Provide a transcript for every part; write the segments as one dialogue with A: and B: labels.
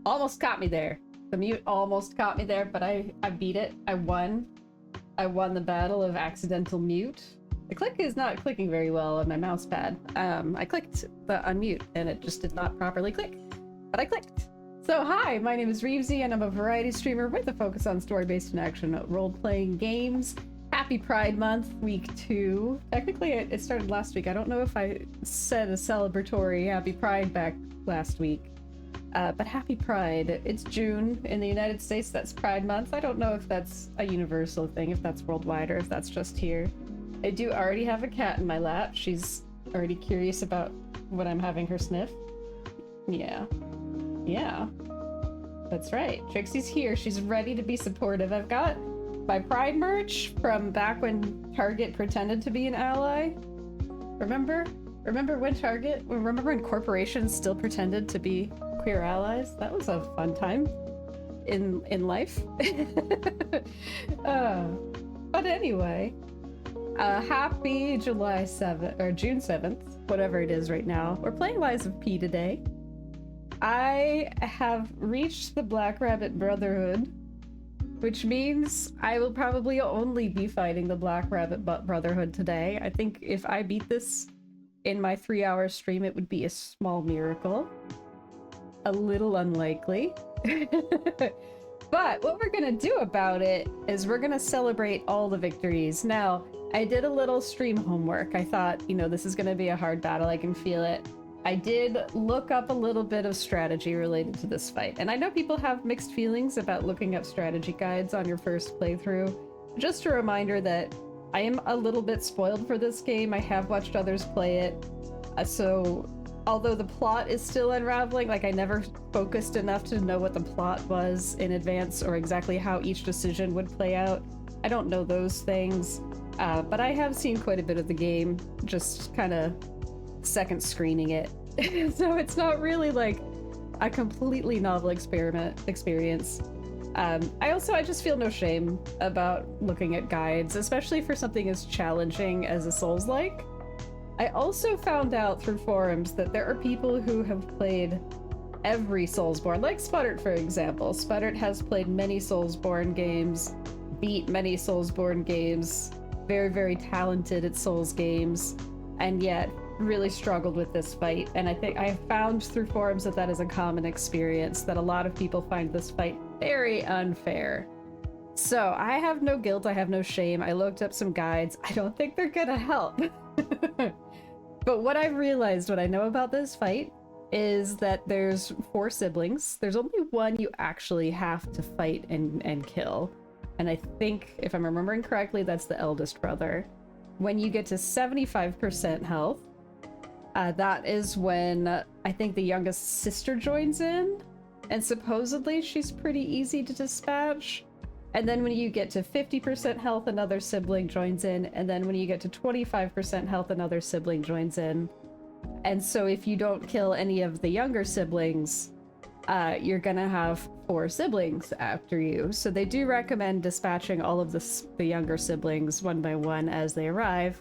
A: Almost caught me there. The mute almost caught me there, but I beat it. I won. I won the battle of accidental mute. The click is not clicking very well on my mouse pad. I clicked the unmute and it just did not properly click, but I clicked. So hi, my name is Reevesy and I'm a variety streamer with a focus on story-based and action role-playing games. Happy Pride Month, week 2. Technically it started last week. I don't know if I said a celebratory Happy Pride back last week. But happy Pride. It's June in the United States. That's Pride Month. I don't know if that's a universal thing, if that's worldwide, or if that's just here. I do already have a cat in my lap. She's already curious about what I'm having her sniff. Yeah. Yeah. That's right. Trixie's here. She's ready to be supportive. I've got my Pride merch from back when Target pretended to be an ally. Remember? Remember when corporations still pretended to be queer allies? That was a fun time in life. But anyway, happy July 7th, or June 7th, whatever it is right now. We're playing Lies of P today. I have reached the Black Rabbit Brotherhood, which means I will probably only be fighting the Black Rabbit Brotherhood today. I think if I beat this in my 3-hour stream, it would be a small miracle. A little unlikely. But what we're gonna do about it is we're gonna celebrate all the victories. Now, I did a little stream homework. I thought, you know, this is gonna be a hard battle. I can feel it. I did look up a little bit of strategy related to this fight. And I know people have mixed feelings about looking up strategy guides on your first playthrough. Just a reminder that I am a little bit spoiled for this game. I have watched others play it. So although the plot is still unraveling, like I never focused enough to know what the plot was in advance or exactly how each decision would play out. I don't know those things, but I have seen quite a bit of the game, just kind of second screening it. So it's not really like a completely novel experience. I just feel no shame about looking at guides, especially for something as challenging as a Souls-like. I also found out through forums that there are people who have played every Soulsborne, like Sputtert, for example. Sputtert has played many Soulsborne games, beat many Soulsborne games, very, very talented at Souls games, and yet really struggled with this fight. And I think I found through forums that that is a common experience, that a lot of people find this fight very unfair. So I have no guilt, I have no shame. I looked up some guides. I don't think they're gonna help. But what I've realized, what I know about this fight, is that there's 4 siblings. There's only one you actually have to fight and kill. And I think, if I'm remembering correctly, that's the eldest brother. When you get to 75% health, that is when I think the youngest sister joins in. And supposedly she's pretty easy to dispatch. And then when you get to 50% health, another sibling joins in. And then when you get to 25% health, another sibling joins in. And so if you don't kill any of the younger siblings, you're gonna have 4 siblings after you. So they do recommend dispatching all of the younger siblings one by one as they arrive.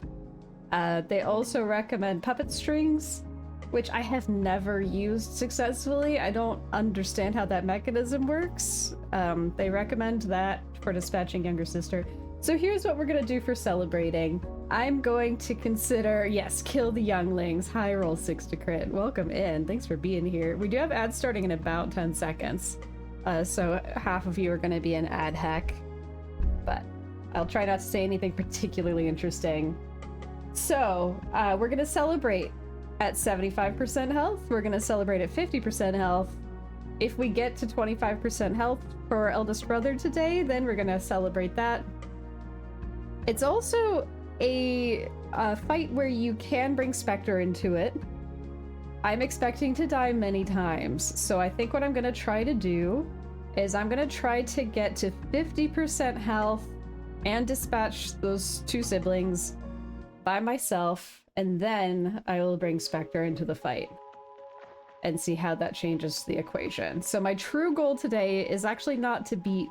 A: They also recommend puppet strings, which I have never used successfully. I don't understand how that mechanism works. They recommend that for dispatching younger sister. So here's what we're gonna do for celebrating. I'm going to consider, yes, kill the younglings. High roll 6 to crit. Welcome in. Thanks for being here. We do have ads starting in about 10 seconds. So half of you are gonna be an ad hack, but I'll try not to say anything particularly interesting. So we're gonna celebrate at 75% health. We're gonna celebrate at 50% health. If we get to 25% health for our eldest brother today, then we're gonna celebrate that. It's also a fight where you can bring Spectre into it. I'm expecting to die many times, so I think what I'm gonna try to do is I'm gonna try to get to 50% health and dispatch those 2 siblings by myself, and then I will bring Spectre into the fight and see how that changes the equation. So my true goal today is actually not to beat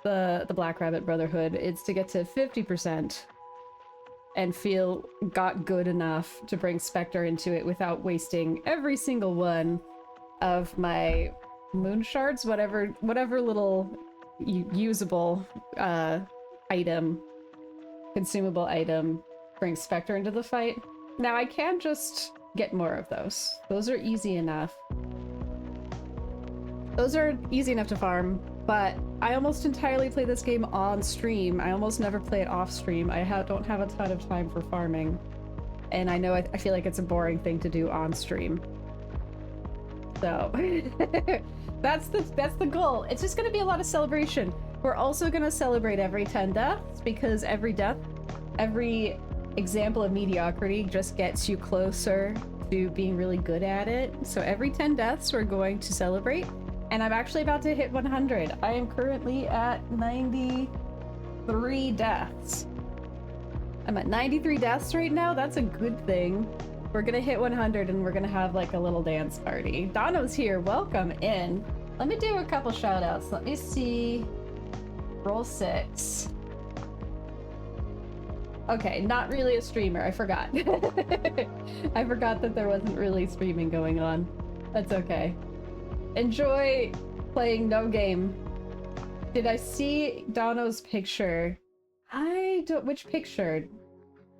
A: the Black Rabbit Brotherhood, it's to get to 50% and feel got good enough to bring Spectre into it without wasting every single one of my moon shards, whatever little usable item, consumable item brings Spectre into the fight. Now I can just get more of those. Those are easy enough. Those are easy enough to farm, but I almost entirely play this game on stream. I almost never play it off stream. I don't have a ton of time for farming. And I know I feel like it's a boring thing to do on stream. So that's the goal. It's just gonna be a lot of celebration. We're also gonna celebrate every 10 deaths because every death, every example of mediocrity just gets you closer to being really good at it. So every 10 deaths we're going to celebrate. And I'm actually about to hit 100. I am currently at 93 deaths. I'm at 93 deaths right now. That's a good thing. We're gonna hit 100 and we're gonna have like a little dance party. Donno's here. Welcome in. Let me do a couple shout outs. Let me see. Roll 6. Okay, not really a streamer. I forgot. I forgot that there wasn't really streaming going on. That's okay. Enjoy playing no game. Did I see Donno's picture? I don't. Which picture?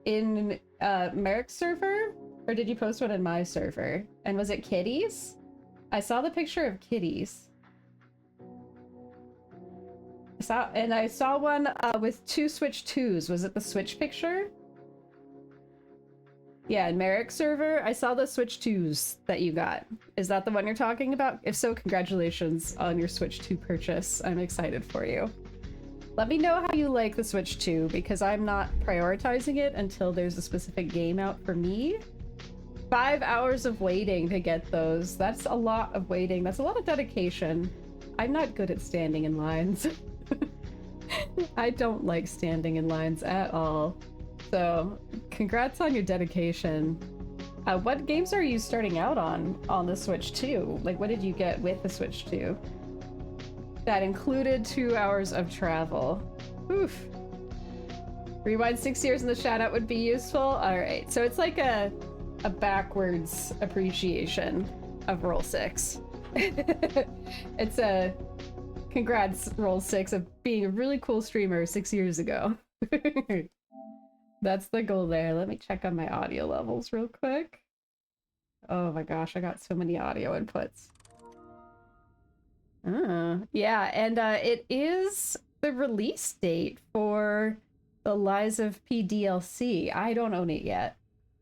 A: In Merrick's server? Or did you post one in my server? And was it kitties? I saw the picture of kitties. I saw one with 2 Switch 2s. Was it the Switch picture? Yeah, in Merrick's server, I saw the Switch 2s that you got. Is that the one you're talking about? If so, congratulations on your Switch 2 purchase. I'm excited for you. Let me know how you like the Switch 2, because I'm not prioritizing it until there's a specific game out for me. 5 hours of waiting to get those. That's a lot of waiting. That's a lot of dedication. I'm not good at standing in lines. I don't like standing in lines at all. So, congrats on your dedication. What games are you starting out on the Switch 2? Like, what did you get with the Switch 2? That included 2 hours of travel. Oof. Rewind 6 years in the shout-out would be useful? Alright, so it's like a backwards appreciation of Roll 6. It's a congrats, Roll 6, of being a really cool streamer 6 years ago. That's the goal there. Let me check on my audio levels real quick. Oh my gosh, I got so many audio inputs. Yeah, and it is the release date for the Lies of P DLC. I don't own it yet.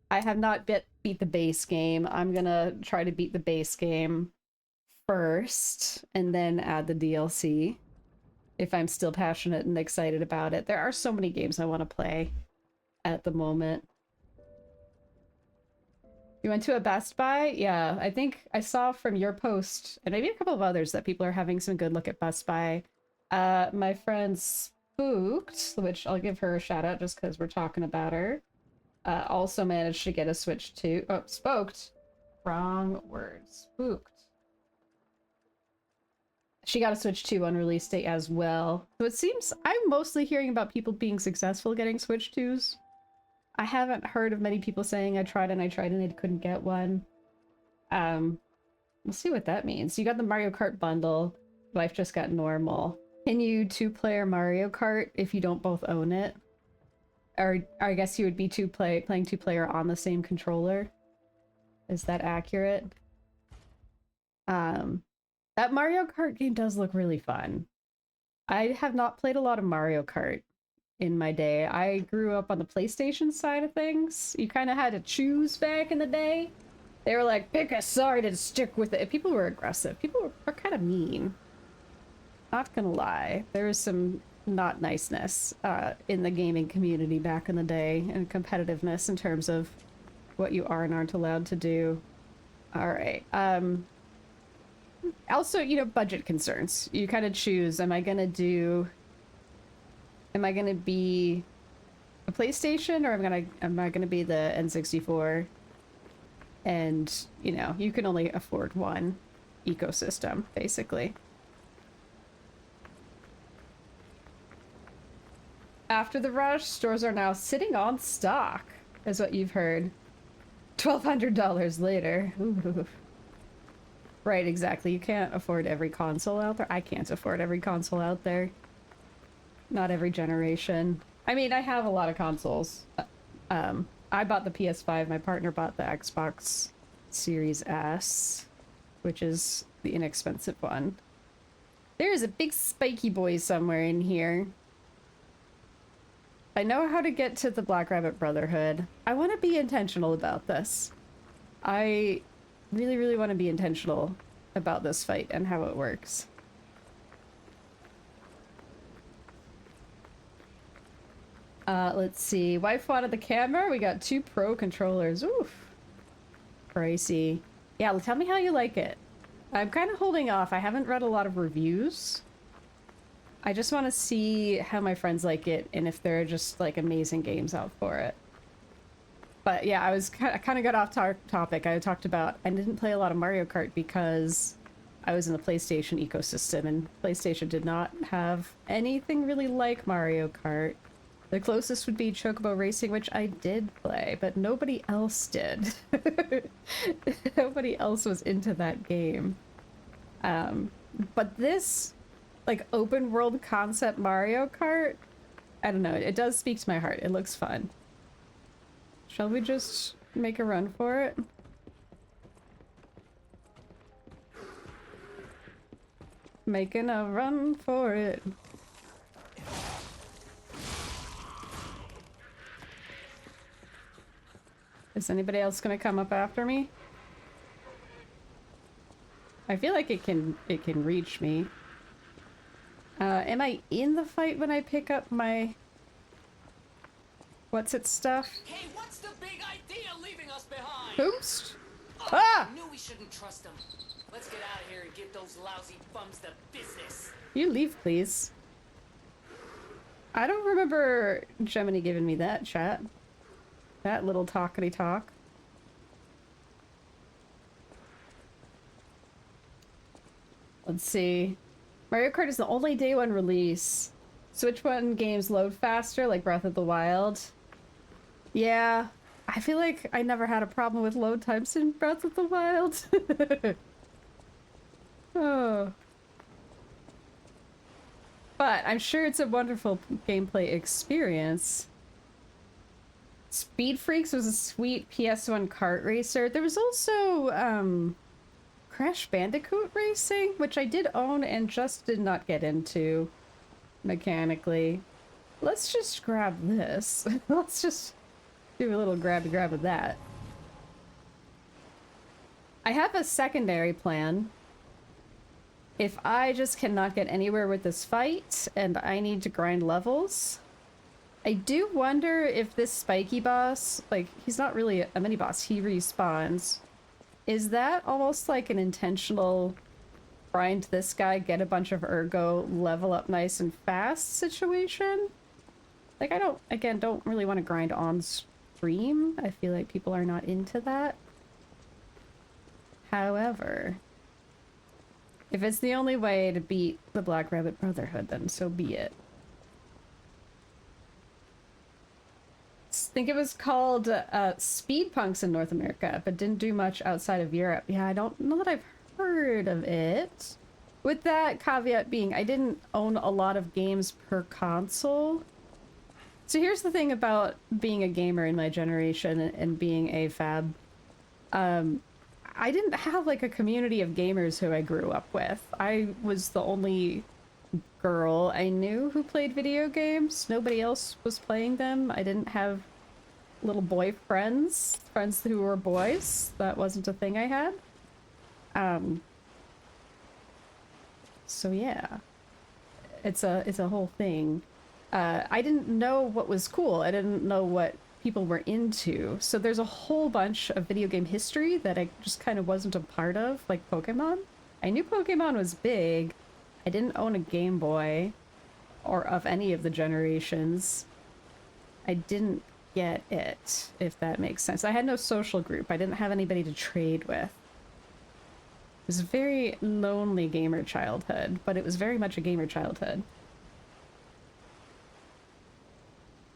A: I have not beat the base game. I'm gonna try to beat the base game first and then add the DLC if I'm still passionate and excited about it. There are so many games I want to play at the moment. You went to a Best Buy? Yeah, I think I saw from your post, and maybe a couple of others, that people are having some good look at Best Buy. My friend Spooked, which I'll give her a shout out just because we're talking about her, also managed to get a Switch 2. Oh, Spoked. Wrong word. Spooked. She got a Switch 2 on release date as well. So it seems I'm mostly hearing about people being successful getting Switch 2s. I haven't heard of many people saying I tried and I couldn't get one. We'll see what that means. You got the Mario Kart bundle. Life just got normal. Can you 2-player Mario Kart if you don't both own it? Or I guess you would be playing 2-player on the same controller. Is that accurate? That Mario Kart game does look really fun. I have not played a lot of Mario Kart in my day. I grew up on the PlayStation side of things. You kind of had to choose back in the day. They were like, pick a side and stick with it. People were aggressive. People were kind of mean. Not gonna lie. There was some not niceness in the gaming community back in the day, and competitiveness in terms of what you are and aren't allowed to do. Alright. Also, you know, budget concerns. You kind of choose, am I gonna be a PlayStation, or am I gonna be the N64? And, you know, you can only afford one ecosystem, basically. After the rush, stores are now sitting on stock, is what you've heard. $1,200 later. Ooh. Right, exactly. You can't afford every console out there. I can't afford every console out there. Not every generation. I mean, I have a lot of consoles. I bought the PS5. My partner bought the Xbox Series S, which is the inexpensive one. There is a big spiky boy somewhere in here. I know how to get to the Black Rabbit Brotherhood. I want to be intentional about this. I really, really want to be intentional about this fight and how it works. Let's see. Wife wanted the camera. We got 2 Pro controllers. Oof. Pricey. Yeah, tell me how you like it. I'm kind of holding off. I haven't read a lot of reviews. I just want to see how my friends like it and if there are just like amazing games out for it. But yeah, I kind of got off topic. I talked about I didn't play a lot of Mario Kart because I was in the PlayStation ecosystem and PlayStation did not have anything really like Mario Kart. The closest would be Chocobo Racing, which I did play, but nobody else did. Nobody else was into that game. But this, like, open world concept Mario Kart, I don't know, it does speak to my heart. It looks fun. Shall we just make a run for it? Making a run for it. Is anybody else gonna come up after me? I feel like it can reach me. Am I in the fight when I pick up my what's it stuff?
B: Hey, what's the big idea leaving us behind?
A: Oops.
B: Oh,
A: Ah!
B: I knew we shouldn't trust them. Let's get out of here and give those lousy bums the business.
A: You leave, please. I don't remember Gemini giving me that chat. That little talkity talk. Let's see. Mario Kart is the only day one release. Switch one games load faster, like Breath of the Wild. Yeah, I feel like I never had a problem with load times in Breath of the Wild. Oh. But I'm sure it's a wonderful gameplay experience. Speed Freaks was a sweet PS1 kart racer. There was also Crash Bandicoot Racing, which I did own and just did not get into mechanically. Let's just grab this. Let's just do a little grab of that. I have a secondary plan. If I just cannot get anywhere with this fight and I need to grind levels, I do wonder if this spiky boss, like, he's not really a mini boss, he respawns. Is that almost like an intentional grind this guy, get a bunch of ergo, level up nice and fast situation? Like, I don't really want to grind on stream. I feel like people are not into that. However, if it's the only way to beat the Black Rabbit Brotherhood, then so be it. I think it was called Speed Punks in North America, but didn't do much outside of Europe. Yeah, I don't know that I've heard of it. With that caveat being, I didn't own a lot of games per console. So here's the thing about being a gamer in my generation and being a fab. I didn't have like a community of gamers who I grew up with. I was the only girl I knew who played video games. Nobody else was playing them. I didn't have little boy friends who were boys. That wasn't a thing I had. So yeah, it's a whole thing. I didn't know what was cool. I didn't know what people were into. So there's a whole bunch of video game history that I just kind of wasn't a part of, like Pokemon. I knew Pokemon was big. I didn't own a Game Boy or of any of the generations. I didn't get it, if that makes sense. I had no social group. I didn't have anybody to trade with. It was a very lonely gamer childhood, but it was very much a gamer childhood.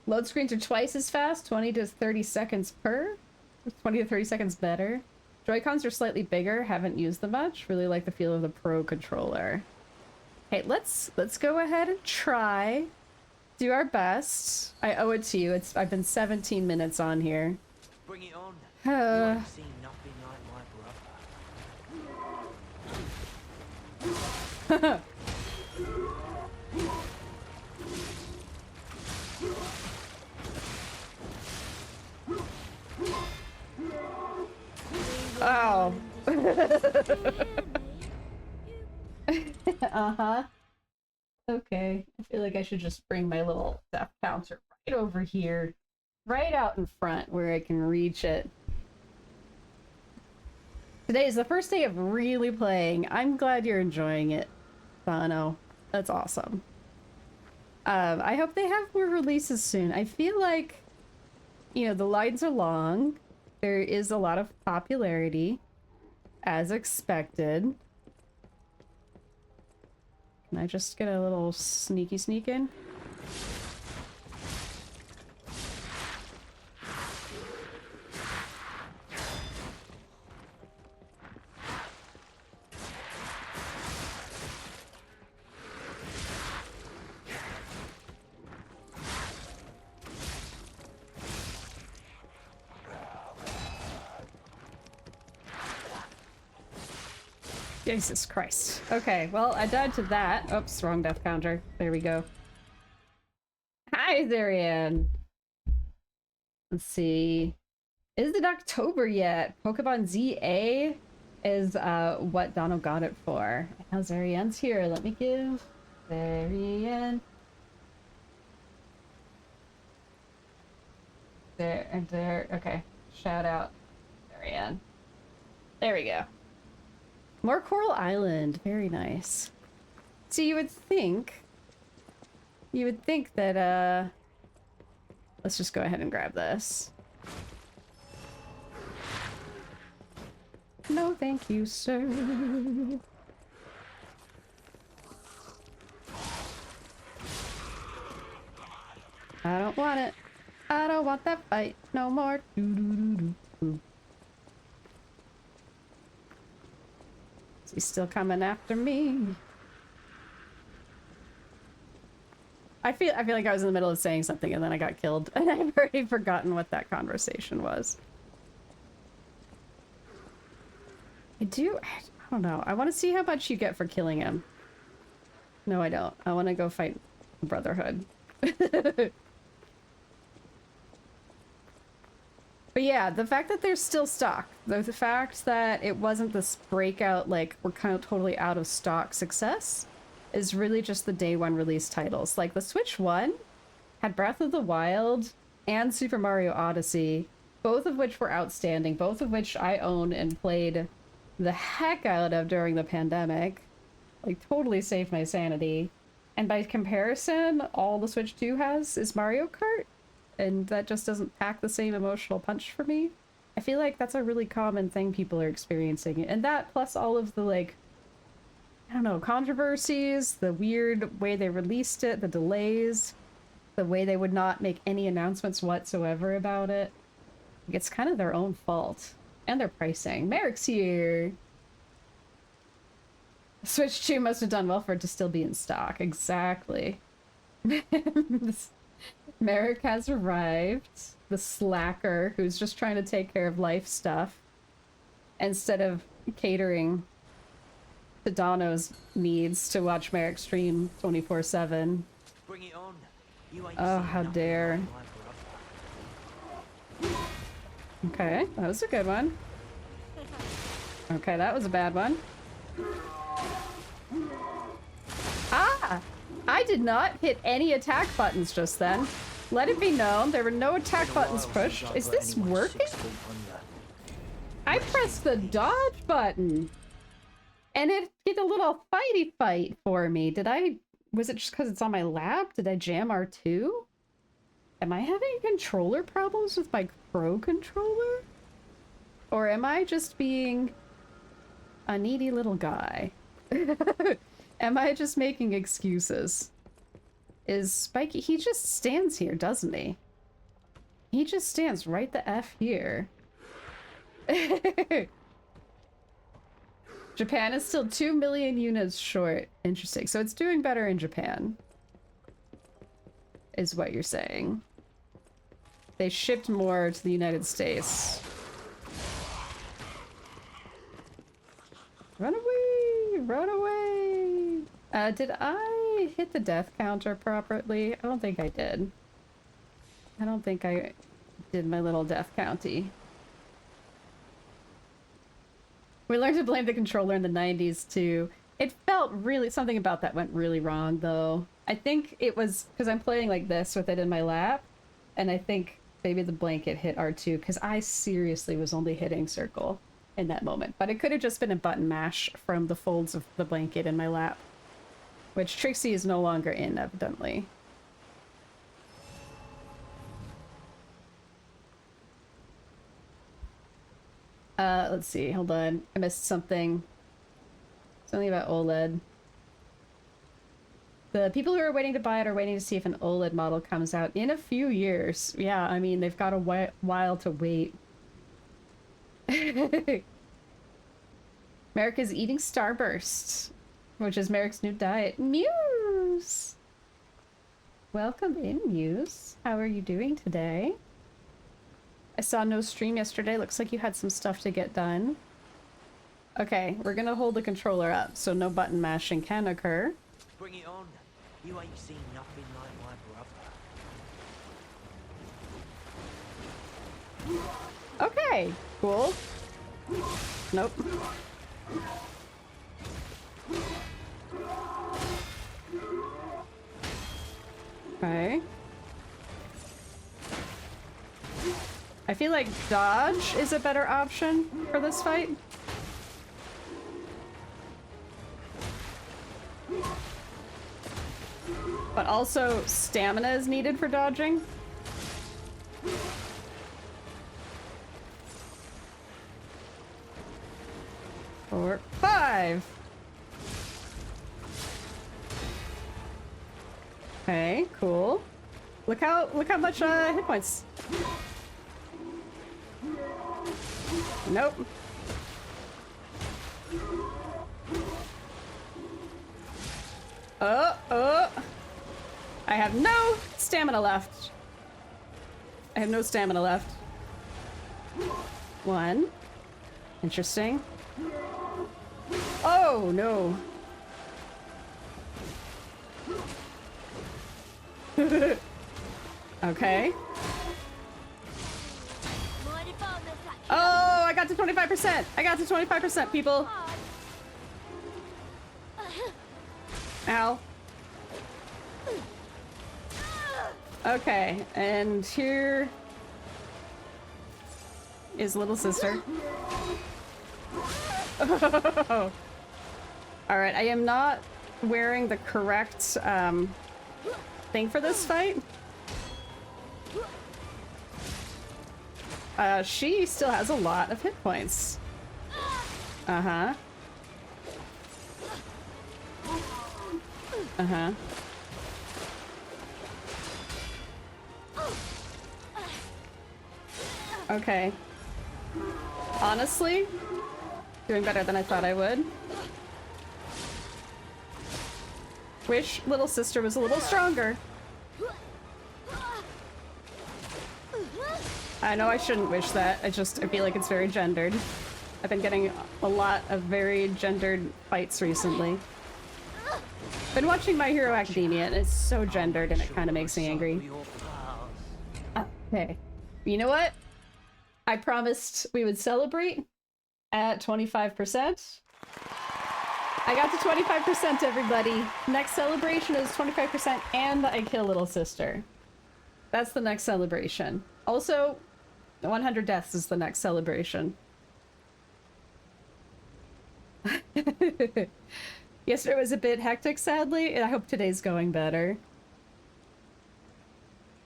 A: Load screens are twice as fast, 20 to 30 seconds per. 20 to 30 seconds better. Joy-Cons are slightly bigger, haven't used them much. Really like the feel of the Pro controller. Hey, let's go ahead and try. Do our best. I owe it to you. I've been 17 minutes on here.
C: Bring it on. You ain't seen nothing like my brother.
A: Oh. Uh-huh. Okay. I feel like I should just bring my little theft counter right over here. Right out in front where I can reach it. Today is the first day of really playing. I'm glad you're enjoying it, Thano. That's awesome. I hope they have more releases soon. I feel like, you know, the lines are long. There is a lot of popularity, as expected. Can I just get a little sneak in? Jesus Christ. Okay, well, I died to that. Oops, wrong death counter. There we go. Hi, Zarian. Let's see. Is it October yet? Pokemon ZA is what Donald got it for. Now Zarian's here. Let me give Zarian. There. Okay. Shout out Zarian. There we go. More Coral Island. Very nice. So you would think that, let's just go ahead and grab this. No, thank you, sir. I don't want it. I don't want that fight no more. Is he still coming after me? I feel like I was in the middle of saying something and then I got killed and I've already forgotten what that conversation was. I don't know. I want to see how much you get for killing him. No, I don't. I want to go fight Brotherhood. But yeah, the fact that there's still stock, the fact that it wasn't this breakout, like, we're kind of totally out of stock success, is really just the day one release titles. Like, the Switch 1 had Breath of the Wild and Super Mario Odyssey, both of which were outstanding, both of which I own and played the heck out of during the pandemic. Like, totally saved my sanity. And by comparison, all the Switch 2 has is Mario Kart, and that just doesn't pack the same emotional punch for me. I feel like that's a really common thing people are experiencing. And that, plus all of the, like, I don't know, controversies, the weird way they released it, the delays, the way they would not make any announcements whatsoever about it. Like, it's kind of their own fault. And their pricing. Merrick's here! Switch 2 must have done well for it to still be in stock. Exactly. Merrick has arrived. The slacker who's just trying to take care of life stuff instead of catering to Dono's needs to watch Merrick stream 24/7.
C: Bring it on.
A: Oh, how dare. Okay, that was a good one. Okay, that was a bad one. Ah! I did not hit any attack buttons just then. Let it be known, there were no attack buttons pushed. Is this working? I pressed the dodge button! And it did a little fighty fight for me. Was it just because it's on my lap? Did I jam R2? Am I having controller problems with my Pro controller? Or am I just being a needy little guy? Am I just making excuses? Is Spiky... He just stands here, doesn't he? He just stands right the F here. Japan is still 2 million units short. Interesting. So it's doing better in Japan, is what you're saying. They shipped more to the United States. Run away! Run away! Did I hit the death counter properly? I don't think I did. I don't think I did my little death county. We learned to blame the controller in the 90s too. It felt really, something about that went really wrong though. I think it was because I'm playing like this with it in my lap, and I think maybe the blanket hit R2 because I seriously was only hitting circle in that moment. But it could have just been a button mash from the folds of the blanket in my lap, which Trixie is no longer in, evidently. Let's see, hold on. I missed something. Something about OLED. The people who are waiting to buy it are waiting to see if an OLED model comes out in a few years. Yeah, I mean, they've got a while to wait. Merrick's eating Starburst, which is Merrick's new diet. Muse! Welcome in, Muse. How are you doing today? I saw no stream yesterday. Looks like you had some stuff to get done. Okay, we're gonna hold the controller up so no button mashing can occur.
C: Bring it on. You ain't seen nothing like my brother.
A: Okay, cool. Nope. Okay. I feel like dodge is a better option for this fight. But also stamina is needed for dodging. 4, 5. Okay, cool. Look how much hit points. Nope. I have no stamina left. I have no stamina left. 1. Interesting. Oh, no. Okay. Oh, I got to 25%. I got to 25%, people. Ow. Okay, and here is little sister. Oh. All right, I am not wearing the correct thing for this fight. She still has a lot of hit points. Uh-huh. Uh-huh. Okay. Honestly, doing better than I thought I would. Wish little sister was a little stronger. I know I shouldn't wish that. I feel like it's very gendered. I've been getting a lot of very gendered fights recently. Been watching My Hero Academia and it's so gendered and it kind of makes me angry. Okay. You know what? I promised we would celebrate at 25%. I got to 25%, everybody. Next celebration is 25% and I kill little sister. That's the next celebration. Also, 100 deaths is the next celebration. Yesterday was a bit hectic, sadly, and I hope today's going better.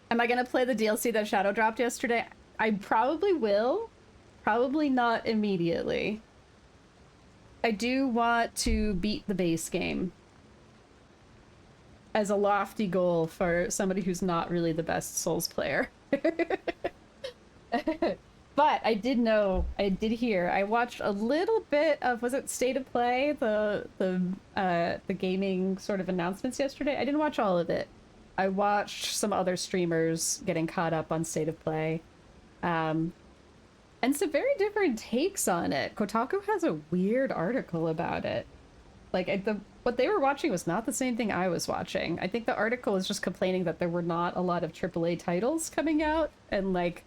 A: Am I gonna play the DLC that Shadow dropped yesterday? I probably will. Probably not immediately. I do want to beat the base game as a lofty goal for somebody who's not really the best Souls player. But I did know, I did hear, I watched a little bit of, was it State of Play, the gaming sort of announcements yesterday? I didn't watch all of it. I watched some other streamers getting caught up on State of Play. And some very different takes on it. Kotaku has a weird article about it. Like, what they were watching was not the same thing I was watching. I think the article is just complaining that there were not a lot of AAA titles coming out, and like,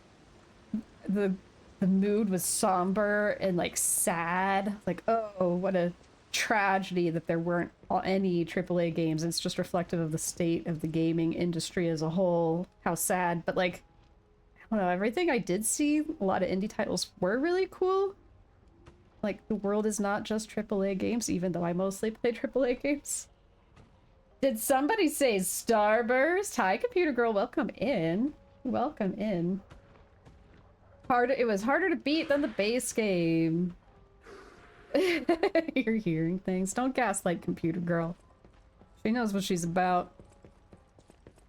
A: the mood was somber and like sad, like, oh, what a tragedy that there weren't any AAA games. It's just reflective of the state of the gaming industry as a whole. How sad. But like, I don't know, everything I did see, a lot of indie titles were really cool. Like, the world is not just AAA games, even though I mostly play AAA games. Did somebody say Starburst? Hi, Computer Girl, welcome in. Welcome in. It was harder to beat than the base game. You're hearing things. Don't gaslight Computer Girl. She knows what she's about.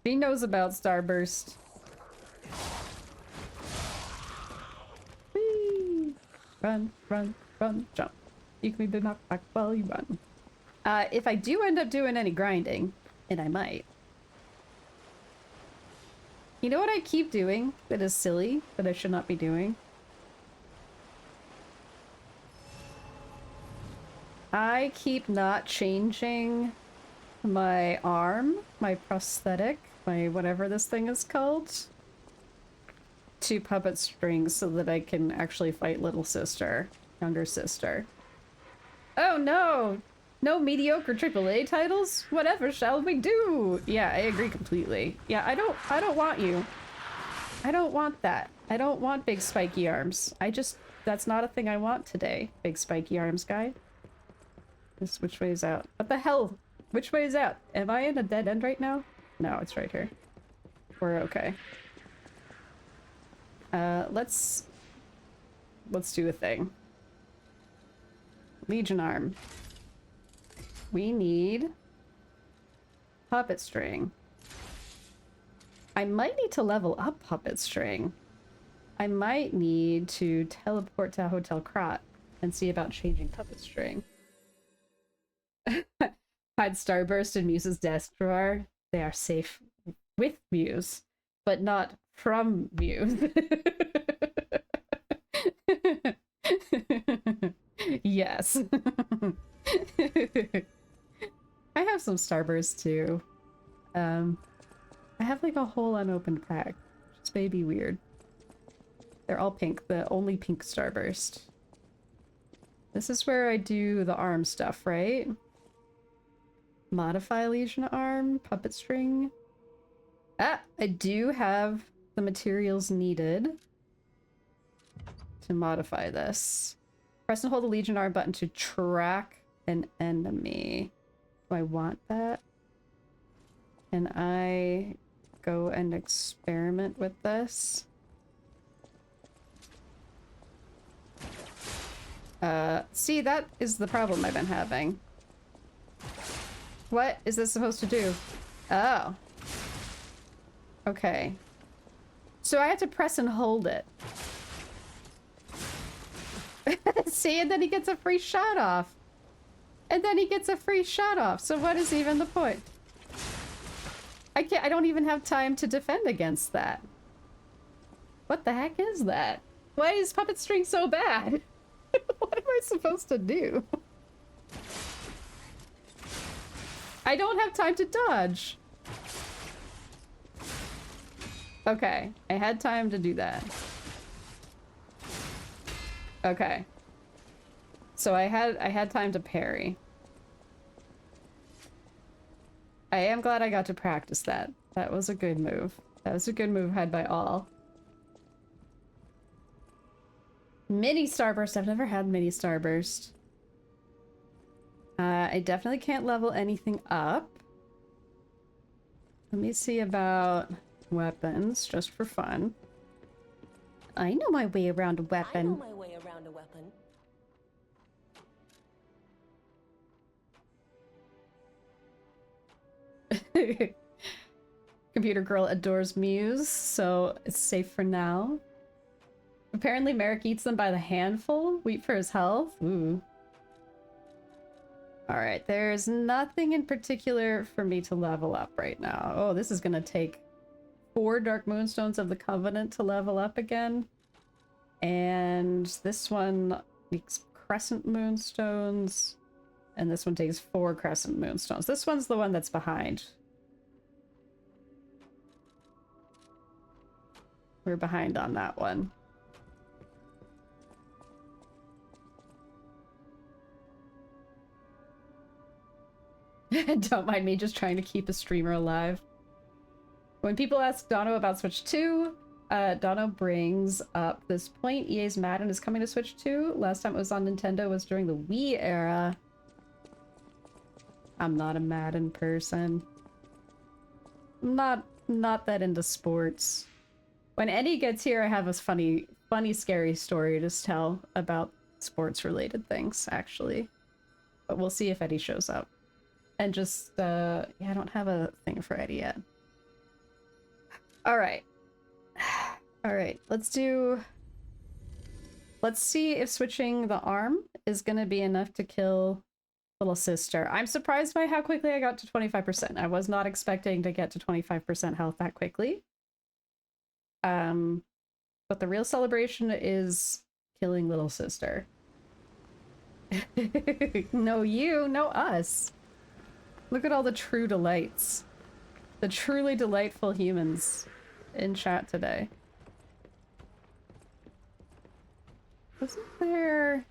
A: She knows about Starburst. Whee! Run, run, run, jump. You can be knocked back while you run. If I do end up doing any grinding, and I might. You know what I keep doing that is silly, that I should not be doing? I keep not changing my arm, my prosthetic, my whatever this thing is called, to puppet strings so that I can actually fight little sister, younger sister. Oh no! No mediocre AAA titles? Whatever shall we do? Yeah, I agree completely. Yeah, I don't want you. I don't want that. I don't want big spiky arms. That's not a thing I want today. Big spiky arms guy. Which way is out? What the hell? Which way is out? Am I in a dead end right now? No, it's right here. We're okay. Let's do a thing. Legion arm. We need puppet string. I might need to level up puppet string. I might need to teleport to Hotel Krat and see about changing puppet string. Hide Starburst in Muse's desk drawer. They are safe with Muse, but not from Muse. Yes. I have some Starburst too. I have like a whole unopened pack, which may be weird. They're all pink, the only pink Starburst. This is where I do the arm stuff, right? Modify Legion arm, puppet string. Ah, I do have the materials needed to modify this. Press and hold the Legion arm button to track an enemy. Do I want that? Can I go and experiment with this? See, that is the problem I've been having. What is this supposed to do? Oh. Okay. So I have to press and hold it. See, and then he gets a free shot off. And then he gets a free shot off. So what is even the point? I don't even have time to defend against that. What the heck is that? Why is puppet string so bad? What am I supposed to do? I don't have time to dodge. Okay, I had time to do that. Okay. So I had time to parry. I am glad I got to practice that. That was a good move. That was a good move had by all. Mini Starburst. I've never had Mini Starburst. I definitely can't level anything up. Let me see about weapons, just for fun. I know my way around a weapon.
D: I know my way around a weapon.
A: Computer Girl adores Muse, so it's safe for now. Apparently Merrick eats them by the handful. Wheat for his health. Ooh. Alright, there's nothing in particular for me to level up right now. Oh, this is gonna take 4 Dark Moonstones of the Covenant to level up again. And this one takes Crescent Moonstones. And this one takes 4 Crescent Moonstones. This one's the one that's behind. We're behind on that one. Don't mind me just trying to keep a streamer alive. When people ask Dono about Switch 2, Dono brings up this point. EA's Madden is coming to Switch 2. Last time it was on Nintendo was during the Wii era. I'm not a Madden person. I'm not that into sports. When Eddie gets here, I have a funny, scary story to tell about sports-related things, actually. But we'll see if Eddie shows up. And just, yeah, I don't have a thing for Eddie yet. Alright. Alright, let's see if switching the arm is gonna be enough to kill little sister. I'm surprised by how quickly I got to 25%. I was not expecting to get to 25% health that quickly. But the real celebration is killing little sister. No you, no us. Look at all the true delights. The truly delightful humans in chat today. Wasn't there...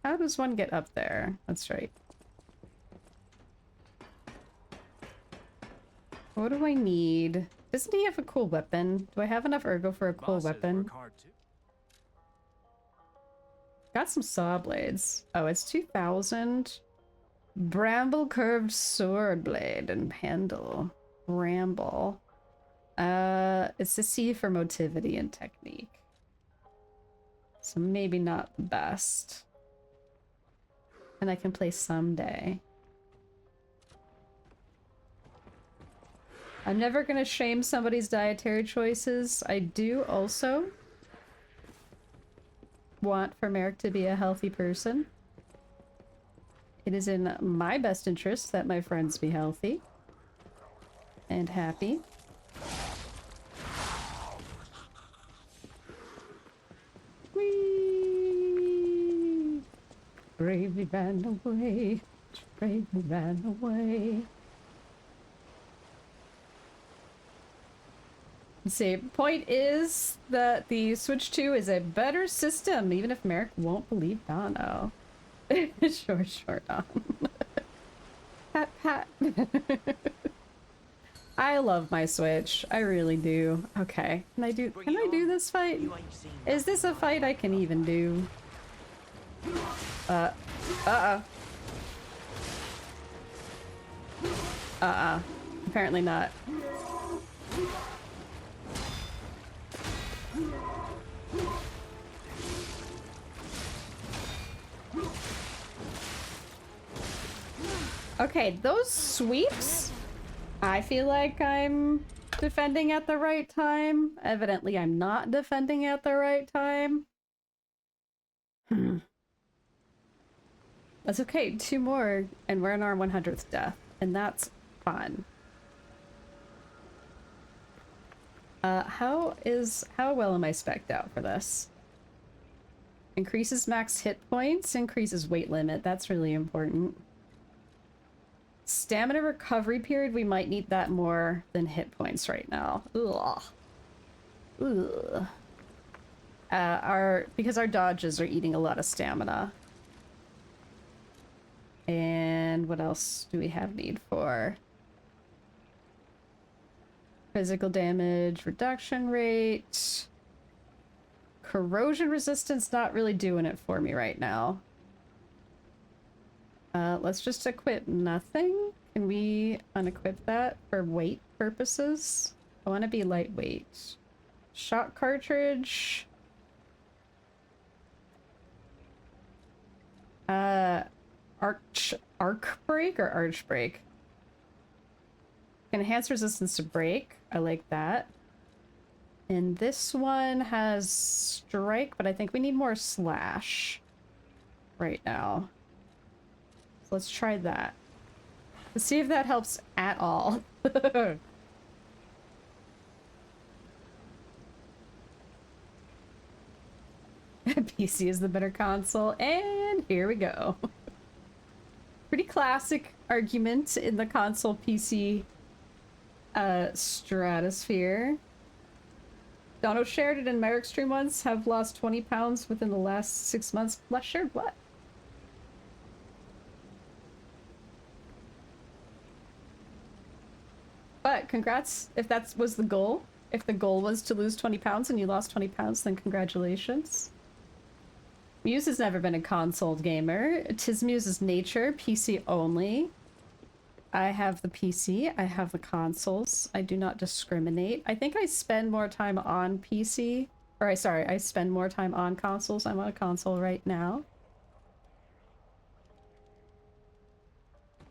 A: How does one get up there? That's right. What do I need? Doesn't he have a cool weapon? Do I have enough ergo for a cool weapon? Got some saw blades. Oh, it's 2,000. Bramble curved sword blade and handle. Bramble. It's the C for motivity and technique. So maybe not the best. And I can play someday. I'm never gonna shame somebody's dietary choices. I do also want for Merrick to be a healthy person. It is in my best interest that my friends be healthy and happy. Whee! Bravely ran away, bravely ran away. Let's see, point is that the Switch 2 is a better system, even if Merrick won't believe Dono. Sure, Don. Pat, pat. I love my Switch. I really do. Okay. Can I do this fight? Is this a fight I can even do? Apparently not. Okay, those sweeps, I feel like I'm defending at the right time. Evidently, I'm not defending at the right time. That's okay, 2 more, and we're in our 100th death, and that's fun. How well am I spec'd out for this? Increases max hit points, increases weight limit. That's really important. Stamina recovery period, we might need that more than hit points right now. Ugh. Ugh. Because our dodges are eating a lot of stamina. And what else do we have need for? Physical damage, reduction rate. Corrosion resistance, not really doing it for me right now. Let's just equip nothing. Can we unequip that for weight purposes? I want to be lightweight. Shot cartridge. Arc break or arch break? Enhance resistance to break. I like that. And this one has strike, but I think we need more slash right now. So let's try that. Let's see if that helps at all. PC is the better console, and here we go. Pretty classic argument in the console PC stratosphere. Dono shared it in Merrick stream once, have lost 20 pounds within the last 6 months. Last shared what? But congrats if that was the goal. If the goal was to lose 20 pounds and you lost 20 pounds, then congratulations. Muse has never been a console gamer. 'Tis Muse's nature, PC only. I have the PC, I have the consoles. I do not discriminate. I think I spend more time on PC. Or sorry, I spend more time on consoles. I'm on a console right now.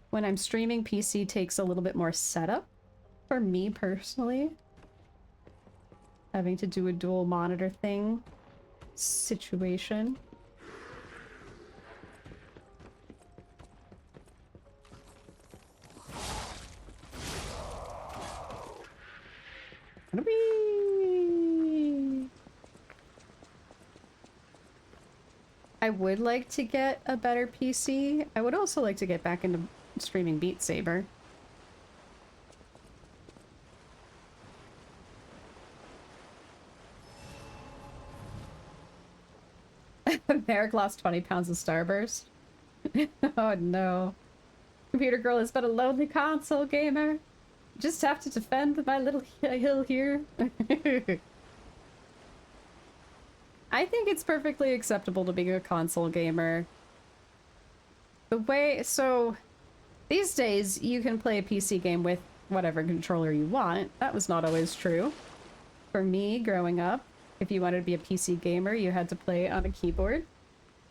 A: When I'm streaming, PC takes a little bit more setup for me personally. Having to do a dual monitor thing situation. I would like to get a better PC. I would also like to get back into streaming Beat Saber. Merrick lost 20 pounds of Starburst. Oh no. Computer Girl has been a lonely console gamer. Just have to defend my little hill here. I think it's perfectly acceptable to be a console gamer. So these days you can play a PC game with whatever controller you want. That was not always true. For me, growing up, if you wanted to be a PC gamer, you had to play on a keyboard.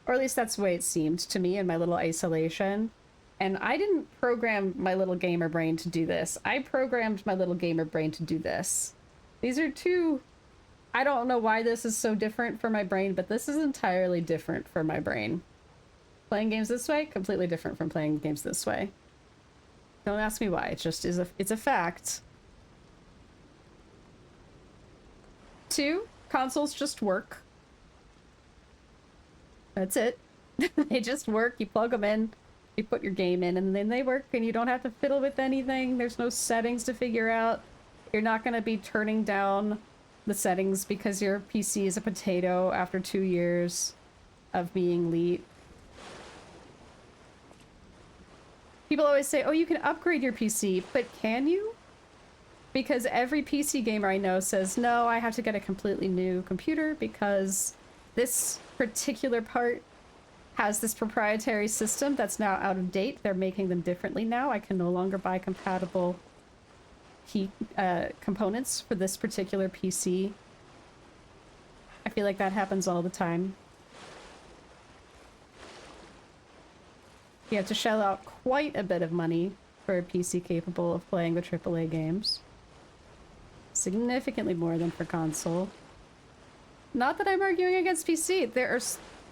A: Or at least that's the way it seemed to me in my little isolation. And I didn't program my little gamer brain to do this. I programmed my little gamer brain to do this. These are two... I don't know why this is so different for my brain, but this is entirely different for my brain. Playing games this way, completely different from playing games this way. Don't ask me why, it just is it's a fact. 2, consoles just work. That's it. They just work, you plug them in, you put your game in, and then they work, and you don't have to fiddle with anything. There's no settings to figure out. You're not going to be turning down the settings because your PC is a potato after 2 years of being elite. People always say, oh, you can upgrade your PC, but can you? Because every PC gamer I know says, no, I have to get a completely new computer because this particular part has this proprietary system that's now out of date. They're making them differently now. I can no longer buy compatible key components for this particular PC. I feel like that happens all the time. You have to shell out quite a bit of money for a PC capable of playing the AAA games. Significantly more than for console. Not that I'm arguing against PC. There are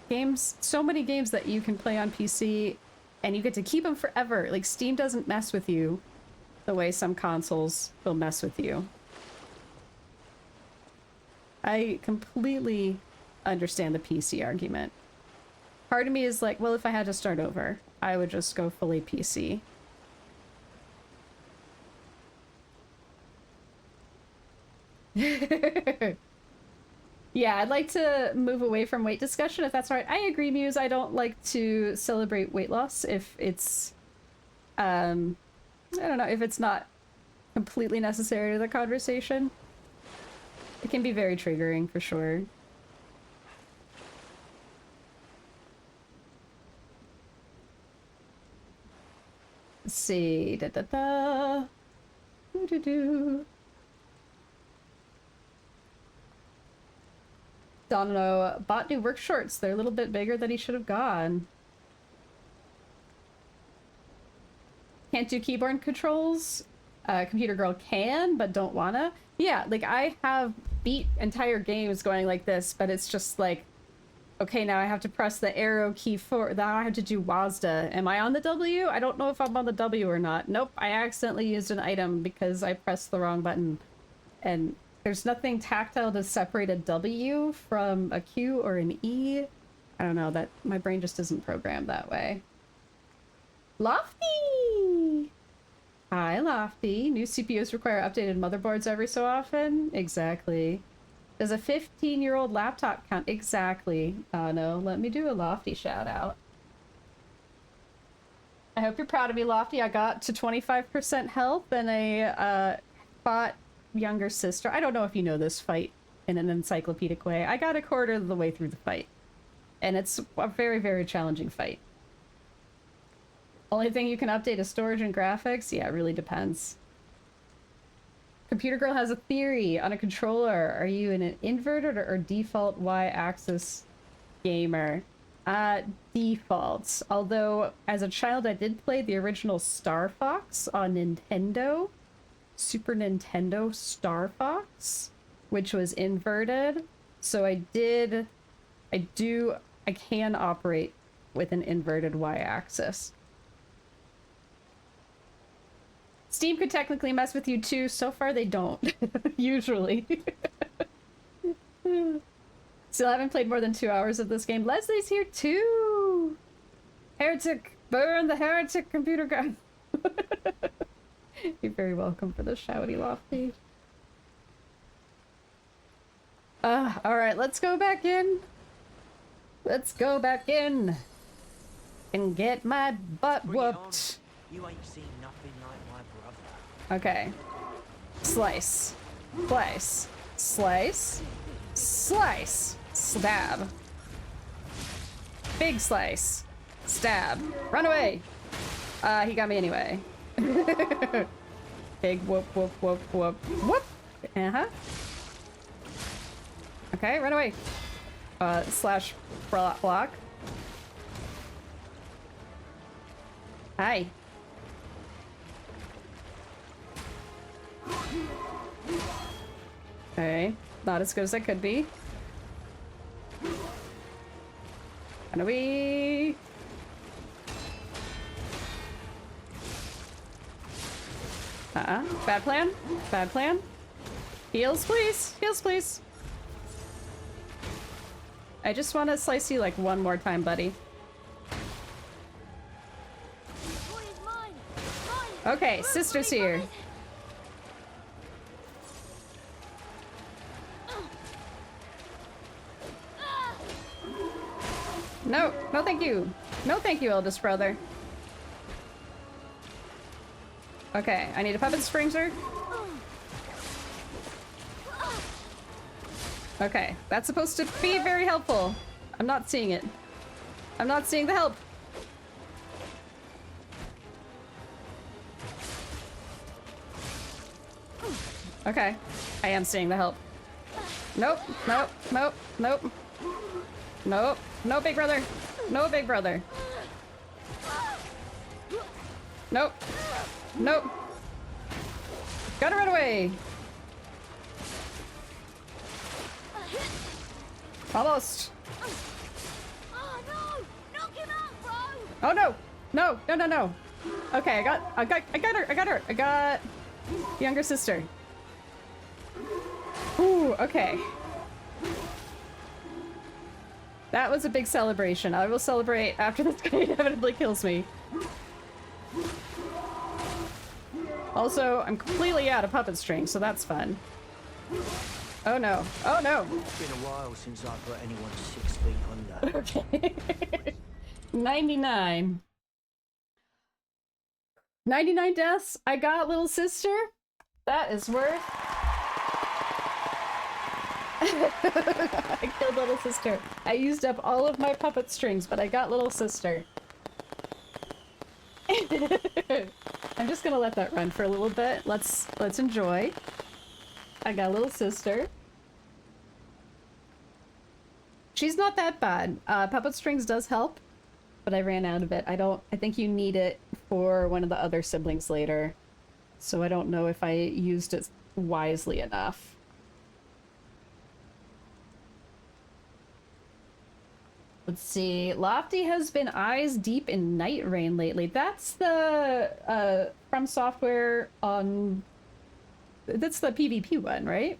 A: games, so many games that you can play on PC and you get to keep them forever. Like, Steam doesn't mess with you the way some consoles will mess with you. I completely understand the PC argument. Part of me is like, well, if I had to start over, I would just go fully PC. Yeah, I'd like to move away from weight discussion if that's all right. I agree, Muse. I don't like to celebrate weight loss if it's, I don't know, if it's not completely necessary to the conversation. It can be very triggering for sure. Let's see. Da da da. Doo doo doo. Domino bought new work shorts. They're a little bit bigger than he should have gone. Can't do keyboard controls. Computer Girl can, but don't wanna. Yeah, like I have beat entire games going like this, but it's just like, okay, now I have to press the arrow key for, now I have to do WASD. Am I on the W? I don't know if I'm on the W or not. Nope, I accidentally used an item because I pressed the wrong button. And there's nothing tactile to separate a W from a Q or an E. I don't know, that my brain just isn't programmed that way. Lofty! Hi, Lofty. New CPUs require updated motherboards every so often? Exactly. Does a 15-year-old laptop count? Exactly. Oh no, let me do a Lofty shout out. I hope you're proud of me, Lofty. I got to 25% health and I fought younger sister. I don't know if you know this fight in an encyclopedic way. I got a quarter of the way through the fight. And it's a very, very challenging fight. Only thing you can update is storage and graphics? Yeah, it really depends. Computer Girl has a theory on a controller. Are you an inverted or default Y-axis gamer? Default. Although, as a child, I did play the original Star Fox on Nintendo. Super Nintendo Star Fox, which was inverted. So I can operate with an inverted Y-axis. Steam could technically mess with you too. So far they don't, usually. Still haven't played more than 2 hours of this game. Leslie's here too! Heretic! Burn the heretic, computer guy! You're very welcome for the shouty Lofty. Alright, let's go back in. Let's go back in and get my butt whooped.
C: You ain't seen nothing like my brother.
A: Okay. Slice. Slice. Slice. Slice. Stab. Big slice. Stab. Run away! He got me anyway. Big whoop, whoop, whoop, whoop. Whoop! Uh-huh. Okay, run away. Slash block. Hi. Okay, not as good as I could be. Run away. Bad plan. Bad plan. Heals, please. Heals, please. I just want to slice you like one more time, buddy. Okay, sister's here. No, no thank you. No thank you, eldest brother. Okay, I need a puppet springer. Okay, that's supposed to be very helpful. I'm not seeing it. I'm not seeing the help. Okay, I am seeing the help. Nope, nope, nope, nope. Nope, no big brother. No big brother. Nope. Nope. Gotta run away. Almost.
D: Oh no! Knock him out, bro!
A: Oh no! No! No! No! No! Okay, I got her! I got her! I got younger sister. Ooh, okay. That was a big celebration. I will celebrate after this guy inevitably kills me. Also, I'm completely out of puppet string, so that's fun. Oh no. Oh no!
C: It's been a while since I put anyone 6 feet under.
A: Okay. 99. 99 deaths. I got little sister. That is worth. I killed little sister. I used up all of my puppet strings, but I got little sister. I'm just gonna let that run for a little bit. Let's enjoy. I got a little sister. She's not that bad. Puppet strings does help, but I ran out of it. I think you need it for one of the other siblings later. So I don't know if I used it wisely enough. Let's see. Lofty has been eyes deep in Night Rain lately. That's the From Software on. That's the PvP one, right?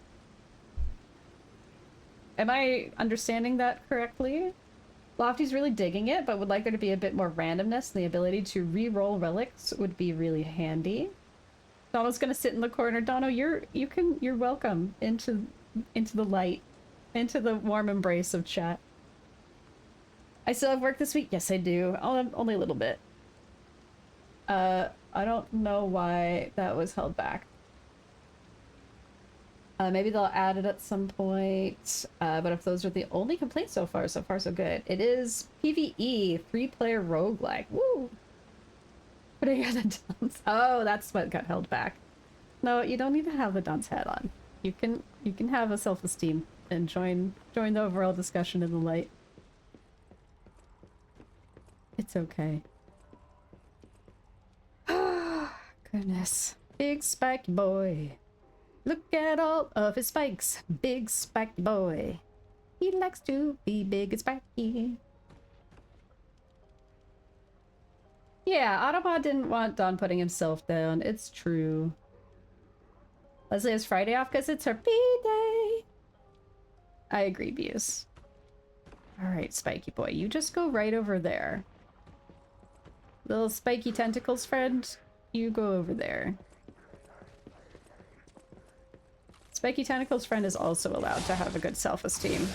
A: Am I understanding that correctly? Lofty's really digging it, but would like there to be a bit more randomness, and the ability to re-roll relics would be really handy. Dono's gonna sit in the corner. Dono, you're welcome into the light, into the warm embrace of chat. I still have work this week. Yes, I do. Only a little bit. I don't know why that was held back. Maybe they'll add it at some point. But if those are the only complaints so far so good. It is PvE 3-player roguelike. Woo! Putting on the dunce. Oh, that's what got held back. No, you don't need to have the dunce hat on. You can have a self-esteem and join the overall discussion in the light. It's okay. Goodness. Big spiky boy. Look at all of his spikes. Big spiky boy. He likes to be big and spiky. Yeah, Autobot didn't want Don putting himself down. It's true. Leslie has Friday off because it's her B-day. I agree, Beus. Alright, spiky boy. You just go right over there. Little spiky tentacles friend, you go over there. Spiky Tentacles friend is also allowed to have a good self-esteem.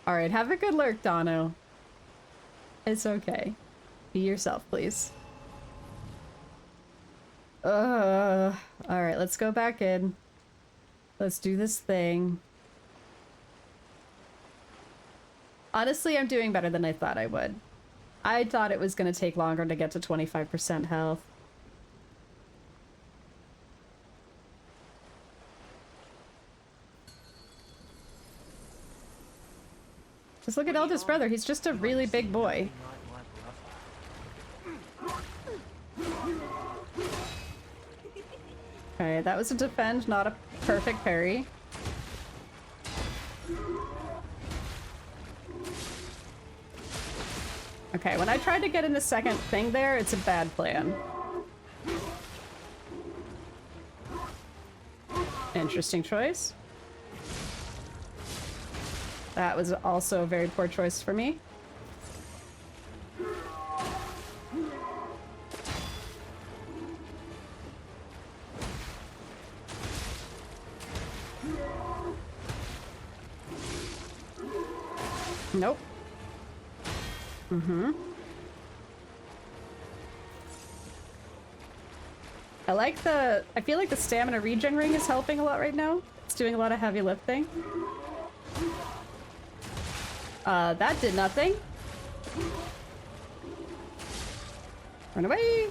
A: Alright, have a good lurk, Dono. It's okay. Be yourself, please. Alright, let's go back in. Let's do this thing. Honestly, I'm doing better than I thought I would. I thought it was going to take longer to get to 25% health. Just look at eldest brother. He's just a really big boy. Okay, that was a defend, not a perfect parry. Okay, when I tried to get in the second thing there, it's a bad plan. Interesting choice. That was also a very poor choice for me. Nope. I feel like the stamina regen ring is helping a lot right now. It's doing a lot of heavy lifting. That did nothing. Run away!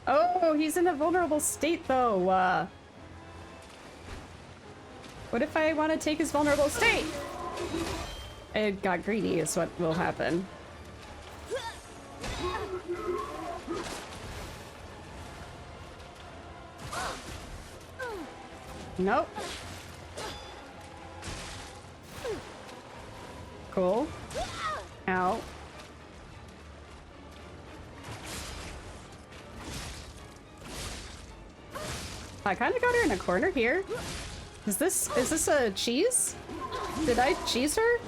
A: Oh, he's in a vulnerable state though. What if I want to take his vulnerable state? It got greedy is what will happen. Nope. Cool. Ow. I kind of got her in a corner here. Is this a cheese? Did I cheese her?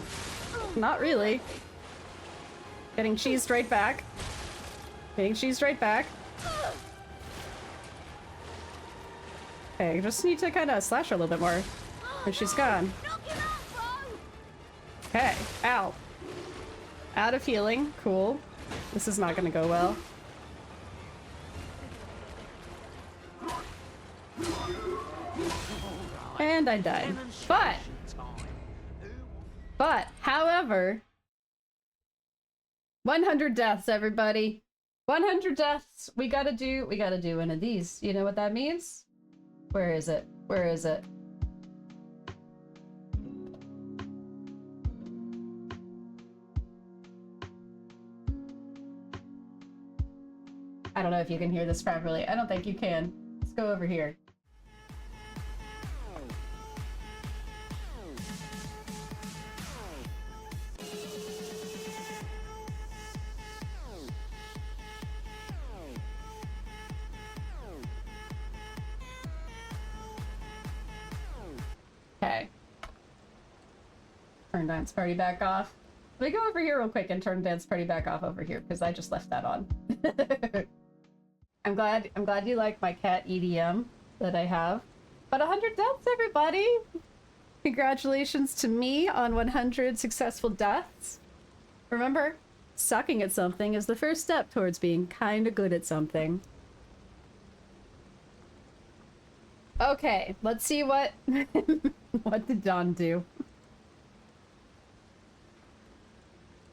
A: Not really. Getting cheesed right back. Getting cheesed right back. Okay, I just need to kind of slash her a little bit more. And she's gone. Okay, ow. Out of healing, cool. This is not gonna go well. And I died. But But, however, 100 deaths, everybody. 100 deaths. We gotta do one of these. You know what that means? Where is it? Where is it? I don't know if you can hear this properly. I don't think you can. Let's go over here. Okay. Turn dance party back off. Let me go over here real quick and turn dance party back off over here because I just left that on. I'm glad you like my cat EDM that I have. But 100 deaths, everybody! Congratulations to me on 100 successful deaths. Remember, sucking at something is the first step towards being kinda good at something. Okay, let's see what what did Don do.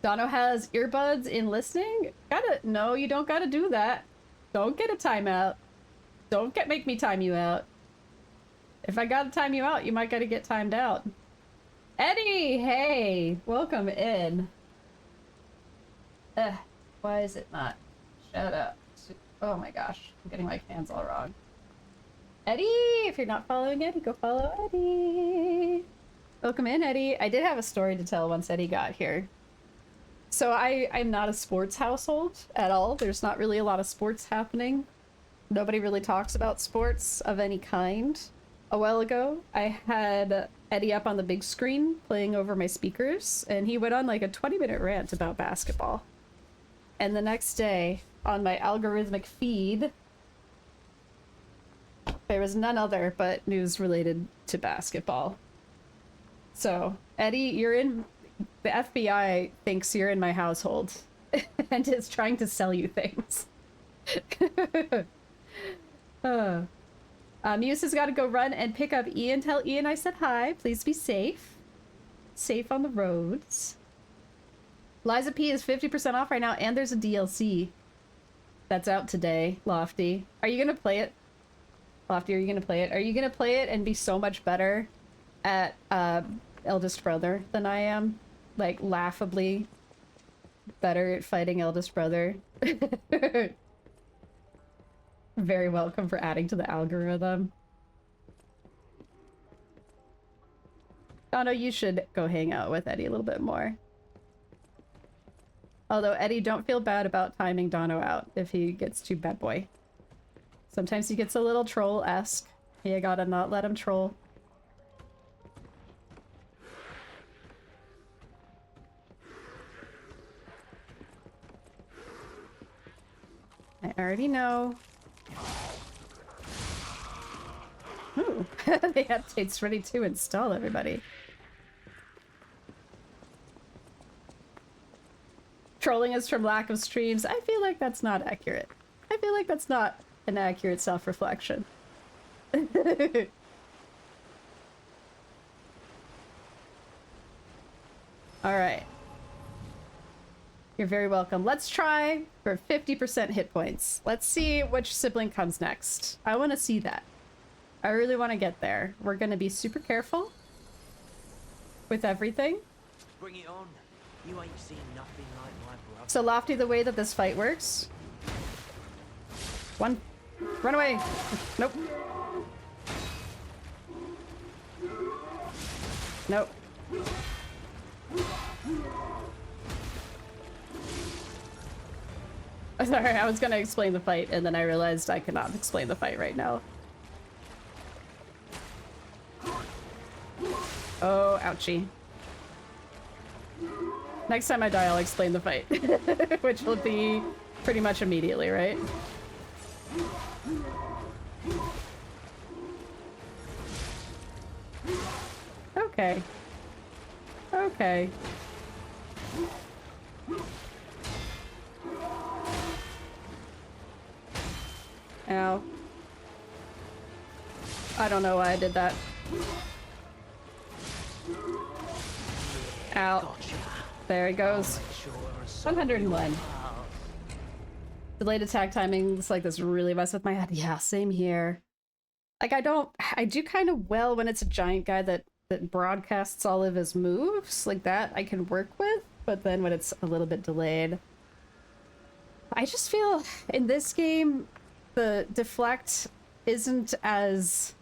A: Dono has earbuds in listening? No, you don't gotta do that. Don't get a timeout. Don't make me time you out. If I gotta time you out, you might gotta get timed out. Eddie, hey, welcome in. Why is it not? Shut up. Oh my gosh, I'm getting my hands all wrong. Eddie, if you're not following Eddie, go follow Eddie. Welcome in, Eddie. I did have a story to tell once Eddie got here. So I'm not a sports household at all. There's not really a lot of sports happening. Nobody really talks about sports of any kind. A while ago, I had Eddie up on the big screen playing over my speakers, and he went on like a 20-minute rant about basketball. And the next day, on my algorithmic feed, there was none other but news related to basketball. So, Eddie, you're in... The FBI thinks you're in my household and is trying to sell you things. Muse has got to go run and pick up Ian. Tell Ian I said hi. Please be safe. Safe on the roads. Liza P is 50% off right now, and there's a DLC that's out today, Lofty. Are you gonna play it? Lofty, are you gonna play it? Are you gonna play it and be so much better at Eldest Brother than I am? Like, laughably better at fighting Eldest Brother. Very welcome for adding to the algorithm. Dono, you should go hang out with Eddie a little bit more. Although, Eddie, don't feel bad about timing Dono out if he gets too bad boy. Sometimes he gets a little troll-esque. You gotta not let him troll. I already know. Ooh, the update's ready to install, everybody. Trolling is from lack of streams. I feel like that's not accurate. I feel like that's not an accurate self-reflection. Alright. You're very welcome. Let's try for 50% hit points. Let's see which sibling comes next. I want to see that. I really want to get there. We're going to be super careful with everything.
C: Bring it on. You ain't seen nothing like my brother.
A: So, Lofty, the way that this fight works... One. Run away! Nope. Nope. Sorry, I was gonna explain the fight, and then I realized I could not explain the fight right now. Oh, ouchie. Next time I die, I'll explain the fight. Which will be pretty much immediately, right? Okay. Okay. Ow. I don't know why I did that. Out.
C: Gotcha.
A: There he goes.
C: Make sure and sort
A: 101.
C: you out.
A: Delayed attack timing. It's like this really mess with my head. Yeah, same here. Like I do kind of well when it's a giant guy that broadcasts all of his moves. Like that I can work with, but then when it's a little bit delayed. I just feel in this game the deflect isn't as...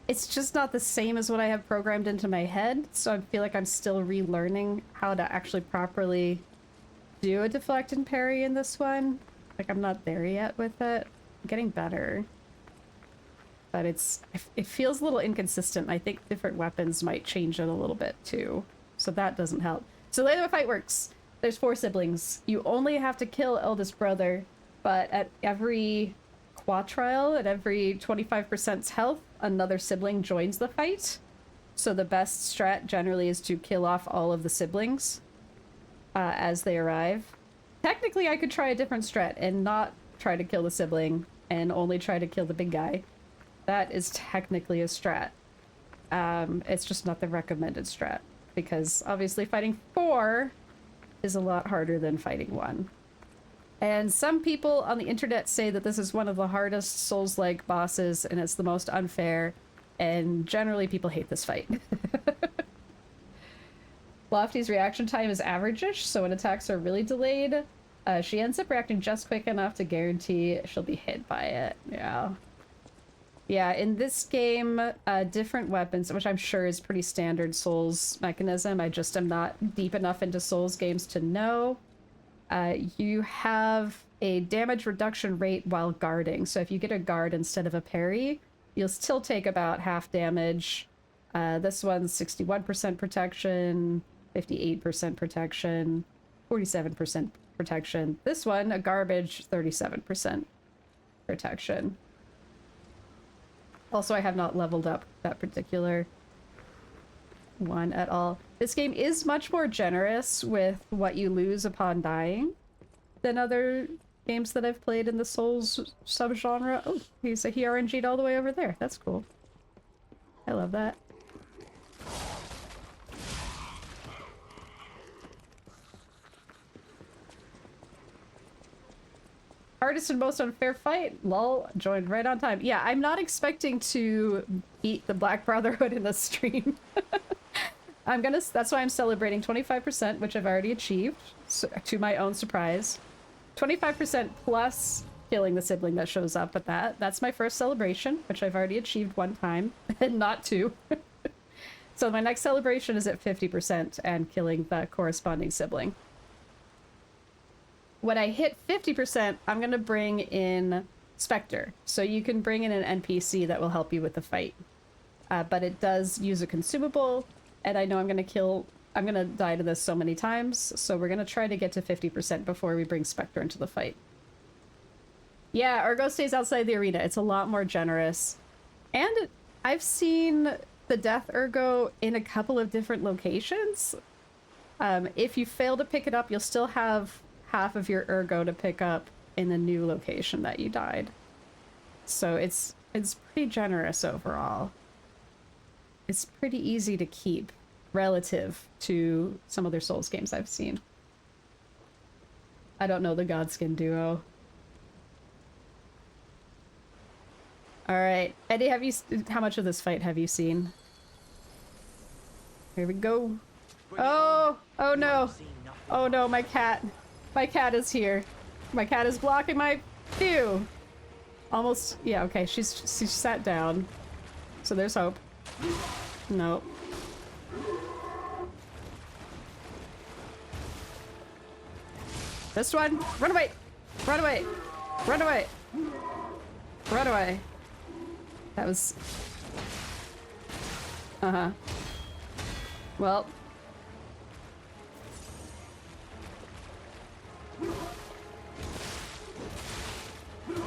A: It's just not the same as what I have programmed into my head, so I feel like I'm still relearning how to actually properly do a deflect and parry in this one. Like, I'm not there yet with it. I'm getting better. But it feels a little inconsistent. I think different weapons might change it a little bit, too. So that doesn't help. So the way the fight works, there's 4 siblings. You only have to kill eldest brother, but at every quatrial, at every 25% health, another sibling joins the fight. So the best strat generally is to kill off all of the siblings as they arrive. Technically, I could try a different strat and not try to kill the sibling and only try to kill the big guy. That is technically a strat. It's just not the recommended strat because obviously fighting 4 is a lot harder than fighting 1. And some people on the internet say that this is one of the hardest Souls-like bosses and it's the most unfair, and generally people hate this fight. Lofty's reaction time is average-ish, so when attacks are really delayed, she ends up reacting just quick enough to guarantee she'll be hit by it. Yeah. Yeah, in this game, different weapons, which I'm sure is pretty standard Souls mechanism, I just am not deep enough into Souls games to know. You have a damage reduction rate while guarding. So if you get a guard instead of a parry, you'll still take about half damage. This one's 61% protection, 58% protection, 47% protection. This one, a garbage, 37% protection. Also, I have not leveled up that particular one at all. This game is much more generous with what you lose upon dying than other games that I've played in the Souls subgenre. Oh, he RNG'd all the way over there. That's cool. I love that. Hardest and most unfair fight? Lol, joined right on time. Yeah, I'm not expecting to beat the Black Brotherhood in this stream. That's why I'm celebrating 25%, which I've already achieved, so, to my own surprise. 25% plus killing the sibling that shows up at that. That's my first celebration, which I've already achieved 1 time, and not 2. So my next celebration is at 50% and killing the corresponding sibling. When I hit 50%, I'm going to bring in Spectre. So you can bring in an NPC that will help you with the fight. But it does use a consumable, and I know I'm going to die to this so many times, so we're going to try to get to 50% before we bring Spectre into the fight. Yeah, Ergo stays outside the arena. It's a lot more generous. And I've seen the Death Ergo in a couple of different locations. If you fail to pick it up, you'll still have half of your Ergo to pick up in the new location that you died. So it's pretty generous overall. It's pretty easy to keep relative to some other Souls games I've seen. I don't know the Godskin duo. Alright, Eddie, how much of this fight have you seen? Here we go. Oh! Oh no! Oh no, my cat. My cat is here. My cat is blocking my view. Almost, yeah, okay, she's sat down. So there's hope. Nope. This one, run away! Run away! Run away! Run away! That was... Uh-huh. Well...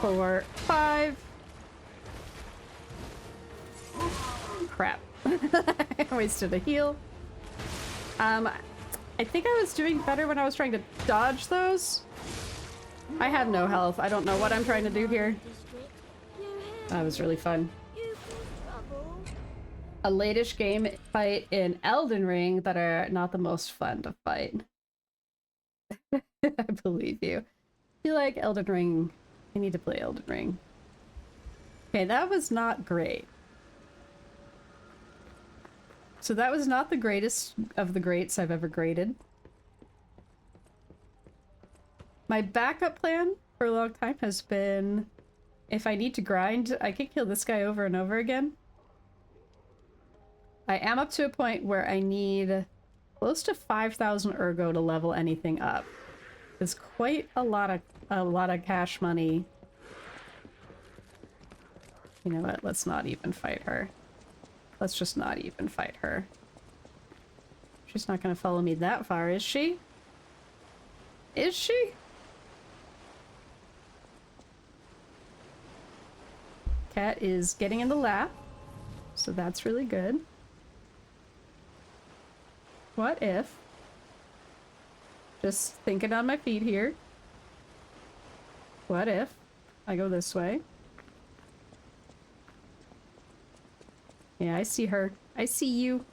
A: 4, 5. Crap. I wasted a heal. I think I was doing better when I was trying to dodge those. I have no health. I don't know what I'm trying to do here. That was really fun. a late-ish game fight in Elden Ring that are not the most fun to fight. I believe you. I feel like Elden Ring. I need to play Elden Ring. Okay, that was not great. So that was not the greatest of the greats I've ever graded. My backup plan for a long time has been, if I need to grind, I can kill this guy over and over again. I am up to a point where I need close to 5,000 ergo to level anything up. It's quite a lot of cash money. You know what? Let's not even fight her. Let's just not even fight her. She's not gonna follow me that far, is she? Is she? Cat is getting in the lap, so that's really good. What if, just thinking on my feet here, what if I go this way? Yeah, I see her. I see you.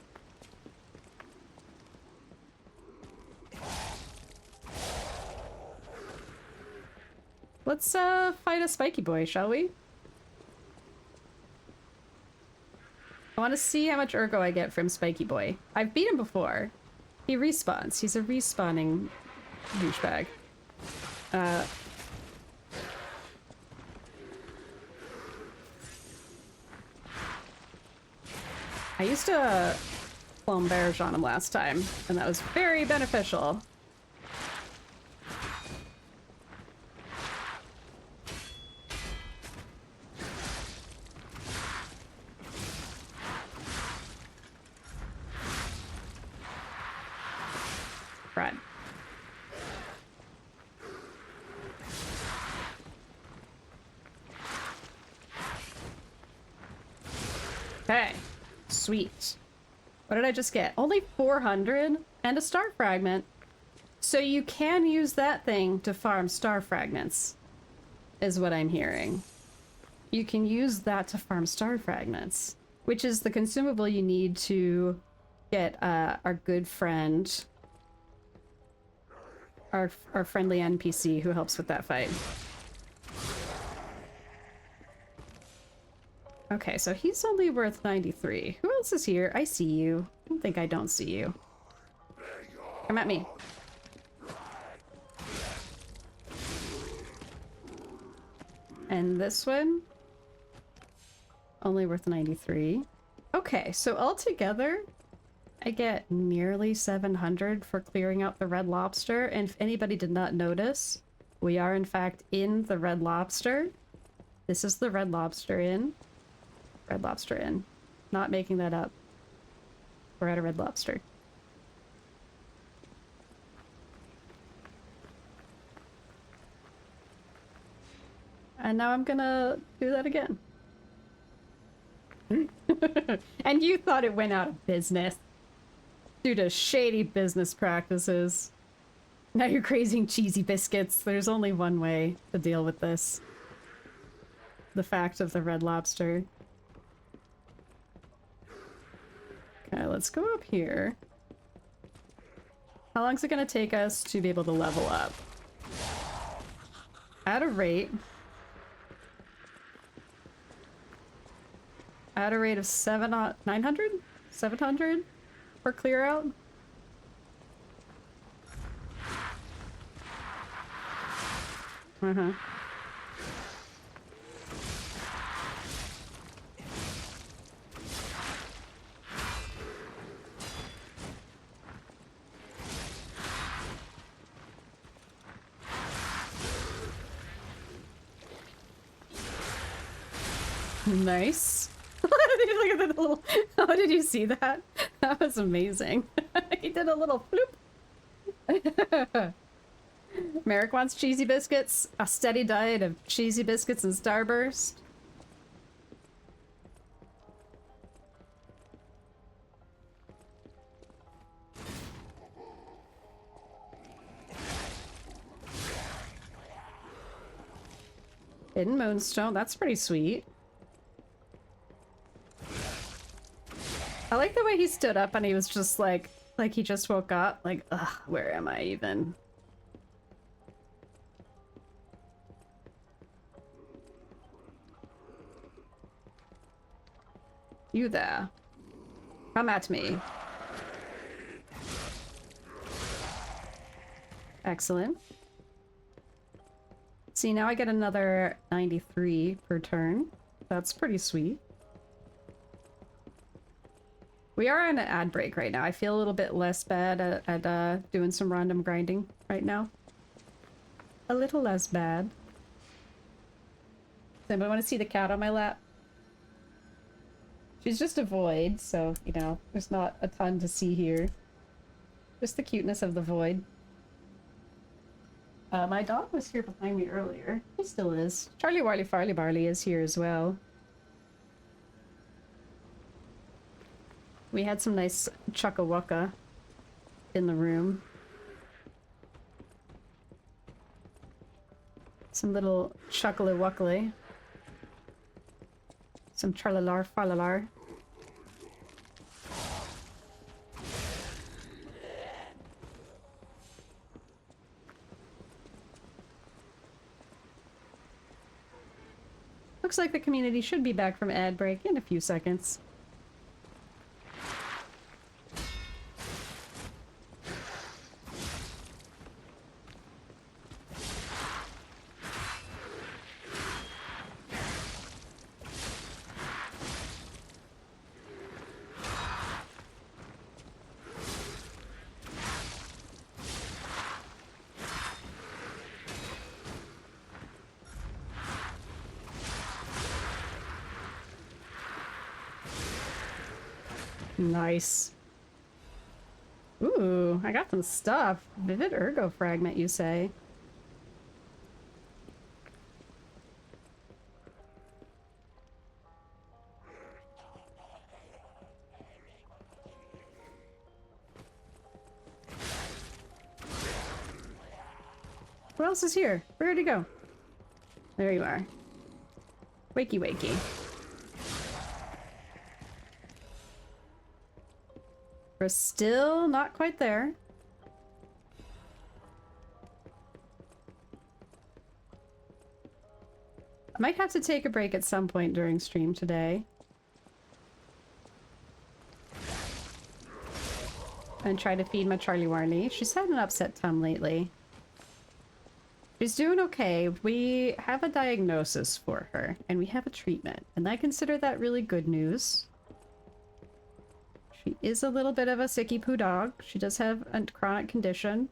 A: Let's fight a spiky boy, shall we? I want to see how much ergo I get from Spiky Boy. I've beat him before. He respawns. He's a respawning douchebag. I used to Flamberge on him last time, and that was very beneficial. Right. Okay. Sweet. What did I just get? Only 400 and a star fragment. So you can use that thing to farm star fragments, is what I'm hearing. You can use that to farm star fragments, which is the consumable you need to get our good friend, our friendly NPC who helps with that fight. Okay, so he's only worth 93. Who else is here? I see you. I don't think I don't see you. Come at me. And this one? Only worth 93. Okay, so altogether, I get nearly 700 for clearing out the Red Lobster. And if anybody did not notice, we are in fact in the Red Lobster. This is the Red Lobster Inn. Red Lobster Inn. Not making that up. We're at a Red Lobster. And now I'm gonna do that again. And you thought it went out of business due to shady business practices. Now you're craving cheesy biscuits. There's only one way to deal with this. The fact of the Red Lobster. Okay, let's go up here. How long is it gonna take us to be able to level up? At a rate of 900? 700 for clear out? Nice. Look at the little... How did you see that? That was amazing. He did a little floop. Merrick wants cheesy biscuits. A steady diet of cheesy biscuits and Starburst. Hidden Moonstone, that's pretty sweet. I like the way he stood up and he was just like he just woke up. Like, ugh, where am I even? You there. Come at me. Excellent. See, now I get another 93 per turn. That's pretty sweet. We are on an ad break right now. I feel a little bit less bad at doing some random grinding right now. A little less bad. Does anybody want to see the cat on my lap? She's just a void, so, you know, there's not a ton to see here. Just the cuteness of the void. My dog was here behind me earlier. He still is. Charlie Warly Farley Barley is here as well. We had some nice chucka-wucka in the room. Some little chuckly-wuckly. Some charlalar falalar. Looks like the community should be back from ad break in a few seconds. Nice. Ooh, I got some stuff. Vivid Ergo Fragment, you say? Who else is here? Where'd he go? There you are. Wakey wakey. We're still not quite there. I might have to take a break at some point during stream today. And try to feed my Charlie Warley. She's had an upset tum lately. She's doing okay. We have a diagnosis for her, and we have a treatment. And I consider that really good news. She is a little bit of a sicky poo dog. She does have a chronic condition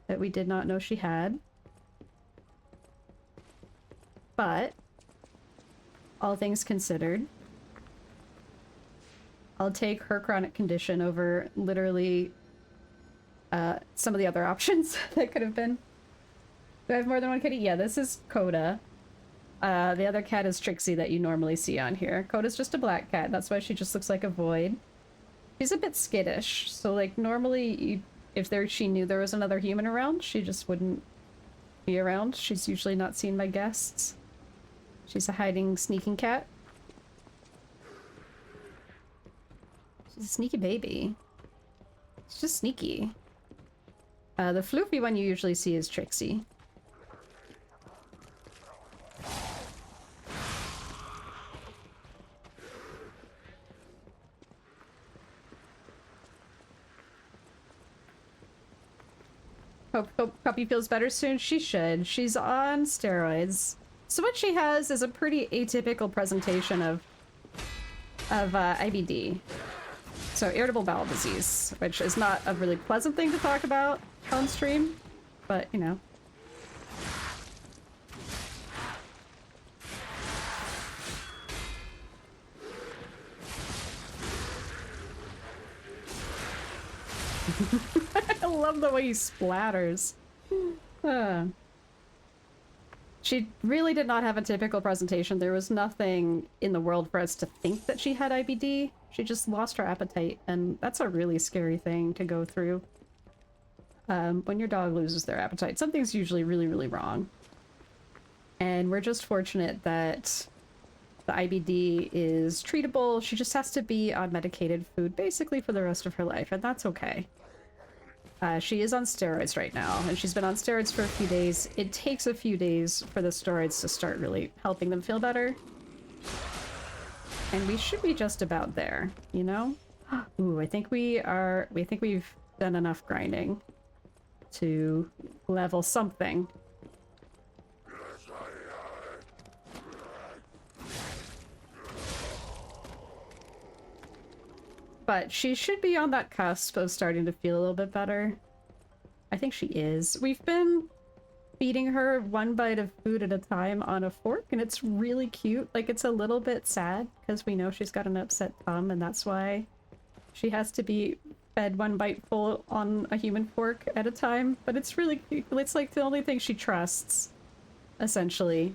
A: that we did not know she had. But, all things considered, I'll take her chronic condition over literally some of the other options that could have been. Do I have more than one kitty? Yeah, this is Coda. The other cat is Trixie that you normally see on here. Coda's just a black cat. That's why she just looks like a void. She's a bit skittish, so like normally if she knew there was another human around, she just wouldn't be around. She's usually not seen by guests. She's a hiding, sneaking cat. She's a sneaky baby. She's just sneaky. The floofy one you usually see is Trixie. Hope Puppy feels better soon. She should. She's on steroids. So what she has is a pretty atypical presentation of IBD. So irritable bowel disease, which is not a really pleasant thing to talk about on stream, but you know. I love the way he splatters. She really did not have a typical presentation. There was nothing in the world for us to think that she had IBD. She just lost her appetite, and that's a really scary thing to go through. When your dog loses their appetite, something's usually really, really wrong. And we're just fortunate that The IBD is treatable. She just has to be on medicated food basically for the rest of her life, and that's okay. She is on steroids right now, and she's been on steroids for a few days. It takes a few days for the steroids to start really helping them feel better. And we should be just about there, you know? Ooh, I think we've done enough grinding to level something. But she should be on that cusp of starting to feel a little bit better. I think she is. We've been feeding her one bite of food at a time on a fork, and it's really cute. Like, it's a little bit sad because we know she's got an upset thumb, and that's why she has to be fed one bite full on a human fork at a time. But it's really cute. It's like the only thing she trusts, essentially.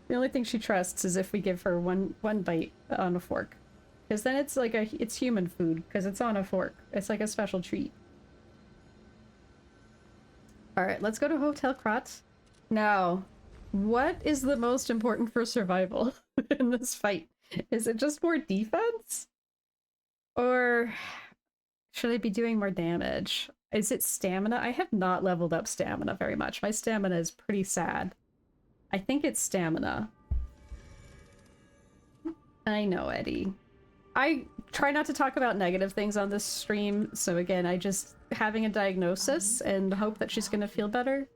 A: The only thing she trusts is if we give her one bite on a fork. Because then it's like it's human food, because it's on a fork. It's like a special treat. Alright, let's go to Hotel Krat. Now, what is the most important for survival in this fight? Is it just more defense? Or should I be doing more damage? Is it stamina? I have not leveled up stamina very much. My stamina is pretty sad. I think it's stamina. I know, Eddie. I try not to talk about negative things on this stream, so again, I just having a diagnosis and hope that she's gonna feel better.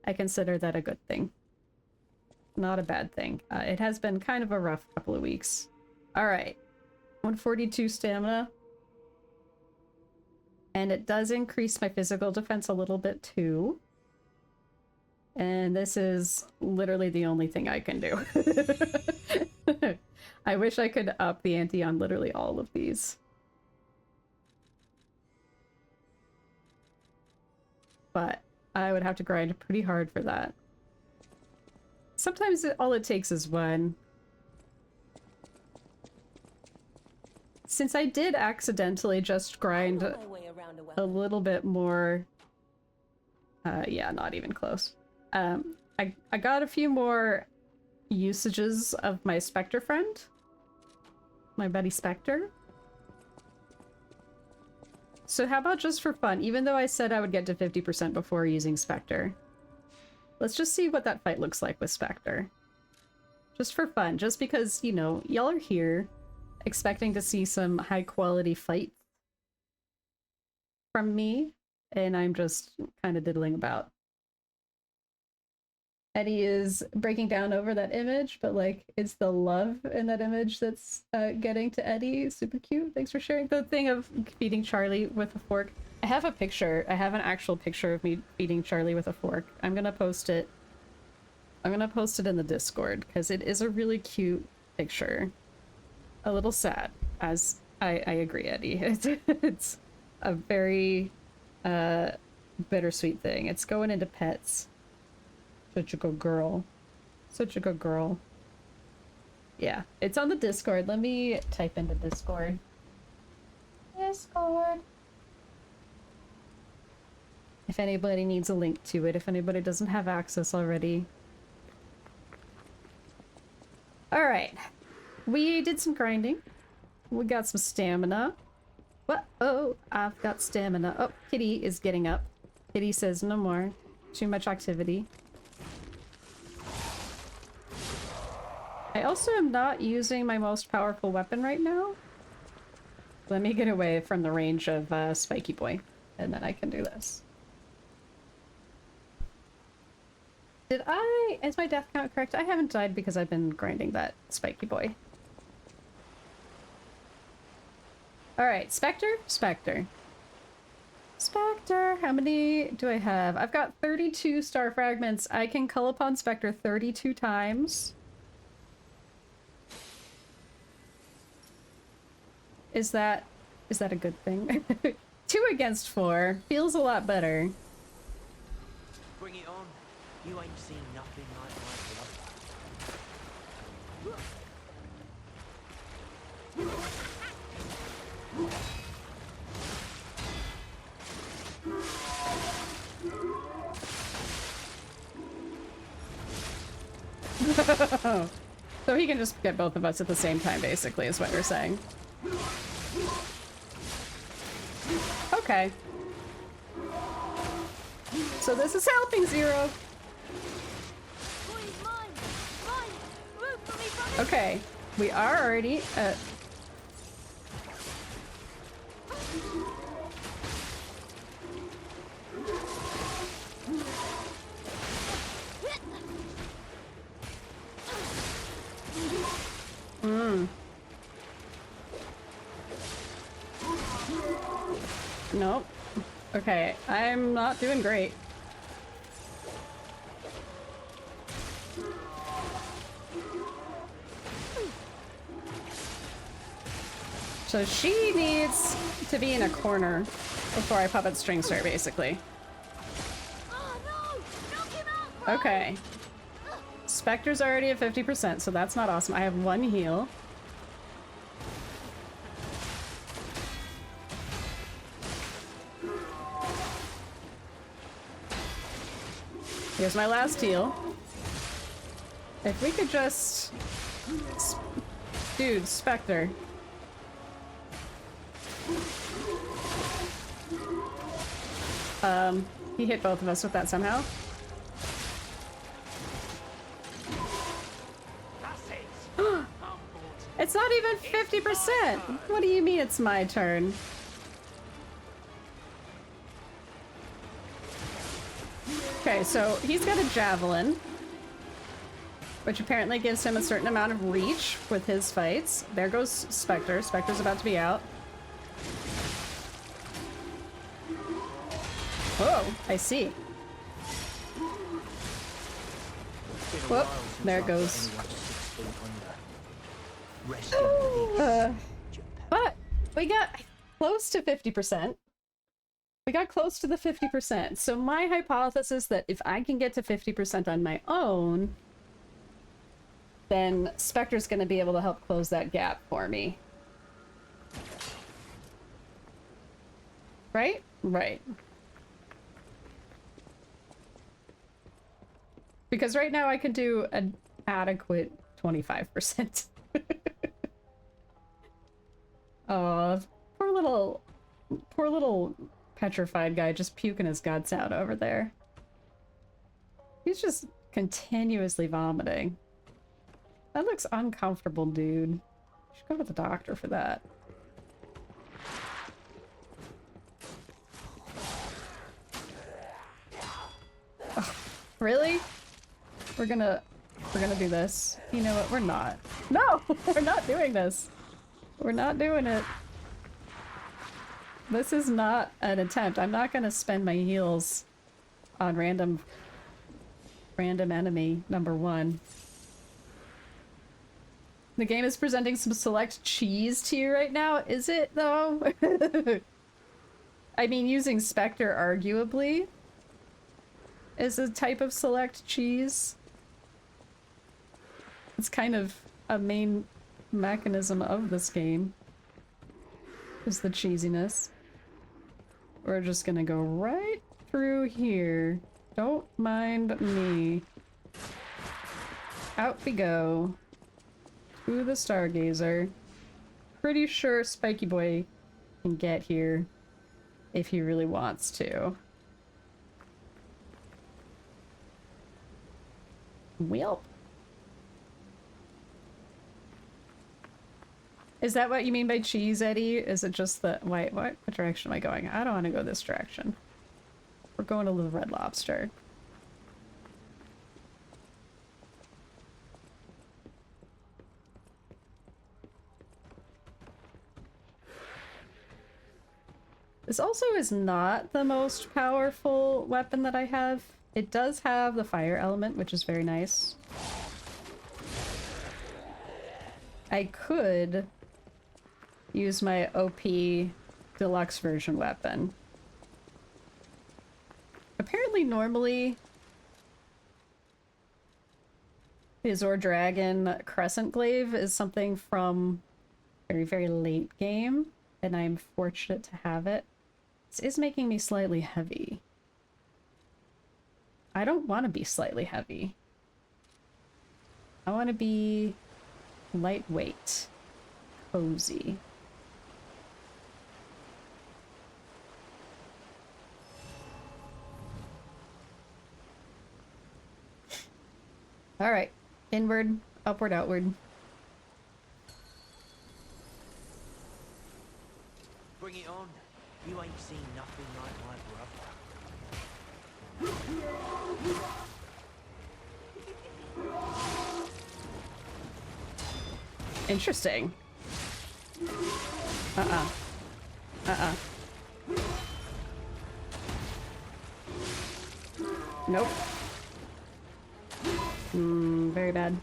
A: I consider that a good thing. Not a bad thing. It has been kind of a rough couple of weeks. Alright. 142 stamina. And it does increase my physical defense a little bit too. And this is literally the only thing I can do. I wish I could up the ante on literally all of these. But I would have to grind pretty hard for that. Sometimes all it takes is one. Since I did accidentally just grind a little bit more... yeah, not even close. I got a few more usages of my Spectre friend. My buddy Spectre. So how about just for fun, even though I said I would get to 50% before using Spectre. Let's just see what that fight looks like with Spectre. Just for fun, just because, you know, y'all are here expecting to see some high quality fights from me, and I'm just kind of diddling about. Eddie is breaking down over that image, but like it's the love in that image that's getting to Eddie. Super cute. Thanks for sharing the thing of feeding Charlie with a fork. I have a picture. I have an actual picture of me feeding Charlie with a fork. I'm gonna post it. I'm gonna post it in the Discord because it is a really cute picture. A little sad, as I agree, Eddie. It's a very bittersweet thing. It's going into pets. Such a good girl. Such a good girl. Yeah, it's on the Discord. Let me type into Discord. Discord. If anybody needs a link to it, if anybody doesn't have access already. Alright. We did some grinding. We got some stamina. What? Oh, I've got stamina. Oh, Kitty is getting up. Kitty says no more. Too much activity. I also am not using my most powerful weapon right now. Let me get away from the range of Spiky Boy, and then I can do this. Is my death count correct? I haven't died because I've been grinding that Spiky Boy. Alright, Spectre? Spectre. Spectre, how many do I have? I've got 32 star fragments. I can call upon Spectre 32 times. Is that a good thing? 2 against 4 feels a lot better.
C: Bring it on. You ain't seen nothing like
A: Oh. So he can just get both of us at the same time, basically, is what you're saying. Okay. So this is helping, Zero.
D: Boy, mine! Mine! Root for me, brother!
A: Okay. We are already at... Nope. Okay, I'm not doing great. So she needs to be in a corner before I puppet strings her, basically.
D: Oh no! Knock him out, bro!
A: Okay. Spectre's already at 50%, so that's not awesome. I have one heal. Here's my last heal. If we could just... Dude, Spectre. He hit both of us with that somehow. It's not even 50%! What do you mean it's my turn? Okay, so he's got a javelin, which apparently gives him a certain amount of reach with his fights. There goes Spectre. Spectre's about to be out. Oh, I see. Whoop, there it goes. But we got close to 50%. We got close to the 50%. So my hypothesis that if I can get to 50% on my own, then Spectre's going to be able to help close that gap for me. Right? Right. Because right now I can do an adequate 25%. Oh, poor little petrified guy just puking his guts out over there. He's just continuously vomiting. That looks uncomfortable, dude. You should go to the doctor for that. Ugh, really? We're gonna do this. You know what? We're not. No! We're not doing this. We're not doing it. This is not an attempt. I'm not gonna spend my heals on random enemy number one. The game is presenting some select cheese to you right now. Is it, though? I mean, using Spectre, arguably, is a type of select cheese. It's kind of a main mechanism of this game, is the cheesiness. We're just gonna go right through here. Don't mind me. Out we go. To the Stargazer. Pretty sure Spiky Boy can get here if he really wants to. Welp. Is that what you mean by cheese, Eddie? Is it just the... Wait, what direction am I going? I don't want to go this direction. We're going to the Red Lobster. This also is not the most powerful weapon that I have. It does have the fire element, which is very nice. I could use my OP deluxe version weapon. Apparently, normally, the Azor Dragon Crescent Glaive is something from very, very late game, and I'm fortunate to have it. This is making me slightly heavy. I don't want to be slightly heavy. I want to be Lightweight. Cozy. Alright. Inward, upward, outward.
C: Bring it on. You ain't seen nothing like my brother.
A: Interesting. Uh-uh. Uh-uh. Nope. Very bad.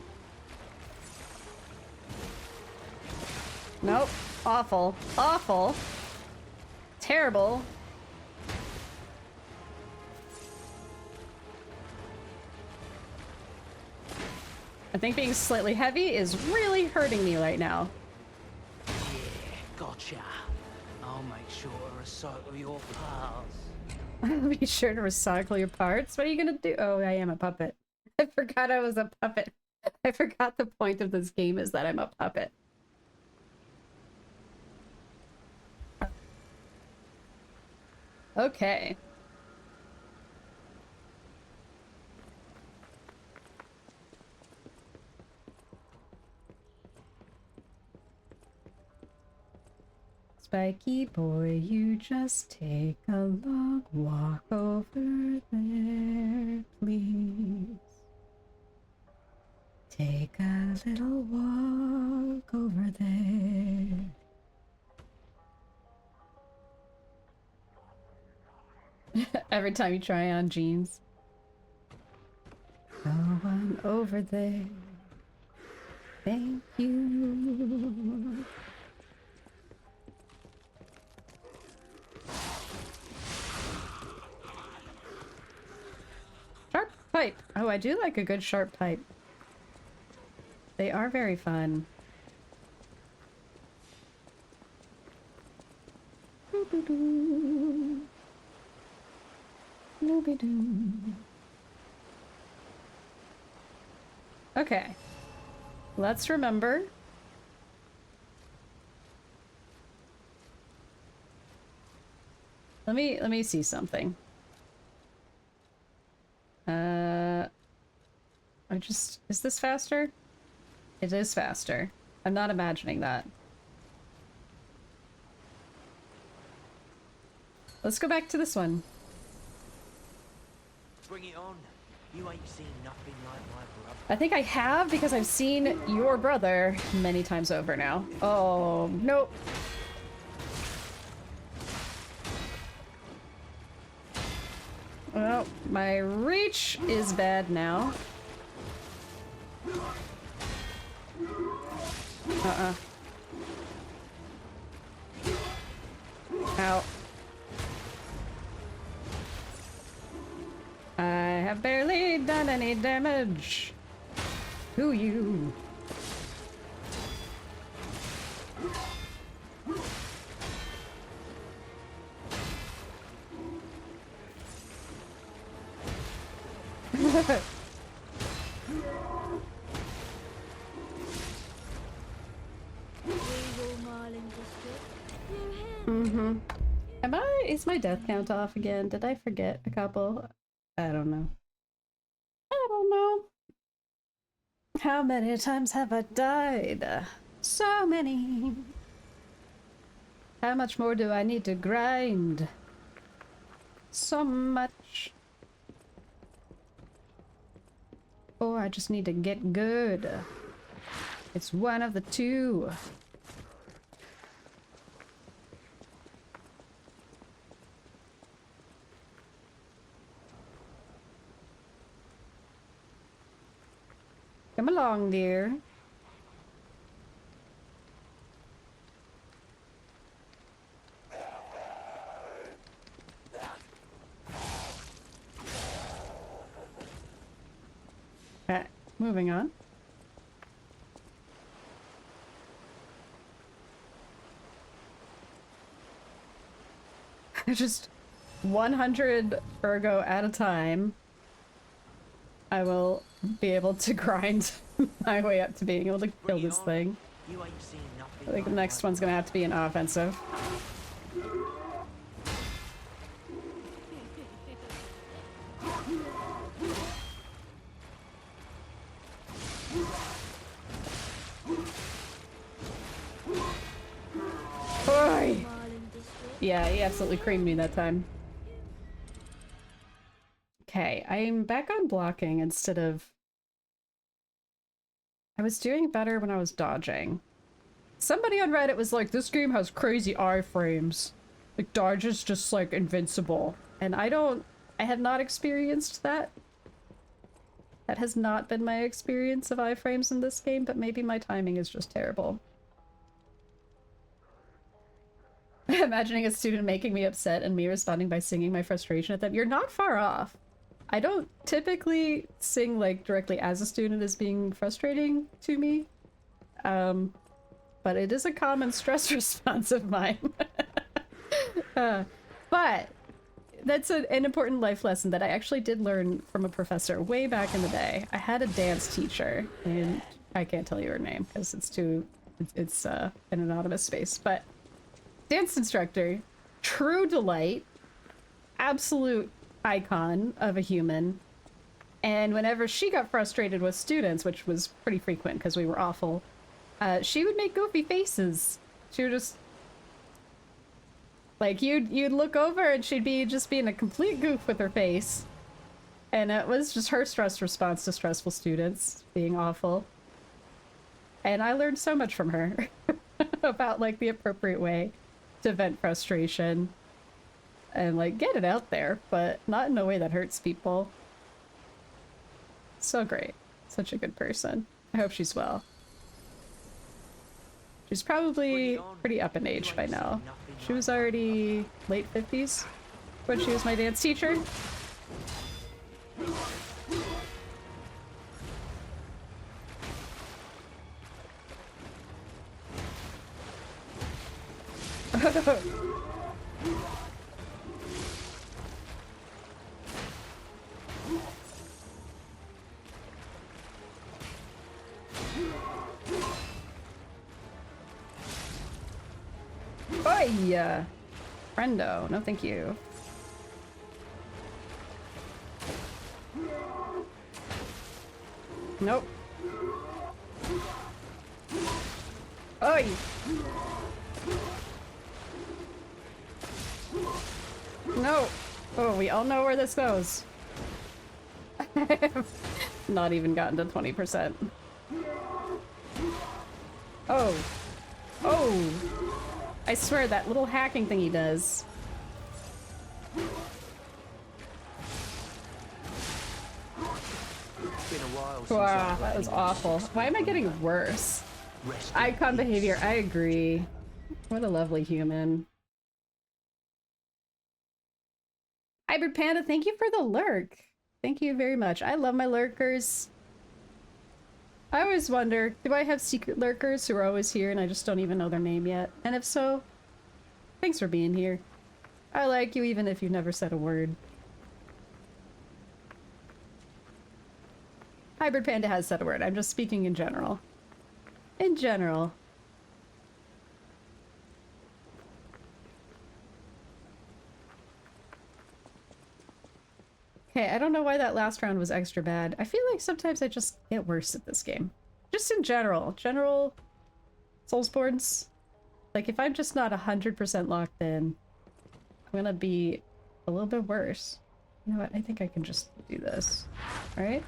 A: Nope. Awful. Awful. Terrible. I think being slightly heavy is really hurting me right now.
C: Yeah, gotcha. I'll make sure to recycle your parts.
A: Be sure to recycle your parts. What are you gonna do? Oh, I am a puppet. I forgot I was a puppet. I forgot the point of this game is that I'm a puppet. Okay. Spiky boy, you just take a long walk over there, please. Take a little walk over there. Every time you try on jeans. Go on over there. Thank you. Sharp pipe. Oh, I do like a good sharp pipe. They are very fun. Doo-doo-doo. Doo-doo-doo. Okay. Let's remember. Let me see something. Is this faster? It is faster. I'm not imagining that. Let's go back to this one.
C: Bring it on. You ain't seen nothing like my brother.
A: I think I have because I've seen your brother many times over now. Oh, nope. Well, my reach is bad now. Ow. I have barely done any damage to you. Is my death count off again? Did I forget a couple? I don't know. I don't know. How many times have I died? So many. How much more do I need to grind? So much. Or I just need to get good. It's one of the two. Come along, dear. Okay, moving on. Just 100 ergo at a time. I will be able to grind my way up to being able to kill
C: Bring it
A: this
C: on.
A: thing.
C: You ain't seen nothing
A: I think the
C: like
A: next
C: my
A: one's gonna have to be an offensive. Oi!
D: Marlin District.
A: Yeah, he absolutely creamed me that time. Okay, I'm back on blocking instead of... I was doing better when I was dodging. Somebody on Reddit was like, this game has crazy iframes. Like, dodge is just, like, invincible. And I have not experienced that. That has not been my experience of iframes in this game, but maybe my timing is just terrible. Imagining a student making me upset and me responding by singing my frustration at them. You're not far off. I don't typically sing, like, directly as a student as being frustrating to me. But it is a common stress response of mine. But that's an important life lesson that I actually did learn from a professor way back in the day. I had a dance teacher, and I can't tell you her name because it's an anonymous space, but dance instructor, true delight, absolute icon of a human. And whenever she got frustrated with students, which was pretty frequent because we were awful, she would make goofy faces. She would just... Like, you'd look over and she'd be just being a complete goof with her face. And it was just her stress response to stressful students being awful. And I learned so much from her about, like, the appropriate way to vent frustration. And, like, get it out there, but not in a way that hurts people. So great. Such a good person. I hope she's well. She's probably pretty up in age by now. She was already late 50s when she was my dance teacher. Oi! Friendo, no thank you. Nope. Oi! No! Oh, we all know where this goes. Not even gotten to 20%. Oh. Oh! I swear, that little hacking thing he does.
C: It's been a while since
A: Wow,
C: I've
A: that was
C: played.
A: awful. Why am I getting worse?
C: Rest in
A: Icon
C: peace.
A: behavior, I agree. What a lovely human. Hybrid Panda, thank you for the lurk. Thank you very much. I love my lurkers. I always wonder, do I have secret lurkers who are always here and I just don't even know their name yet? And if so, thanks for being here. I like you even if you've never said a word. Hybrid Panda has said a word. I'm just speaking in general. In general. Okay, I don't know why that last round was extra bad. I feel like sometimes I just get worse at this game. Just in general. General Soulsborns. Like, if I'm just not 100% locked in, I'm gonna be a little bit worse. You know what? I think I can just do this. Alright?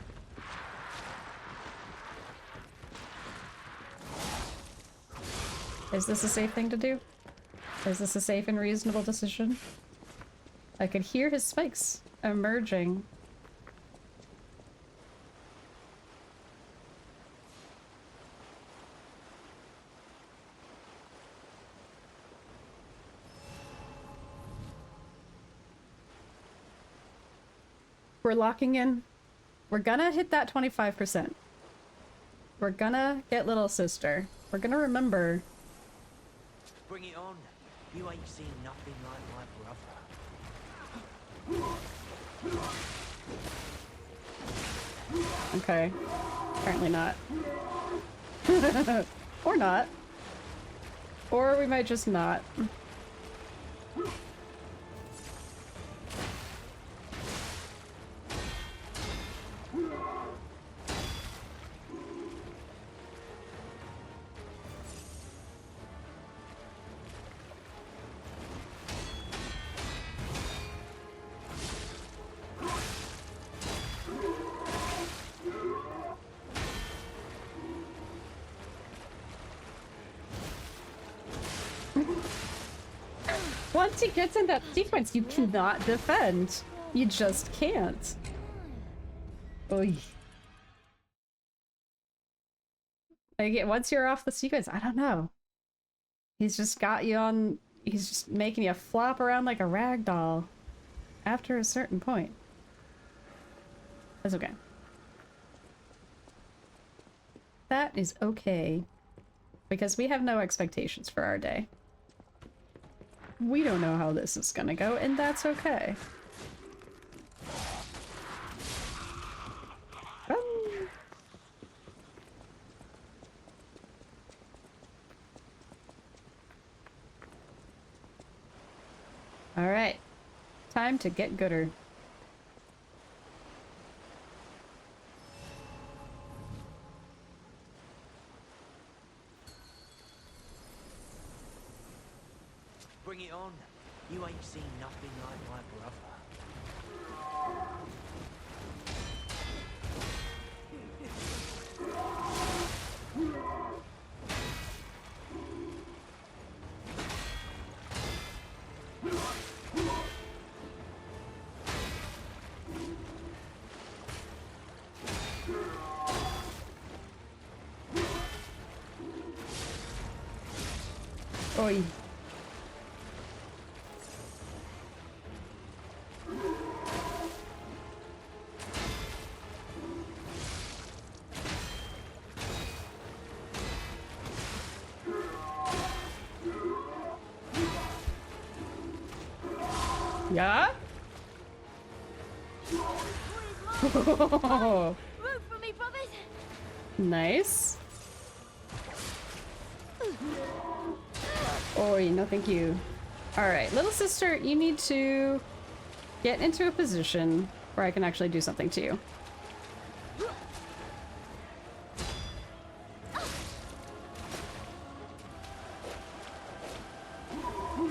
A: Is this a safe thing to do? Is this a safe and reasonable decision? I could hear his spikes emerging. We're locking in. We're gonna hit that 25%. We're gonna get little sister. We're gonna remember.
C: Bring it on. You ain't seen nothing like my brother.
A: Okay. Apparently not. Or not. Or we might just not. Once he gets in that sequence, you cannot defend. You just can't. Oy. Like, once you're off the sequence, I don't know. He's just got you on... He's just making you flop around like a rag doll. After a certain point. That's okay. That is okay. Because we have no expectations for our day. We don't know how this is gonna go, and that's okay. Alright. Time to get gooder.
C: Bring it on. You ain't seen nothing like my brother.
A: Oi. Yeah?
D: Root for me, brothers.
A: Nice. Oi, no thank you. Alright, little sister, you need to get into a position where I can actually do something to you.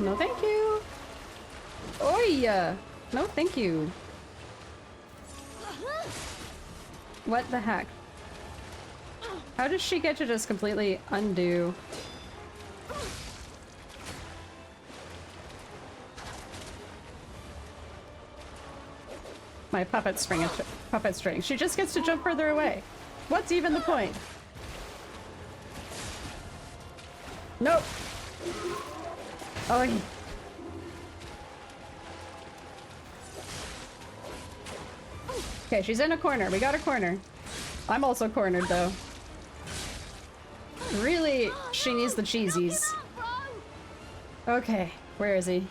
A: No thank you. Oi! No thank you. What the heck? How does she get to just completely undo? My puppet string. She just gets to jump further away. What's even the point? Nope. Oh. Okay, she's in a corner. We got a corner. I'm also cornered though. Really, she needs the cheesies. Okay, where is he?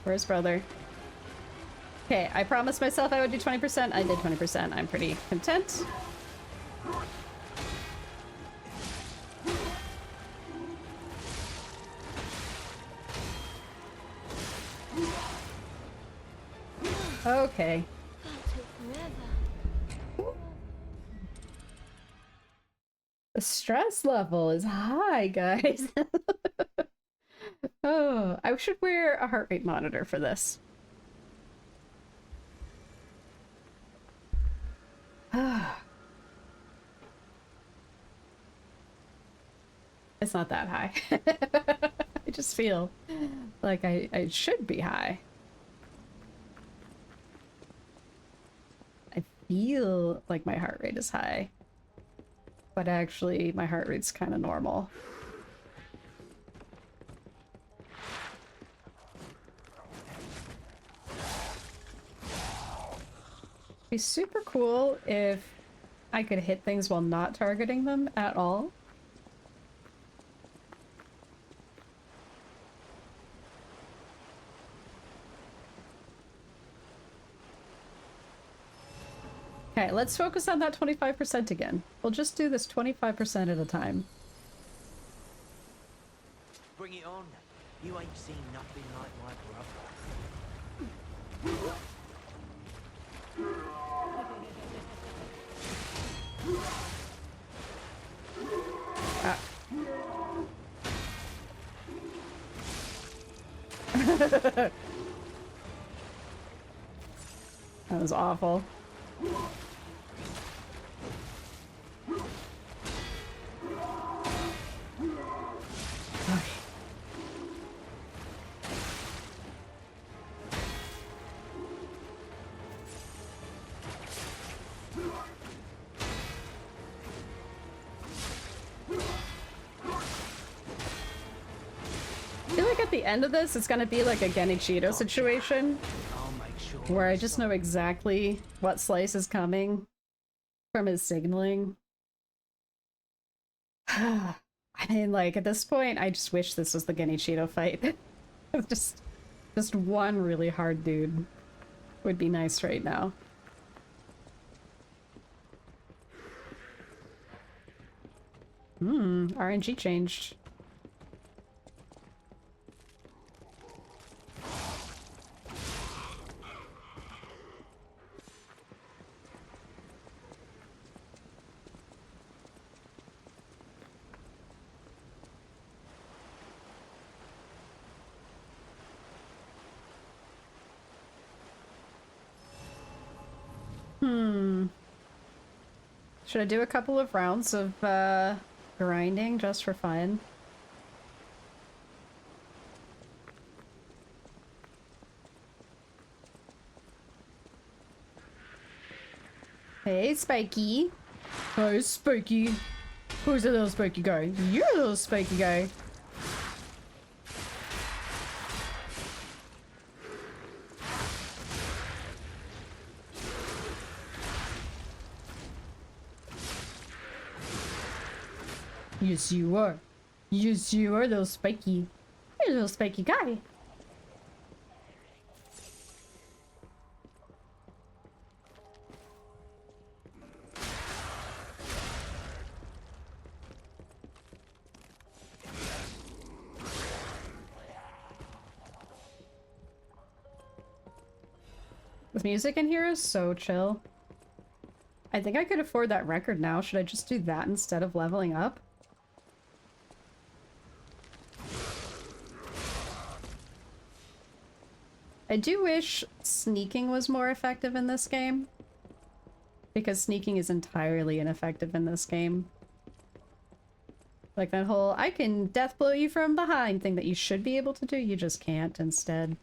A: Where's brother? Okay, I promised myself I would do 20%. I did 20%. I'm pretty content. Okay. The stress level is high, guys. Oh, I should wear a heart rate monitor for this. It's not that high. I just feel like I should be high. I feel like my heart rate is high. But actually, my heart rate's kind of normal. It'd be super cool if I could hit things while not targeting them at all. Okay, let's focus on that 25% again. We'll just do this 25% at a time.
C: Bring it on. You ain't seen nothing like my brother.
A: Ah. That was awful. I feel like at the end of this, it's gonna be like a Genichiro situation,
C: I'll make sure.
A: where I just know exactly what slice is coming from his signaling. I mean, like, at this point, I just wish this was the Genichiro fight. just one really hard dude would be nice right now. RNG changed. Should I do a couple of rounds of grinding just for fun? Hey, Spiky. Oh, Spiky. Who's the little spiky guy? You're a little spiky guy. Yes, you are. Yes, you are, little spiky. You're a little spiky guy. The music in here is so chill. I think I could afford that record now. Should I just do that instead of leveling up? I do wish sneaking was more effective in this game. Because sneaking is entirely ineffective in this game. Like that whole, I can death blow you from behind thing that you should be able to do, you just can't instead.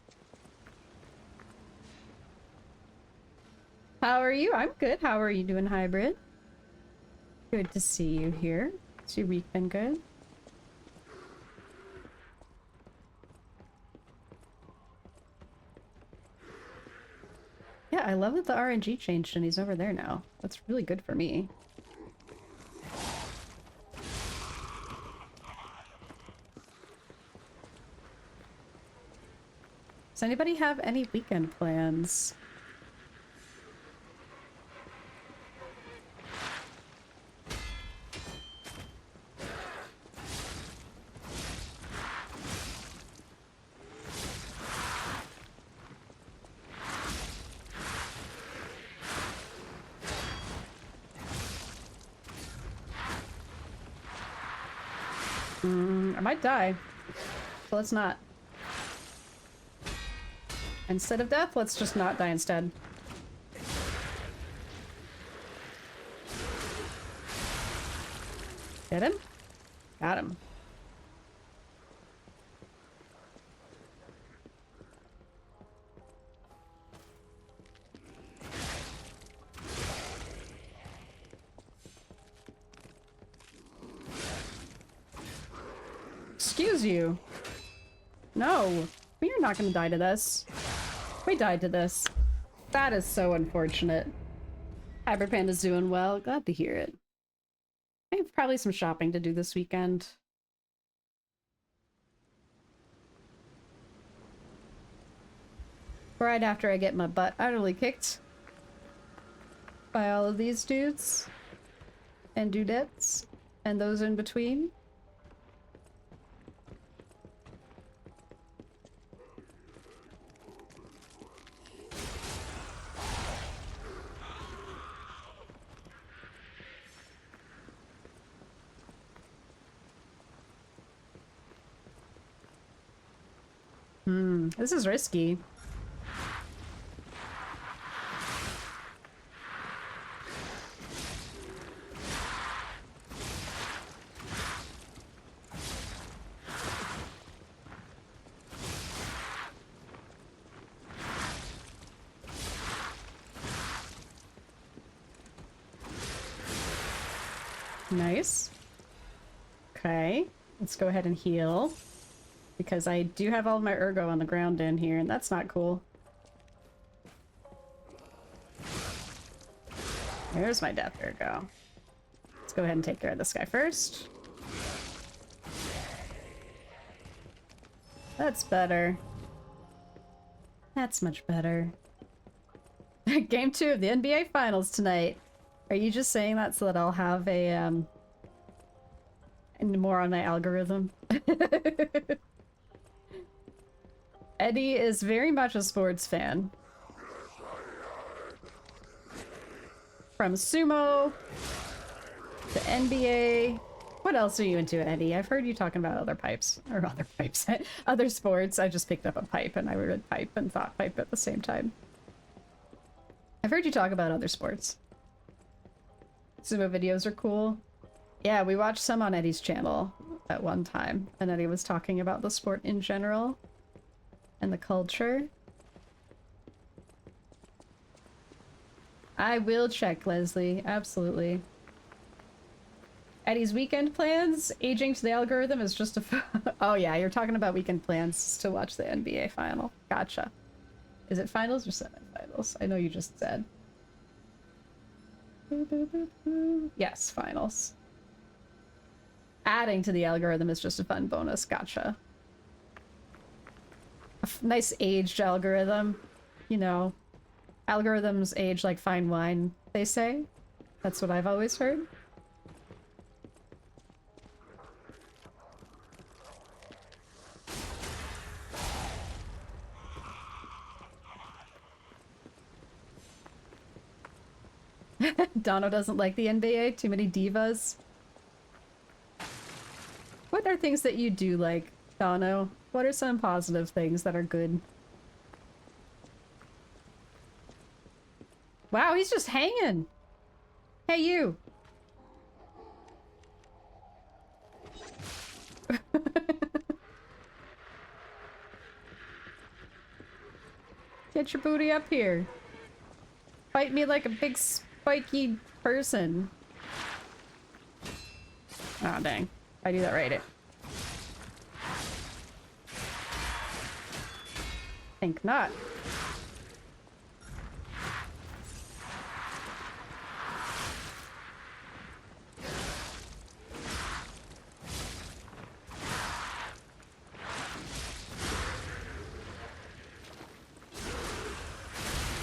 A: How are you? I'm good. How are you doing, Hybrid? Good to see you here. Has your week been good? Yeah, I love that the RNG changed and he's over there now. That's really good for me. Does anybody have any weekend plans? I might die, so let's not. Instead of death, let's just not die instead. Get him? Got him. Excuse you. No. We're not gonna die to this. We died to this. That is so unfortunate. Hybrid Panda's doing well. Glad to hear it. I have probably some shopping to do this weekend. Right after I get my butt utterly kicked. by all of these dudes and dudettes and those in between. This is risky. Nice. Okay, let's go ahead and heal. Because I do have all my ergo on the ground in here, and that's not cool. There's my death ergo. Let's go ahead and take care of this guy first. That's better. That's much better. Game 2 of the NBA Finals tonight. Are you just saying that so that I'll have a, more on my algorithm? Eddie is very much a sports fan. From sumo to NBA. What else are you into, Eddie? I've heard you talking about other pipes. Or other pipes. Other sports. I just picked up a pipe and I read pipe and thought pipe at the same time. I've heard you talk about other sports. Sumo videos are cool. Yeah, we watched some on Eddie's channel at one time. And Eddie was talking about the sport in general. And the culture. I will check, Leslie. Absolutely. Eddie's weekend plans? Aging to the algorithm is just a... Oh yeah, you're talking about weekend plans to watch the NBA final. Gotcha. Is it finals or semifinals? I know you just said. Yes, finals. Adding to the algorithm is just a fun bonus. Gotcha. Nice aged algorithm. You know, algorithms age like fine wine, they say. That's what I've always heard. Dono doesn't like the NBA. Too many divas. What are things that you do like, Dono? What are some positive things that are good? Wow, he's just hanging. Hey, you. Get your booty up here. Fight me like a big spiky person. Oh, dang. I do that right. Think not.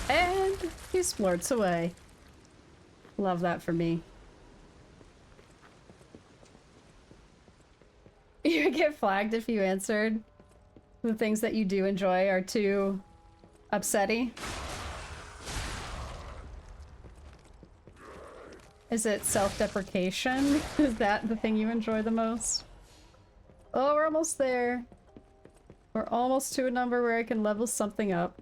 A: And he splurts away. Love that for me. You get flagged if you answered. The things that you do enjoy are too upsetty. Is it self-deprecation? Is that the thing you enjoy the most? Oh, we're almost there. We're almost to a number where I can level something up.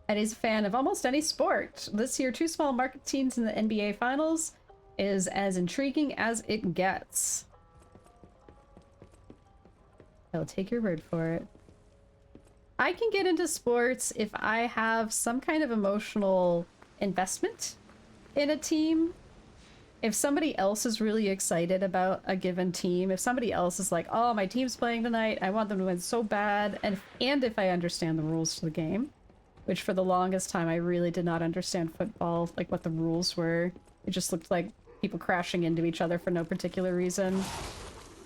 A: Eddie's a fan of almost any sport. This year, 2 small market teams in the NBA Finals is as intriguing as it gets. I'll take your word for it. I can get into sports if I have some kind of emotional investment in a team. If somebody else is really excited about a given team, if somebody else is like, oh, my team's playing tonight, I want them to win so bad, and if I understand the rules to the game. Which for the longest time I really did not understand football, like what the rules were. It just looked like people crashing into each other for no particular reason.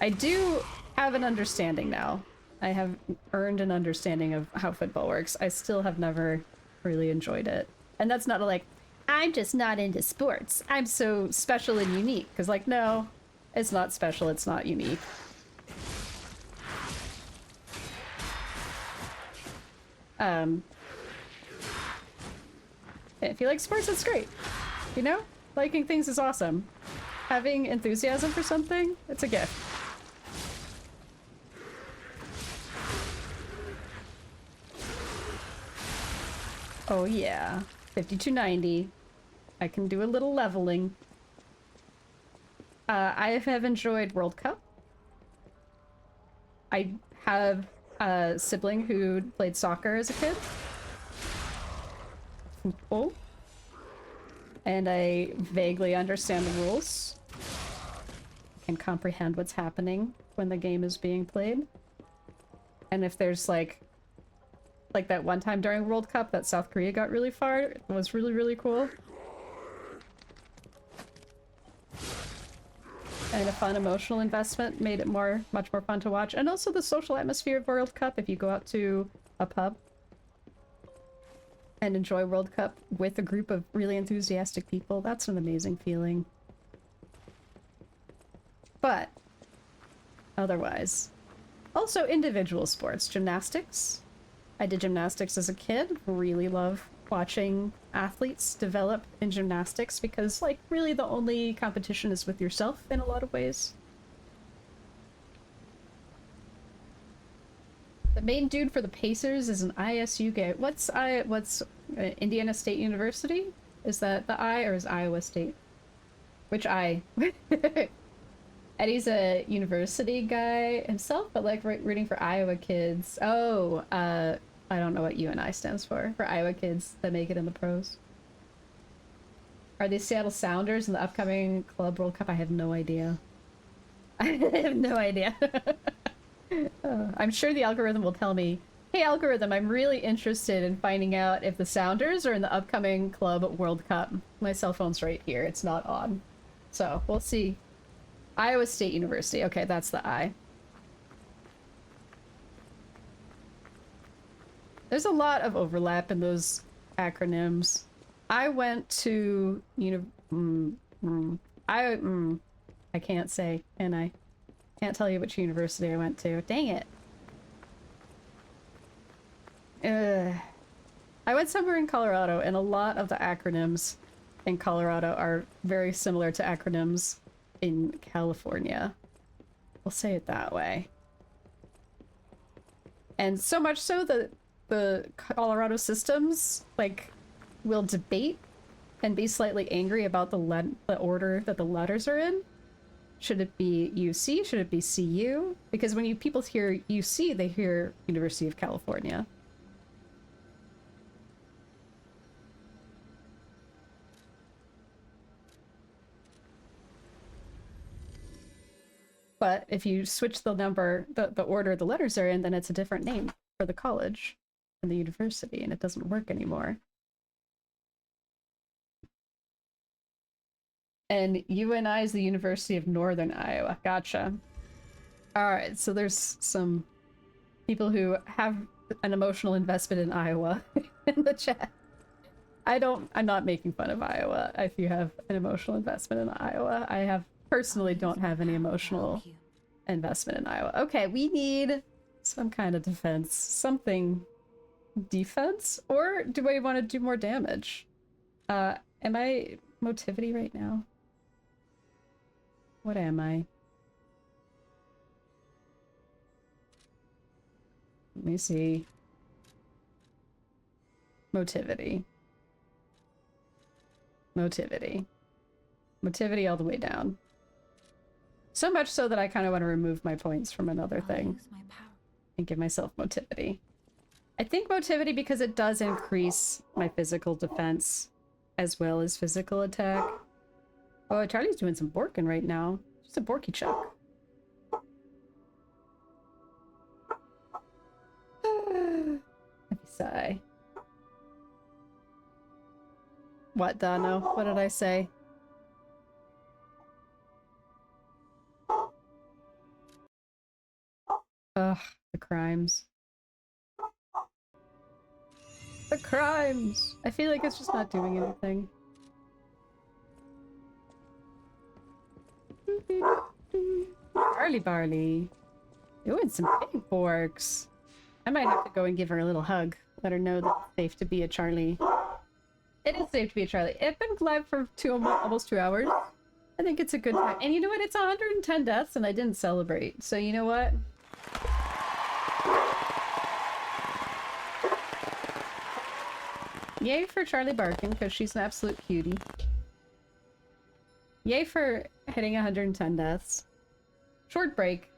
A: I do have an understanding now. I have earned an understanding of how football works. I still have never really enjoyed it. And that's not like, I'm just not into sports. I'm so special and unique. Because, like, no, it's not special. It's not unique. If you like sports, that's great. You know? Liking things is awesome. Having enthusiasm for something, it's a gift. Oh yeah, 5290. I can do a little leveling. I have enjoyed World Cup. I have a sibling who played soccer as a kid. Football. And I vaguely understand the rules. Can comprehend what's happening when the game is being played. And if there's like that one time during World Cup that South Korea got really far, it was really, really cool. And a fun emotional investment made it much more fun to watch. And also the social atmosphere of World Cup, if you go out to a pub and enjoy World Cup with a group of really enthusiastic people, that's an amazing feeling. But otherwise, also individual sports, gymnastics. I did gymnastics as a kid. Really love watching athletes develop in gymnastics because, like, really the only competition is with yourself in a lot of ways. The main dude for the Pacers is an ISU guy. What's Indiana State University? Is that the I or is Iowa State? Which I? Eddie's a university guy himself, but like rooting for Iowa kids. Oh, I don't know what UNI stands for Iowa kids that make it in the pros. Are these Seattle Sounders in the upcoming Club World Cup? I have no idea. I have no idea. I'm sure the algorithm will tell me, hey algorithm, I'm really interested in finding out if the Sounders are in the upcoming Club World Cup. My cell phone's right here. It's not on. So, we'll see. Iowa State University. Okay, that's the I. There's a lot of overlap in those acronyms. I went to I can't say, and I can't tell you which university I went to. Dang it. I went somewhere in Colorado, and a lot of the acronyms in Colorado are very similar to acronyms in California. We'll say it that way. And so much so that the Colorado systems, like, will debate and be slightly angry about the order that the letters are in. Should it be UC? Should it be CU? Because when people hear UC, they hear University of California. But if you switch the order the letters are in, then it's a different name for the college and the university, and it doesn't work anymore. And UNI is the University of Northern Iowa. Gotcha. Alright, so there's some people who have an emotional investment in Iowa in the chat. I'm not making fun of Iowa if you have an emotional investment in Iowa. I personally don't have any emotional investment in Iowa. Okay, we need some kind of defense. Something defense? Or do I want to do more damage? Am I motivity right now? What am I? Let me see. Motivity. Motivity. Motivity all the way down. So much so that I kind of want to remove my points from another thing and give myself motivity. I think motivity because it does increase my physical defense as well as physical attack. Oh, Charlie's doing some borking right now. Just a borky chuck. Let me sigh. What, Dano? What did I say? Ugh, the crimes. The crimes! I feel like it's just not doing anything. Barley barley. Ooh, and some pig forks. I might have to go and give her a little hug. Let her know that it's safe to be a Charlie. It is safe to be a Charlie. It's been live for almost 2 hours. I think it's a good time. And you know what? It's 110 deaths and I didn't celebrate. So you know what? Yay for Charlie barking, because she's an absolute cutie. Yay for hitting 110 deaths. Short break.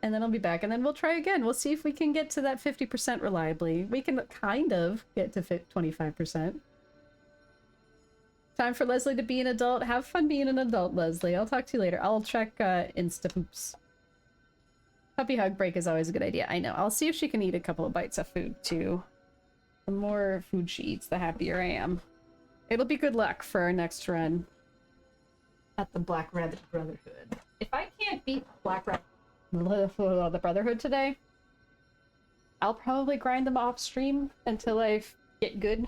A: And then I'll be back, and then we'll try again. We'll see if we can get to that 50% reliably. We can kind of get to 25%. Time for Leslie to be an adult. Have fun being an adult, Leslie. I'll talk to you later. I'll check Instapoops. Puppy hug break is always a good idea. I know. I'll see if she can eat a couple of bites of food, too. The more food she eats, the happier I am. It'll be good luck for our next run at the Black Rabbit Brotherhood. If I can't beat the Brotherhood today, I'll probably grind them off stream until I get good.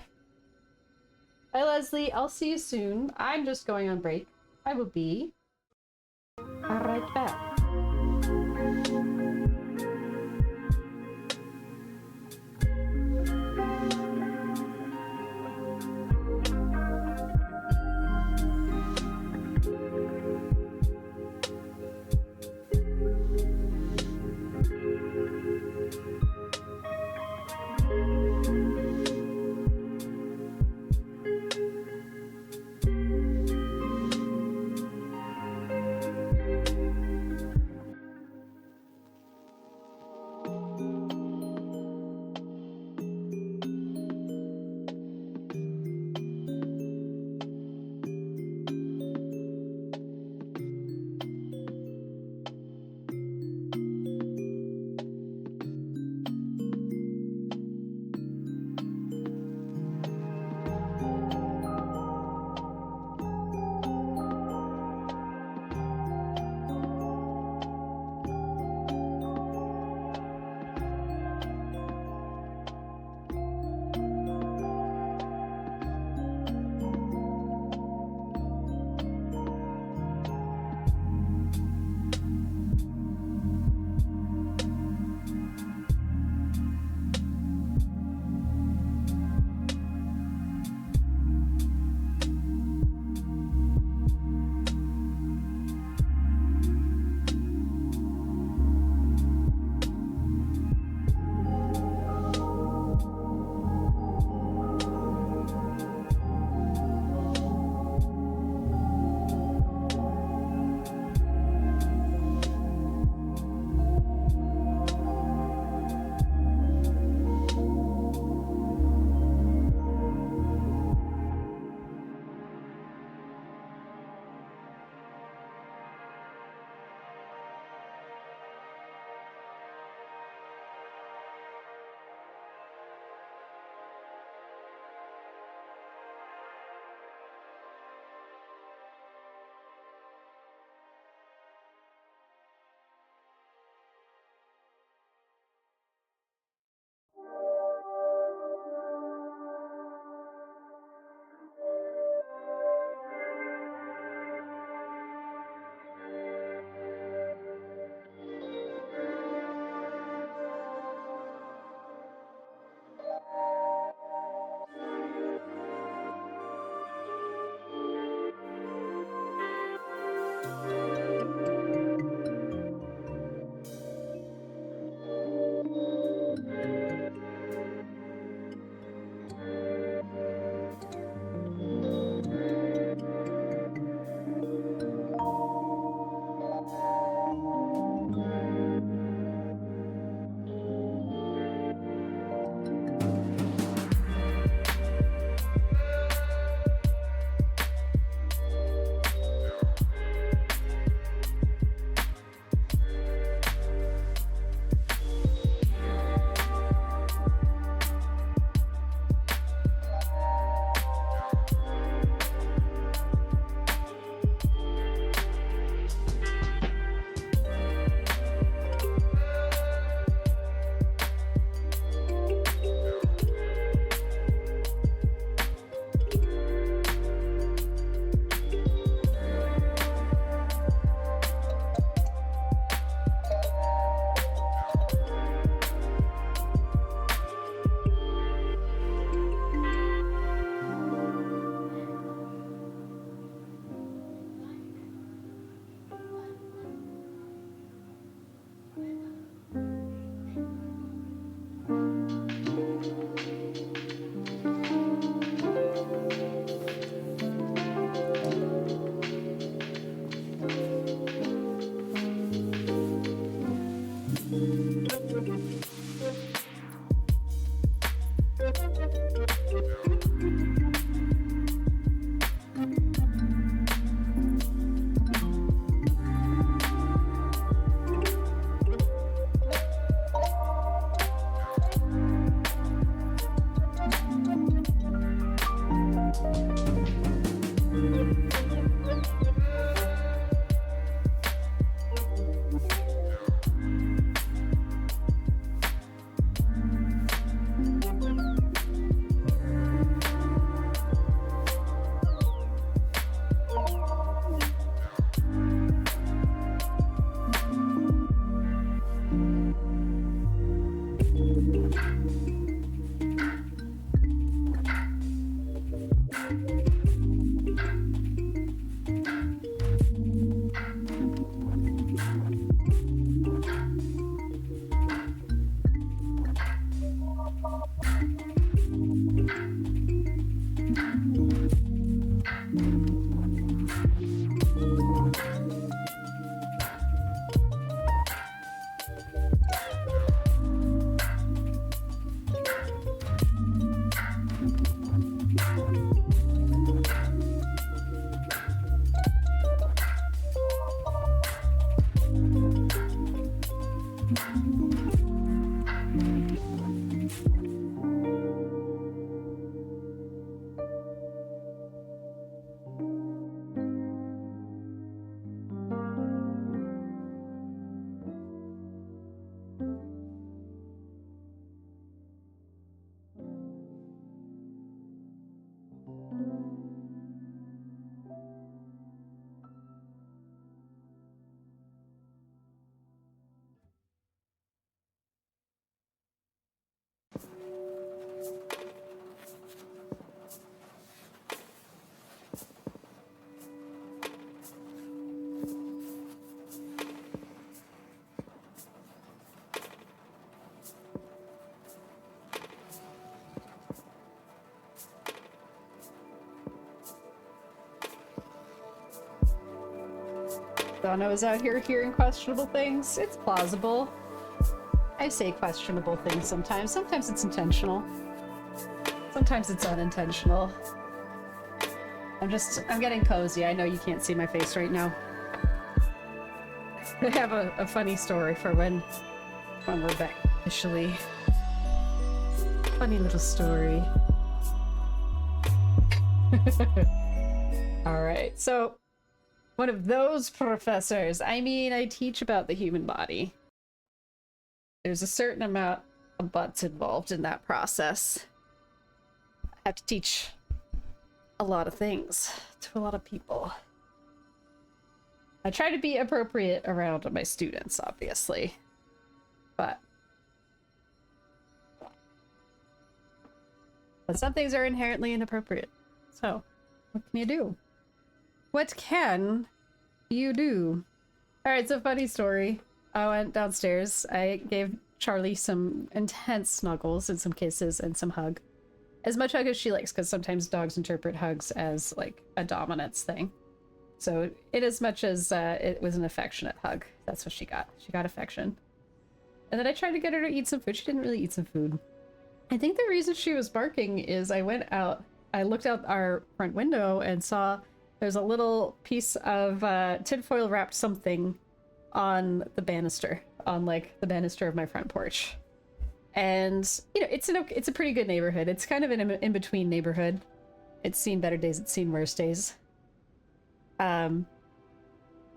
A: Bye, Leslie. I'll see you soon. I'm just going on break. I will be right back. Donna was out here hearing questionable things. It's plausible. I say questionable things sometimes. Sometimes it's intentional. Sometimes it's unintentional. I'm getting cozy. I know you can't see my face right now. I have a funny story for when we're back officially. Funny little story. Alright, so one of those professors. I mean, I teach about the human body. There's a certain amount of butts involved in that process. I have to teach a lot of things to a lot of people. I try to be appropriate around my students, obviously, but some things are inherently inappropriate. So, what can you do? What can you do? Alright, so funny story. I went downstairs. I gave Charlie some intense snuggles in some kisses and some hug. As much hug as she likes, because sometimes dogs interpret hugs as, like, a dominance thing. So, in as much as it was an affectionate hug, that's what she got. She got affection. And then I tried to get her to eat some food. She didn't really eat some food. I think the reason she was barking is I looked out our front window and saw there's a little piece of tinfoil wrapped something on the banister, on like the banister of my front porch. And, you know, it's a pretty good neighborhood. It's kind of an in-between neighborhood. It's seen better days, it's seen worse days. And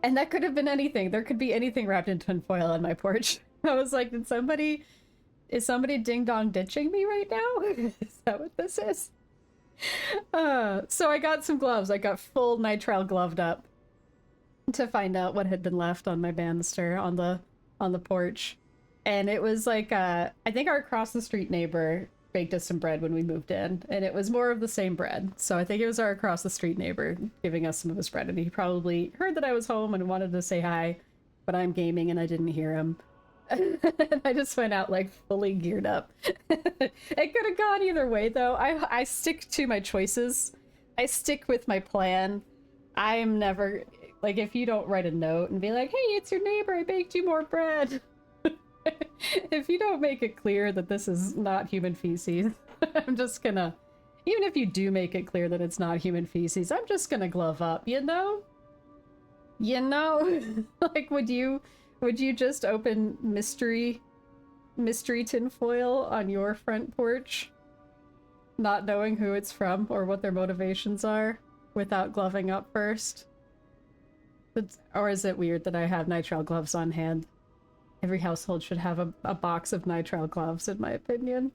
A: that could have been anything. There could be anything wrapped in tinfoil on my porch. I was like, is somebody ding-dong ditching me right now? Is that what this is? So I got some gloves. I got full nitrile gloved up to find out what had been left on my banister on the porch. And it was like, I think our across the street neighbor baked us some bread when we moved in, and it was more of the same bread. So I think it was our across the street neighbor giving us some of his bread, and he probably heard that I was home and wanted to say hi, but I'm gaming and I didn't hear him. And I just went out like fully geared up. It could have gone either way though. I stick to my choices. I stick with my plan. I'm never, like, if you don't write a note and be like, hey, it's your neighbor, I baked you more bread. If you don't make it clear that this is not human feces, I'm just gonna, even if you do make it clear that it's not human feces, I'm just gonna glove up, you know? You know? Like, would you just open mystery tinfoil on your front porch, not knowing who it's from or what their motivations are, without gloving up first? Or is it weird that I have nitrile gloves on hand? Every household should have a box of nitrile gloves, in my opinion.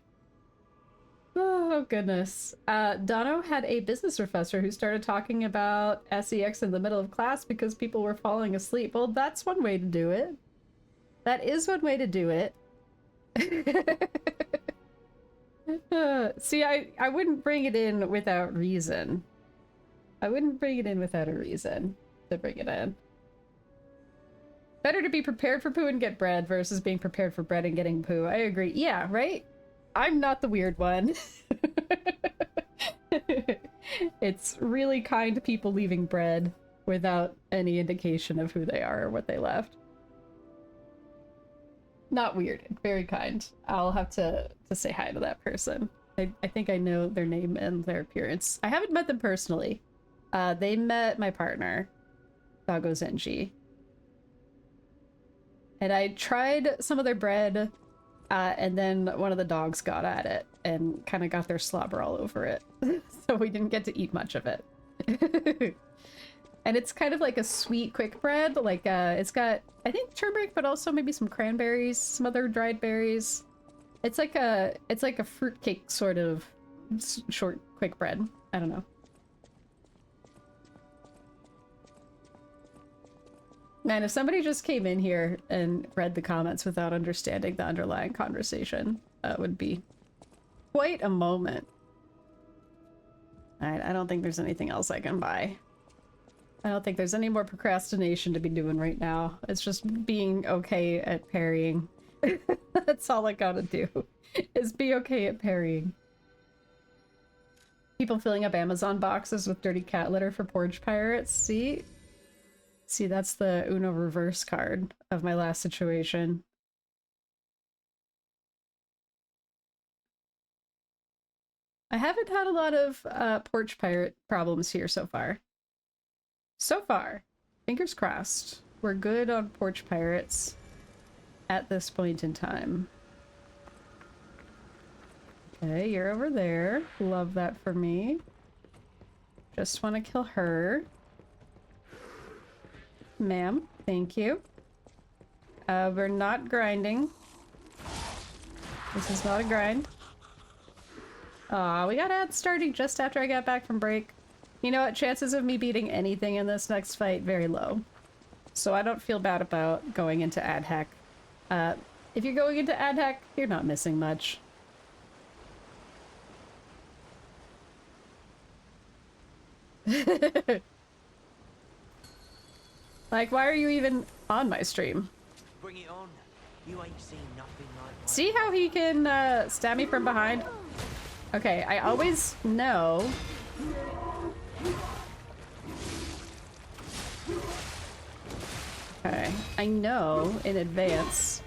A: Oh, goodness. Dono had a business professor who started talking about SEX in the middle of class because people were falling asleep. Well, that's one way to do it. That is one way to do it. See, I wouldn't bring it in without reason. I wouldn't bring it in without a reason to bring it in. Better to be prepared for poo and get bread versus being prepared for bread and getting poo. I agree. Yeah, right? I'm not the weird one. It's really kind people leaving bread without any indication of who they are or what they left. Not weird. Very kind. I'll have to say hi to that person. I think I know their name and their appearance. I haven't met them personally. They met my partner, Doggo Zenji. And I tried some of their bread, and then one of the dogs got at it and kind of got their slobber all over it. So we didn't get to eat much of it. And it's kind of like a sweet, quick bread. Like, it's got, I think, turmeric, but also maybe some cranberries, some other dried berries. It's like a fruitcake sort of short, quick bread. I don't know. Man, if somebody just came in here and read the comments without understanding the underlying conversation, that would be quite a moment. Alright, I don't think there's anything else I can buy. I don't think there's any more procrastination to be doing right now. It's just being okay at parrying. That's all I gotta do, is be okay at parrying. People filling up Amazon boxes with dirty cat litter for porch pirates, see? See, that's the Uno reverse card of my last situation. I haven't had a lot of porch pirate problems here so far. So far. Fingers crossed. We're good on porch pirates at this point in time. Okay, you're over there. Love that for me. Just want to kill her. Ma'am, thank you. We're not grinding. This is not a grind. Aw, we got ads starting just after I got back from break. You know what? Chances of me beating anything in this next fight, very low. So I don't feel bad about going into ad hack. If you're going into ad hack, you're not missing much. Like, why are you even on my stream?
C: Bring it on. You ain't seen nothing like my
A: See how he can stab me from behind? Okay, I always know. Okay, I know in advance.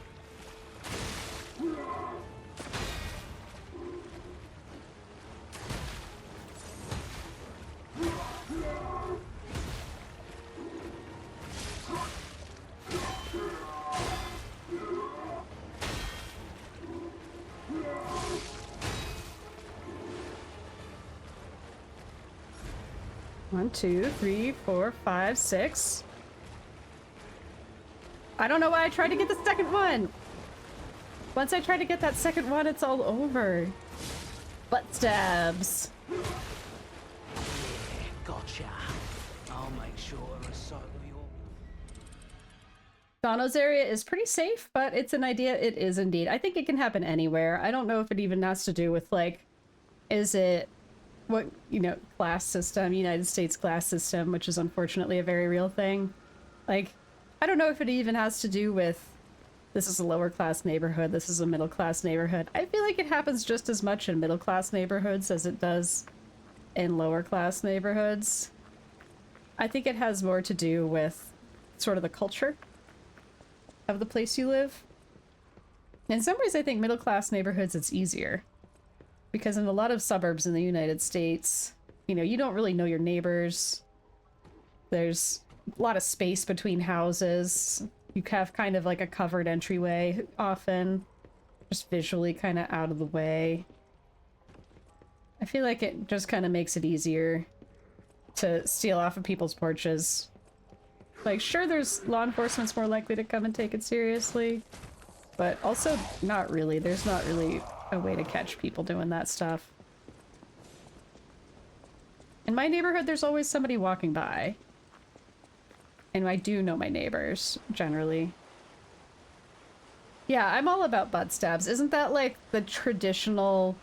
A: One, two, three, four, five, six. I don't know why I tried to get the second one. Once I try to get that second one, it's all over. Butt stabs.
C: Yeah, gotcha. I'll make sure I recycle your...
A: Dono's area is pretty safe, but it's an idea. It is indeed. I think it can happen anywhere. I don't know if it even has to do with, like, is it what, you know, class system, United States class system, which is unfortunately a very real thing. Like, I don't know if it even has to do with this is a lower class neighborhood, this is a middle class neighborhood. I feel like it happens just as much in middle class neighborhoods as it does in lower class neighborhoods. I think it has more to do with sort of the culture of the place you live. In some ways, I think middle class neighborhoods, it's easier. Because in a lot of suburbs in the United States, you know, you don't really know your neighbors. There's a lot of space between houses. You have kind of like a covered entryway often. Just visually kind of out of the way. I feel like it just kind of makes it easier to steal off of people's porches. Like, sure, there's law enforcement's more likely to come and take it seriously, but also not really. There's not really a way to catch people doing that stuff. In my neighborhood, there's always somebody walking by. And I do know my neighbors, generally. Yeah, I'm all about butt stabs. Isn't that like the traditional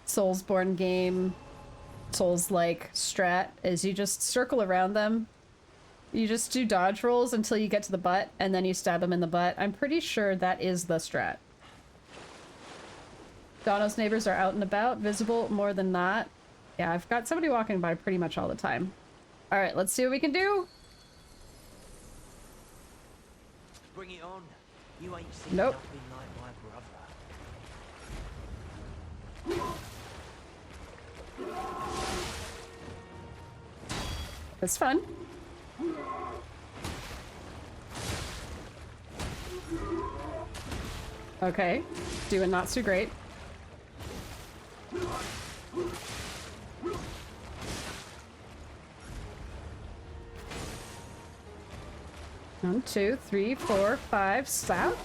A: Soulsborne game, Souls-like strat, is you just circle around them. You just do dodge rolls until you get to the butt, and then you stab them in the butt. I'm pretty sure that is the strat. Dono's neighbors are out and about, visible more than not. Yeah, I've got somebody walking by pretty much all the time. Alright, let's see what we can do.
C: Bring it on. You ain't seen
A: Nope.
C: nothing like my brother.
A: It's fun. Okay, doing not so great. One, two, three, four, five, stab.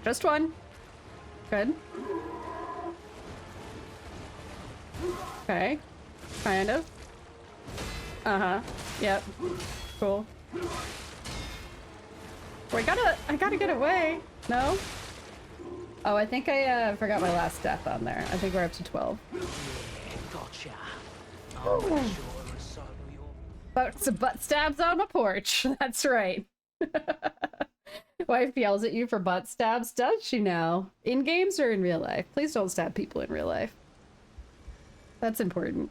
A: Just one. Good. Okay. Kind of. Uh-huh. Yep. Cool. Oh, I gotta get away. No? Oh, I think I forgot my last death on there. I think we're up to 12.
C: Yeah, gotcha. I'll make sure I recycle your...
A: Some butt stabs on my porch. That's right. Wife yells at you for butt stabs. Does she now? In games or in real life? Please don't stab people in real life. That's important.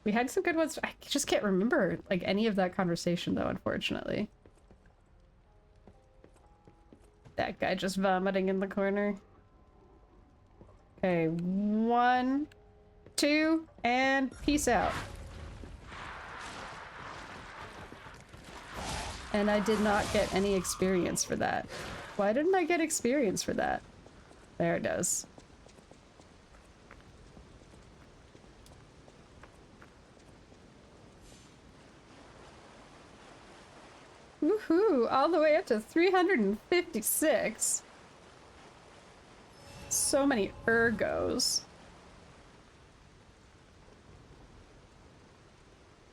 A: We had some good ones. I just can't remember like any of that conversation though, unfortunately. That guy just vomiting in the corner. Okay, 1, 2, and peace out. And I did not get any experience for that. Why didn't I get experience for that? There it goes. Woohoo! All the way up to 356. So many ergos.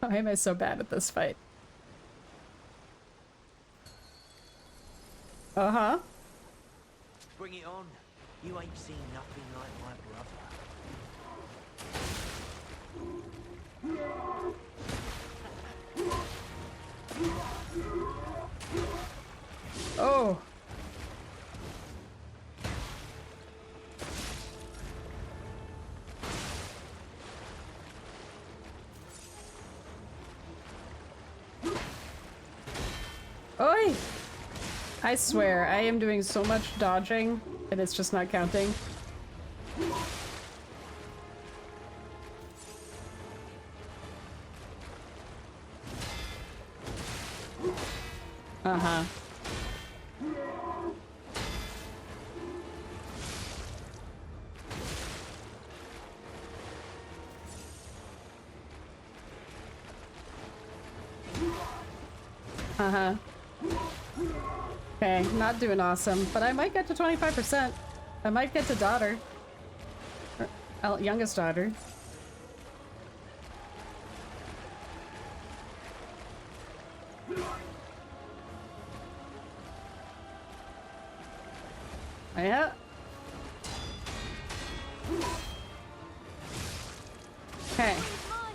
A: Why am I so bad at this fight? Uh-huh.
C: Bring it on. You ain't seen nothing like my brother.
A: Oh. Oi! I swear, I am doing so much dodging, and it's just not counting. Uh-huh. Uh-huh. Okay, not doing awesome, but I might get to 25%. I might get to daughter. Or, youngest daughter. Yeah. Okay.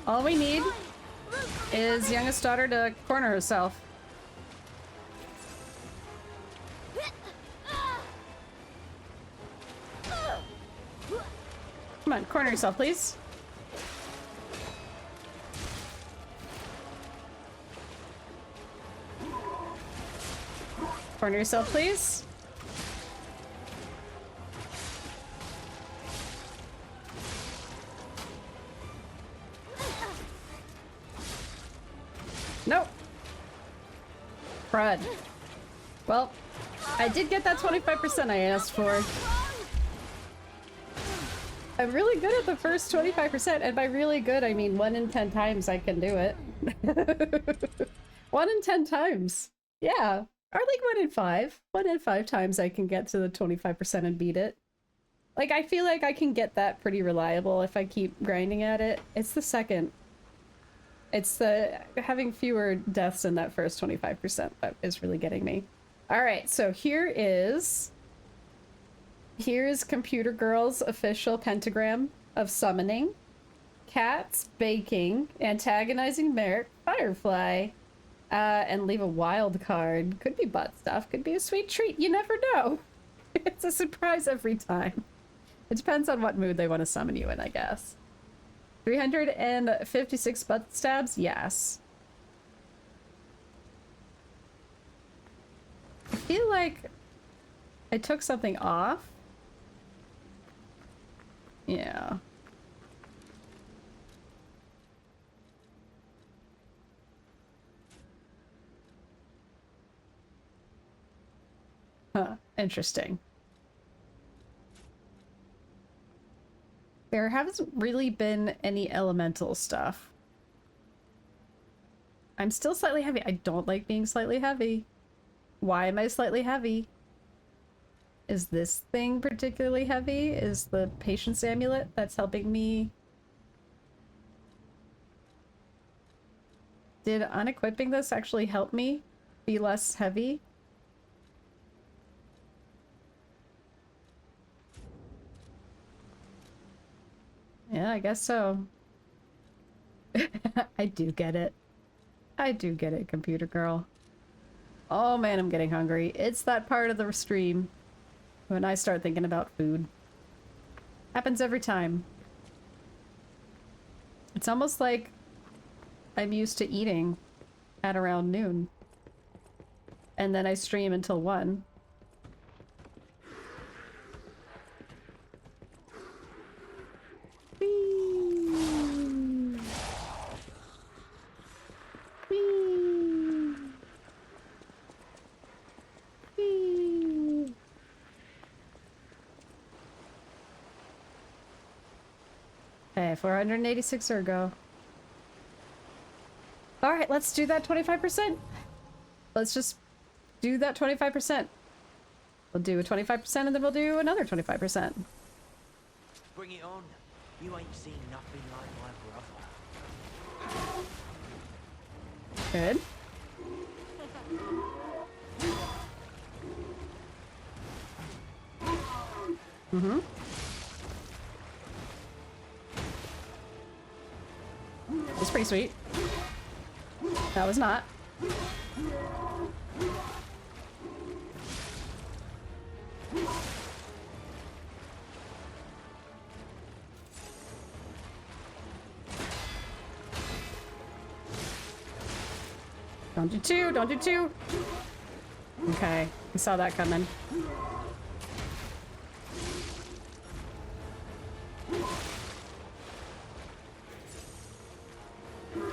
A: All we need is youngest daughter to corner herself. Come on, corner yourself, please. Corner yourself, please. Nope. Crud. Well, I did get that 25% I asked for. I'm really good at the first 25%, and by really good, I mean 1 in 10 times I can do it. 1 in 10 times. Yeah. Or like 1 in 5. 1 in 5 times I can get to the 25% and beat it. Like, I feel like I can get that pretty reliable if I keep grinding at it. It's the second. It's the having fewer deaths in that first 25% that is really getting me. Alright, so here's Computer Girl's official pentagram of summoning. Cats, baking, antagonizing Merrick, Firefly, and leave a wild card. Could be butt stuff, could be a sweet treat, you never know. It's a surprise every time. It depends on what mood they want to summon you in, I guess. 356 butt stabs? Yes. I feel like I took something off. Yeah. Huh, interesting. There hasn't really been any elemental stuff. I'm still slightly heavy. I don't like being slightly heavy. Why am I slightly heavy? Is this thing particularly heavy? Is the patience amulet that's helping me? Did unequipping this actually help me be less heavy? Yeah, I guess so. I do get it. I do get it, Computer Girl. Oh man, I'm getting hungry. It's that part of the stream when I start thinking about food. Happens every time. It's almost like I'm used to eating at around noon. And then I stream until 1. Whee! Whee! Whee! Okay, 486 ergo. Alright, let's do that 25%. Let's just do that 25%. We'll do a 25% and then we'll do another 25%.
C: Bring it on. You ain't seen nothing like my brother.
A: Good. Mm-hmm. It's pretty sweet. That was not. Don't do 2, don't do 2. Okay, I saw that coming.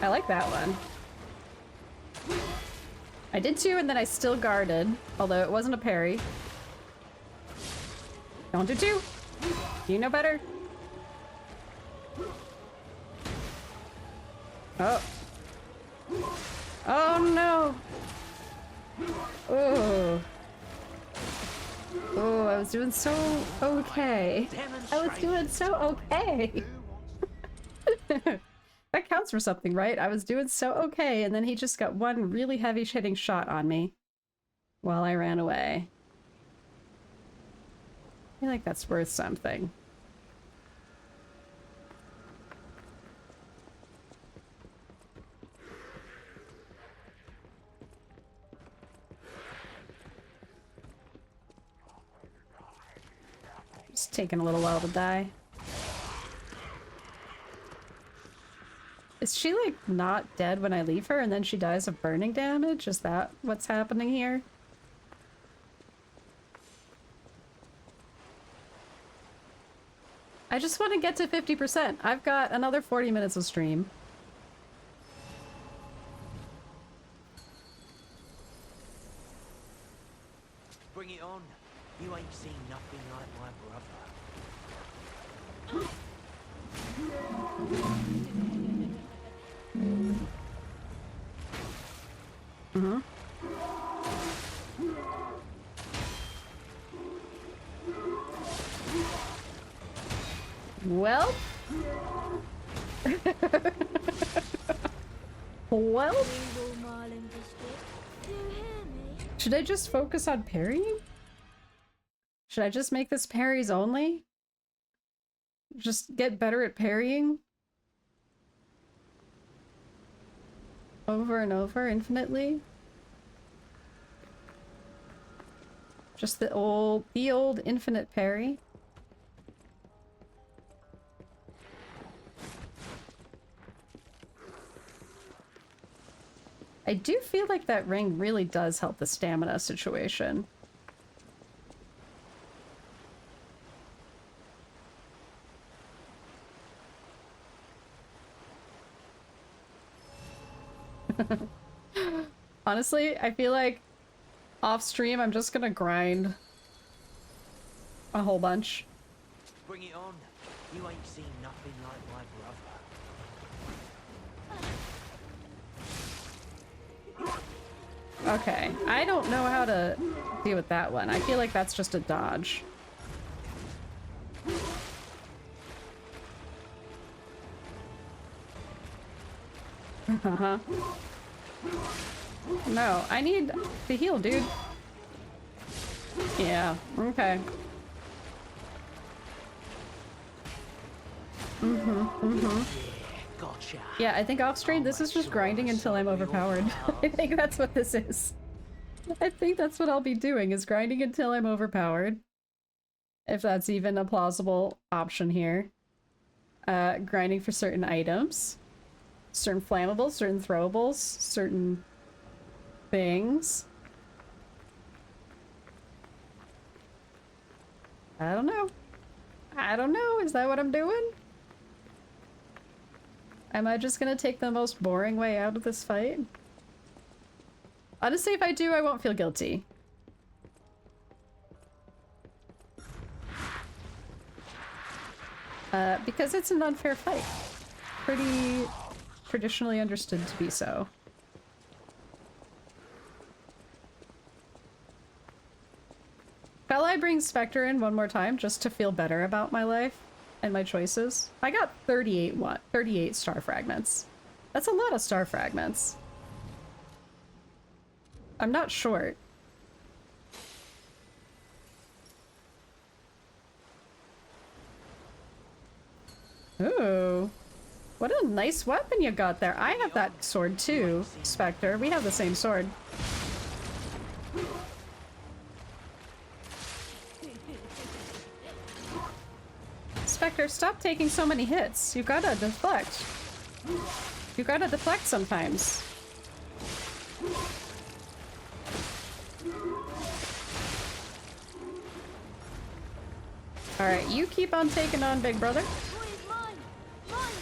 A: I like that one. I did 2 and then I still guarded, although it wasn't a parry. Don't do 2. You know better. Oh. Oh no. Oh. Oh, I was doing so okay. I was doing so okay. That counts for something, right? I was doing so okay, and then he just got one really heavy hitting shot on me while I ran away. I feel like that's worth something. It's taking a little while to die. Is she, like, not dead when I leave her and then she dies of burning damage? Is that what's happening here? I just want to get to 50%. I've got another 40 minutes of stream.
C: Bring it on. You ain't seen nothing like my brother.
A: Mm-hmm. Well. Well. Should I just focus on parrying? Should I just make this parries only? Just get better at parrying? Over and over, infinitely? Just the old infinite parry? I do feel like that ring really does help the stamina situation. Honestly, I feel like off stream I'm just gonna grind a whole bunch.
C: Bring it on. You ain't seen nothing like my brother.
A: Okay, I don't know how to deal with that one. I feel like that's just a dodge. Uh-huh. No, I need to heal, dude. Yeah, okay.
C: Gotcha.
A: Yeah, I think off stream this is just grinding until I'm overpowered. I think that's what this is. I think that's what I'll be doing, is grinding until I'm overpowered. If that's even a plausible option here. Grinding for certain items. certain flammables, certain throwables, certain things. I don't know. I don't know. Is that what I'm doing? Am I just gonna take the most boring way out of this fight? Honestly, if I do, I won't feel guilty. Because it's an unfair fight. Pretty traditionally understood to be so. Shall I bring Spectre in one more time just to feel better about my life and my choices? I got 38 star fragments. That's a lot of star fragments. I'm not short. Ooh. What a nice weapon you got there. I have that sword too, Spectre. We have the same sword. Spectre, stop taking so many hits. You gotta deflect. You gotta deflect sometimes. Alright, you keep on taking on, big brother.
D: Boy is mine! Mine!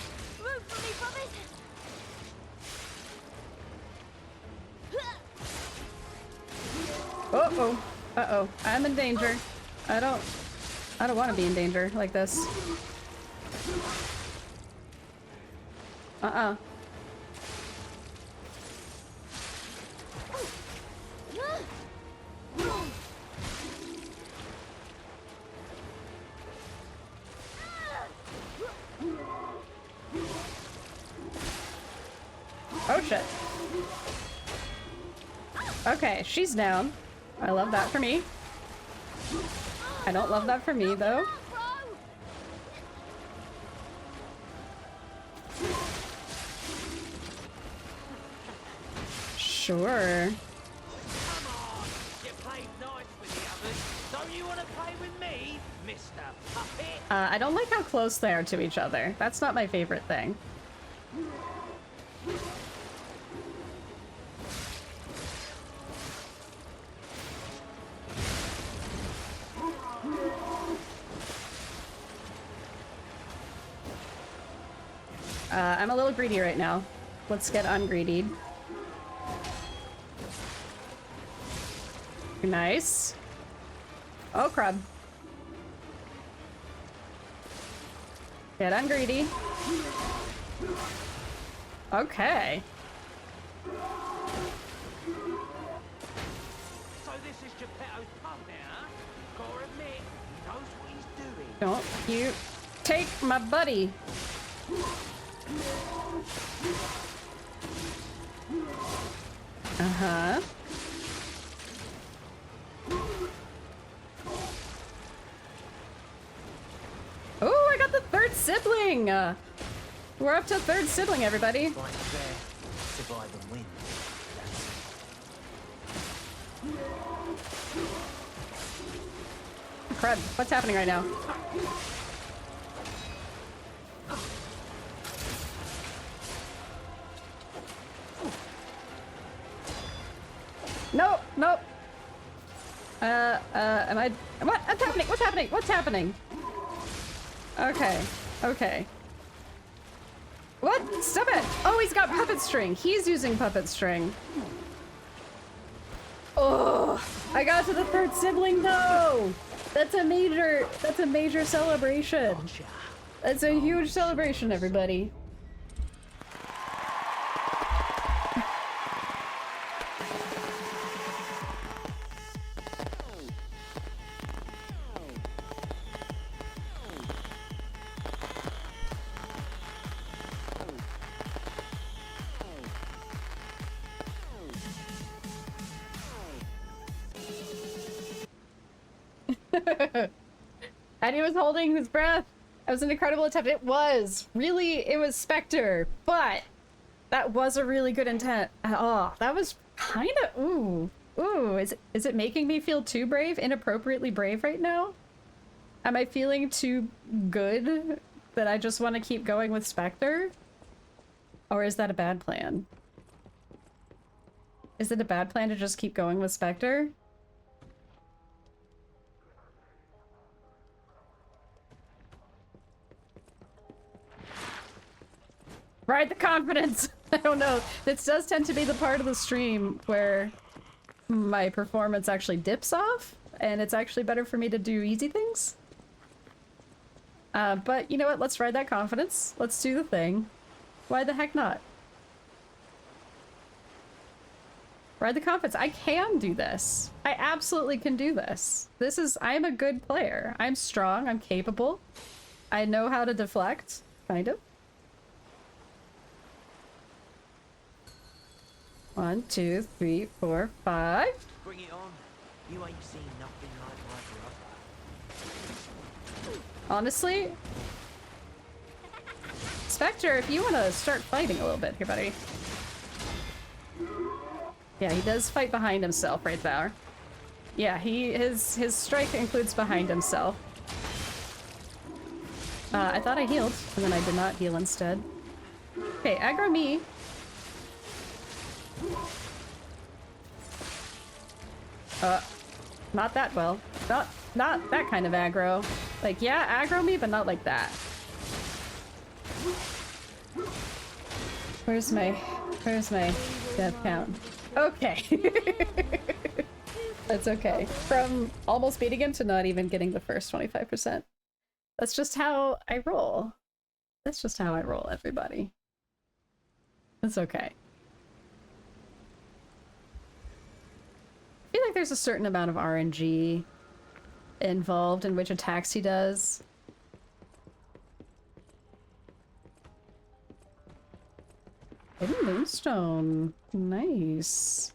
D: Root for me, brothers!
A: Uh-oh. Uh-oh. I'm in danger. I don't want to be in danger like this. Uh-uh. Oh shit. Okay, she's down. I love that for me. I don't love that for me, though. Sure.
C: Come on! You played nice with the others. Don't you want to play with me, Mr. Puppet?
A: I don't like how close they are to each other. That's not my favorite thing. I'm a little greedy right now. Let's get ungreedied. Nice. Oh, crud. Get ungreedy. Okay.
C: So this is Geppetto's puppet, huh? Gotta admit, he knows what he's doing.
A: Don't you take my buddy. Uh-huh. Oh, I got the third sibling! We're up to third sibling, everybody.
C: Fight fair, survive and win.
A: Crud, what's happening right now? Nope, nope. Am I... What's happening? What's happening? What's happening? Okay, okay. What? Stop it! Oh, he's got puppet string. He's using puppet string. Oh, I got to the third sibling though! That's a major celebration.
C: Gotcha.
A: That's a huge celebration, everybody. And he was holding his breath. It was an incredible attempt. It was. Really, it was Spectre. But that was a really good intent. Oh, that was kind of... Ooh. Ooh. Is it making me feel too brave? Inappropriately brave right now? Am I feeling too good that I just want to keep going with Spectre? Or is that a bad plan? Is it a bad plan to just keep going with Spectre? Ride the confidence! I don't know. This does tend to be the part of the stream where my performance actually dips off, and it's actually better for me to do easy things. But you know what? Let's ride that confidence. Let's do the thing. Why the heck not? Ride the confidence. I can do this. I absolutely can do this. I'm a good player. I'm strong. I'm capable. I know how to deflect, kind of. 1, 2, 3, 4, 5.
C: Bring it on. You ain't seen nothing like my brother.
A: Honestly, Spectre, if you want to start fighting a little bit here, buddy. Yeah, he does fight behind himself right there. Yeah, his strike includes behind himself. I thought I healed, and then I did not heal instead. Okay, aggro me. Not that well. Not that kind of aggro. Like, yeah, aggro me, but not like that. Where's my death count? Okay. That's okay. From almost beating him to not even getting the first 25%. That's just how I roll. That's just how I roll, everybody. It's okay. I feel like there's a certain amount of RNG involved in which attacks he does. Hidden Moonstone. Nice.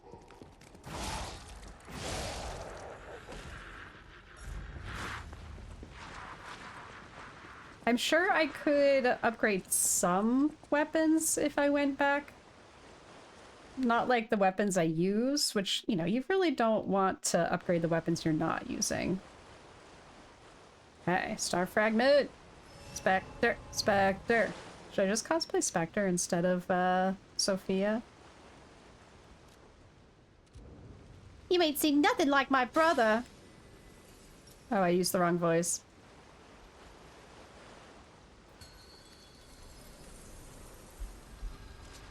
A: I'm sure I could upgrade some weapons if I went back. Not like the weapons I use, which, you know, you really don't want to upgrade the weapons you're not using. Okay, Star Fragment. Spectre. Spectre. Should I just cosplay Spectre instead of, Sophia? You ain't seen nothing like my brother! Oh, I used the wrong voice.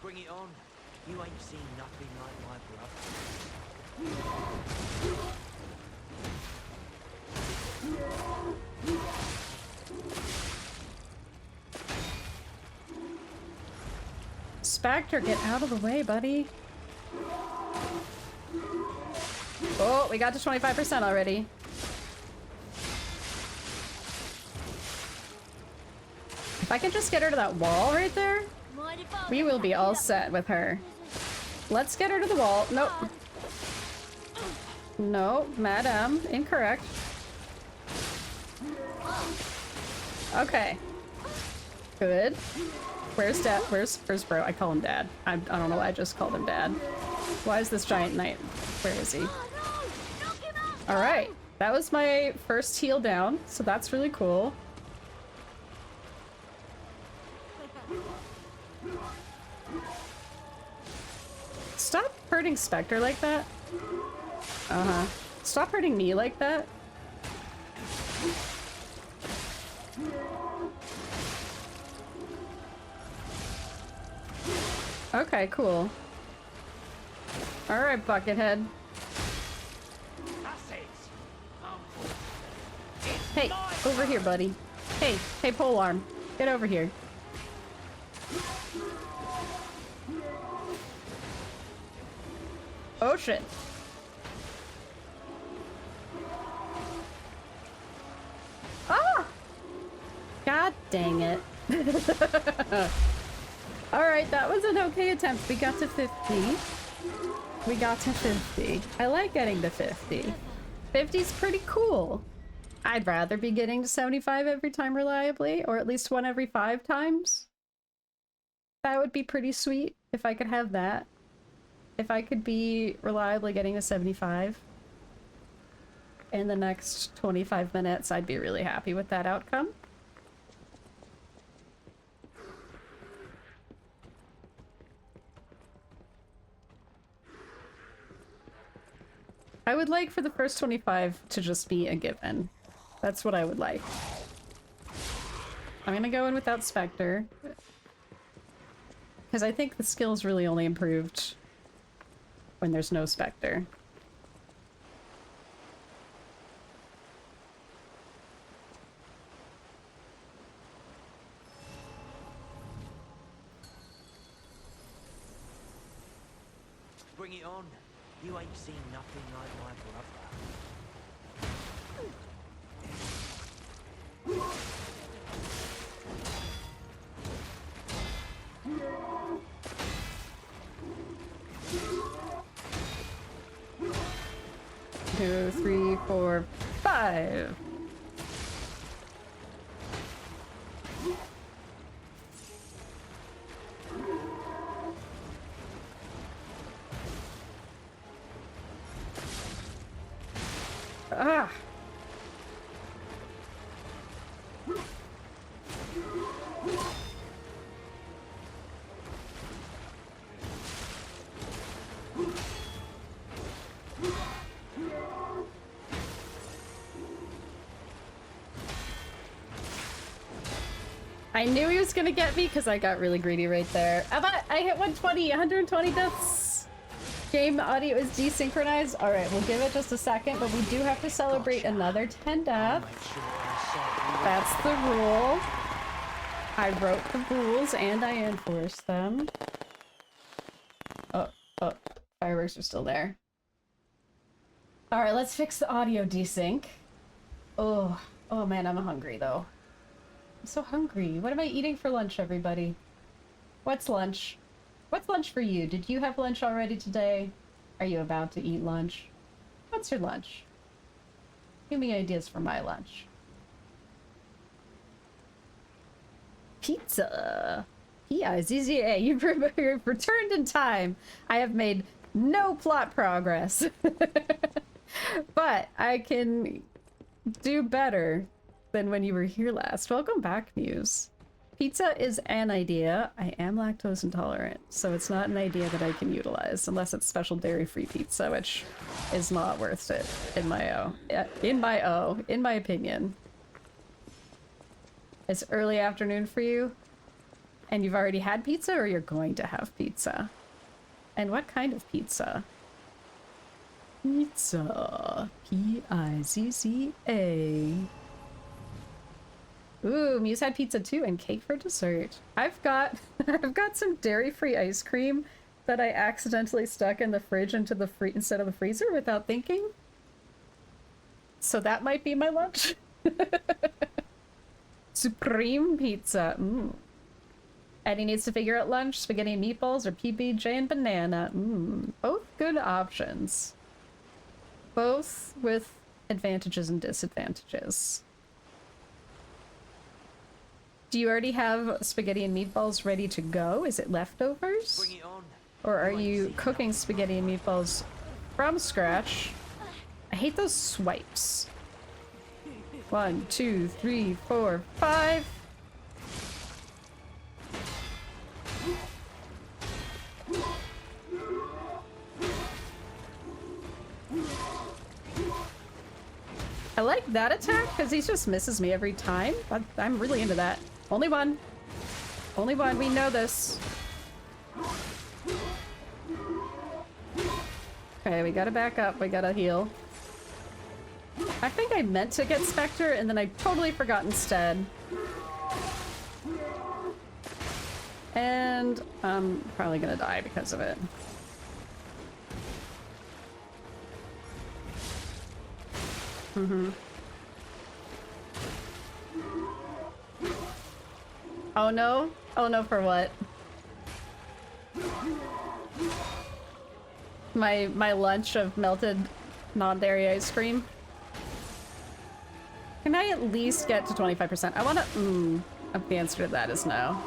C: Bring it on. You ain't seen nothing like my brother.
A: Spectre, get out of the way, buddy. Oh, we got to 25% already. If I can just get her to that wall right there, we will be all set with her. Let's get her to the wall. Nope. No, madam. Incorrect. Okay. Good. Where's dad? Where's bro? I call him dad. I don't know why I just called him dad. Why is this giant knight? Where is he? Alright. That was my first heal down, so that's really cool. Stop hurting Spectre like that. Uh-huh. Stop hurting me like that. Okay, cool. Alright, Buckethead. Hey, over here, buddy. Hey, polearm. Get over here. Oh shit. Ah! God dang it. Alright, that was an okay attempt. We got to 50. We got to 50. I like getting to 50. 50's pretty cool. I'd rather be getting to 75 every time reliably, or at least 1 every 5 times. That would be pretty sweet if I could have that. If I could be reliably getting to 75 in the next 25 minutes, I'd be really happy with that outcome. I would like for the first 25 to just be a given. That's what I would like. I'm gonna go in without Spectre. Because I think the skill's really only improved when there's no Spectre.
C: Bring it on. You ain't seen nothing like my brother.
A: 2, 3, 4, 5. Ah. I knew he was gonna get me because I got really greedy right there. I hit 120 deaths. Game audio is desynchronized. All right, we'll give it just a second, but we do have to celebrate another 10 deaths. That's the rule. I wrote the rules and I enforced them. Oh, fireworks are still there. All right, let's fix the audio desync. Oh man, I'm hungry though. I'm so hungry. What am I eating for lunch, everybody? What's lunch? What's lunch for you? Did you have lunch already today? Are you about to eat lunch? What's your lunch? Give me ideas for my lunch. Pizza. P-I-Z-Z-A. You've returned in time. I have made no plot progress. But I can do better than when you were here last. Welcome back, Muse. Pizza is an idea. I am lactose intolerant, so it's not an idea that I can utilize unless it's special dairy-free pizza, which is not worth it in my opinion. It's early afternoon for you, and you've already had pizza, or you're going to have pizza? And what kind of pizza? Pizza. P-I-Z-Z-A. Ooh, Muse had pizza too, and cake for dessert. I've got some dairy-free ice cream that I accidentally stuck in the fridge instead of the freezer without thinking. So that might be my lunch. Supreme pizza. Eddie needs to figure out lunch, spaghetti and meatballs, or PBJ and banana. Both good options. Both with advantages and disadvantages. Do you already have spaghetti and meatballs ready to go? Is it leftovers?
C: Bring it on.
A: Or are you cooking spaghetti and meatballs from scratch? I hate those swipes. 1, 2, 3, 4, 5. I like that attack because he just misses me every time. I'm really into that. Only one. Only one. We know this. Okay, we gotta back up. We gotta heal. I think I meant to get Spectre and then I totally forgot instead. And I'm probably gonna die because of it. Oh no? Oh no, for what? My lunch of melted non-dairy ice cream. Can I at least get to 25%? I wanna, the answer to that is no.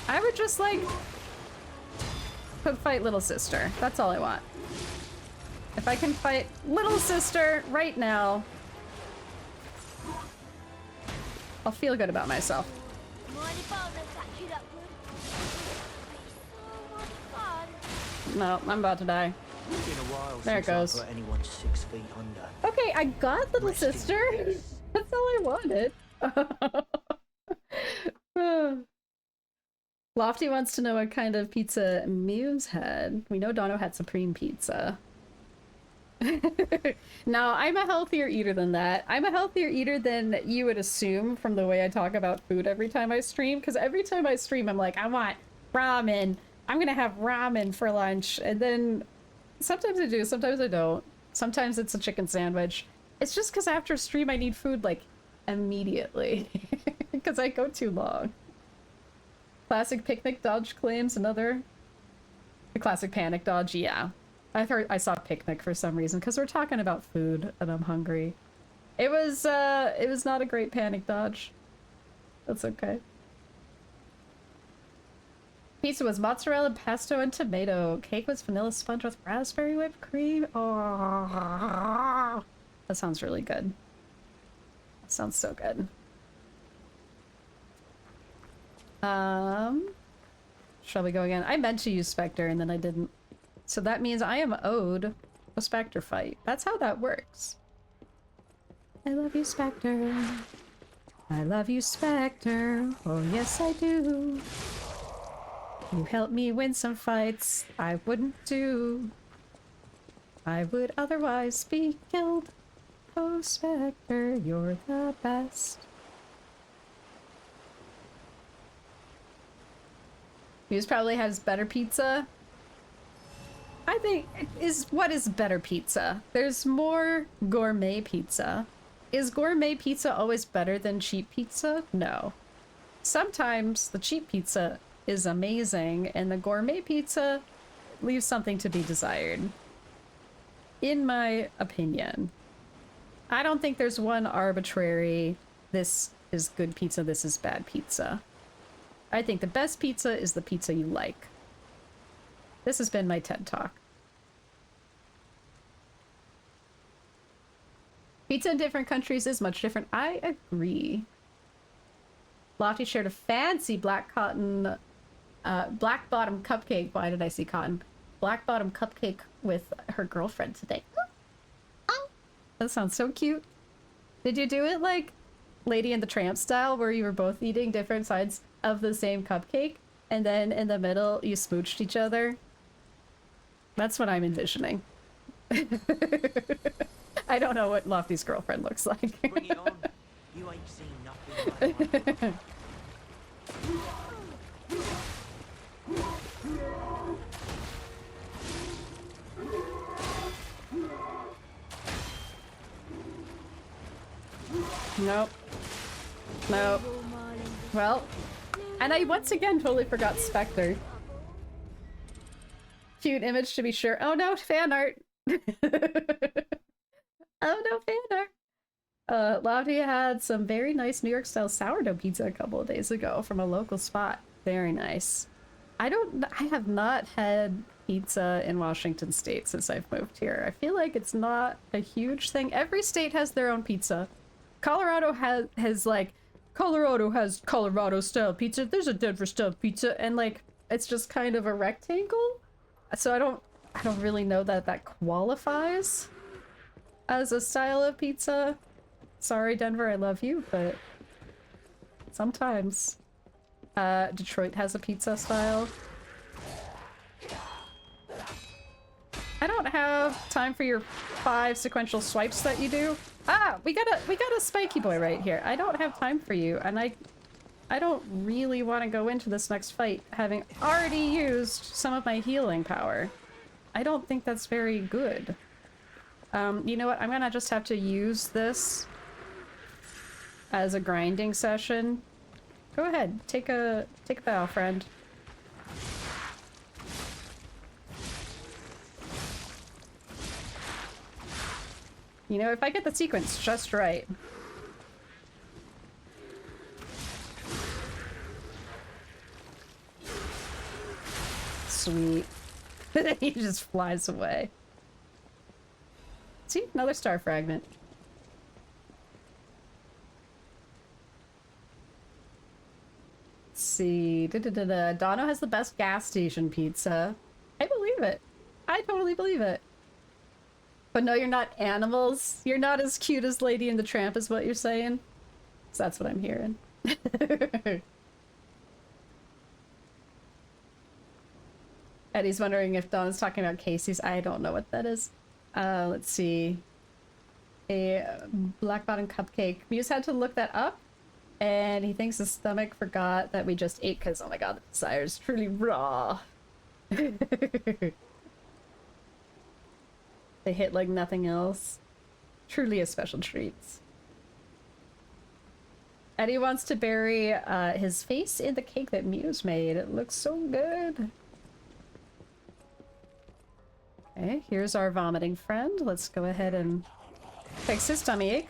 A: I would just like to fight little sister. That's all I want. If I can fight little sister right now, I'll feel good about myself.
D: Mind if I'll attack you that good?
A: No, I'm about to die.
E: It's been a while
A: There it
E: since
A: goes.
E: I put anyone 6 feet under.
A: Okay, I got little
E: Rest in
A: sister.
E: peace.
A: That's all I wanted. Lofty wants to know what kind of pizza Muse had. We know Dono had supreme pizza. No, I'm a healthier eater than that. I'm a healthier eater than you would assume from the way I talk about food every time I stream. Because every time I stream, I'm like, I want ramen. I'm gonna have ramen for lunch. And then sometimes I do, sometimes I don't. Sometimes it's a chicken sandwich. It's just because after a stream, I need food like immediately. Because I go too long. Classic picnic dodge claims another. The classic panic dodge, yeah. I saw picnic for some reason because we're talking about food and I'm hungry. It was not a great panic dodge. That's okay. Pizza was mozzarella, pesto, and tomato. Cake was vanilla sponge with raspberry whipped cream. Oh, that sounds really good. That sounds so good. Shall we go again? I meant to use Spectre and then I didn't. So that means I am owed a Spectre fight. That's how that works. I love you, Spectre. I love you, Spectre. Oh, yes, I do. You helped me win some fights I wouldn't do. I would otherwise be killed. Oh, Spectre, you're the best. Muse probably has better pizza. I think what is better pizza? There's more gourmet pizza. Is gourmet pizza always better than cheap pizza? No. Sometimes the cheap pizza is amazing and the gourmet pizza leaves something to be desired. In my opinion. I don't think there's one arbitrary, this is good pizza, this is bad pizza. I think the best pizza is the pizza you like. This has been my TED Talk. Pizza in different countries is much different. I agree. Lofty shared a fancy black bottom cupcake. Why did I see cotton? Black bottom cupcake with her girlfriend today. That sounds so cute. Did you do it like Lady and the Tramp style where you were both eating different sides of the same cupcake and then in the middle you smooched each other? That's what I'm envisioning. I don't know what Lofty's girlfriend looks like.
E: Bring it on. You ain't seen nothing like it.
A: Nope. Nope. Well, and I once again totally forgot Spectre. Cute image to be sure. Oh no, fan art. Oh no, fan art. Lofty had some very nice New York style sourdough pizza a couple of days ago from a local spot. Very nice. I have not had pizza in Washington State since I've moved here. I feel like it's not a huge thing. Every state has their own pizza. Colorado has like, Colorado has Colorado style pizza. There's a Denver style pizza, and like it's just kind of a rectangle. So I don't really know that qualifies as a style of pizza. Sorry, Denver, I love you, but sometimes. Detroit has a pizza style. I don't have time for your 5 sequential swipes that you do. Ah, we got a spiky boy right here. I don't have time for you, and I don't really want to go into this next fight having already used some of my healing power. I don't think that's very good. You know what? I'm gonna just have to use this as a grinding session. Go ahead, take a bow, friend. You know, if I get the sequence just right. Sweet. He just flies away. See, another star fragment. Let's see. Dono has the best gas station pizza. I believe believe it. I totally believe it. But no, you're not animals. You're not as cute as Lady and the Tramp is what you're saying. So that's what I'm hearing. Eddie's wondering if Donna's talking about Casey's. I don't know what that is. Let's see. A black bottom cupcake. Muse had to look that up, and he thinks his stomach forgot that we just ate because, oh my god, the desire is truly raw. They hit like nothing else. Truly a special treats. Eddie wants to bury his face in the cake that Muse made. It looks so good. Okay, here's our vomiting friend. Let's go ahead and fix his tummy ache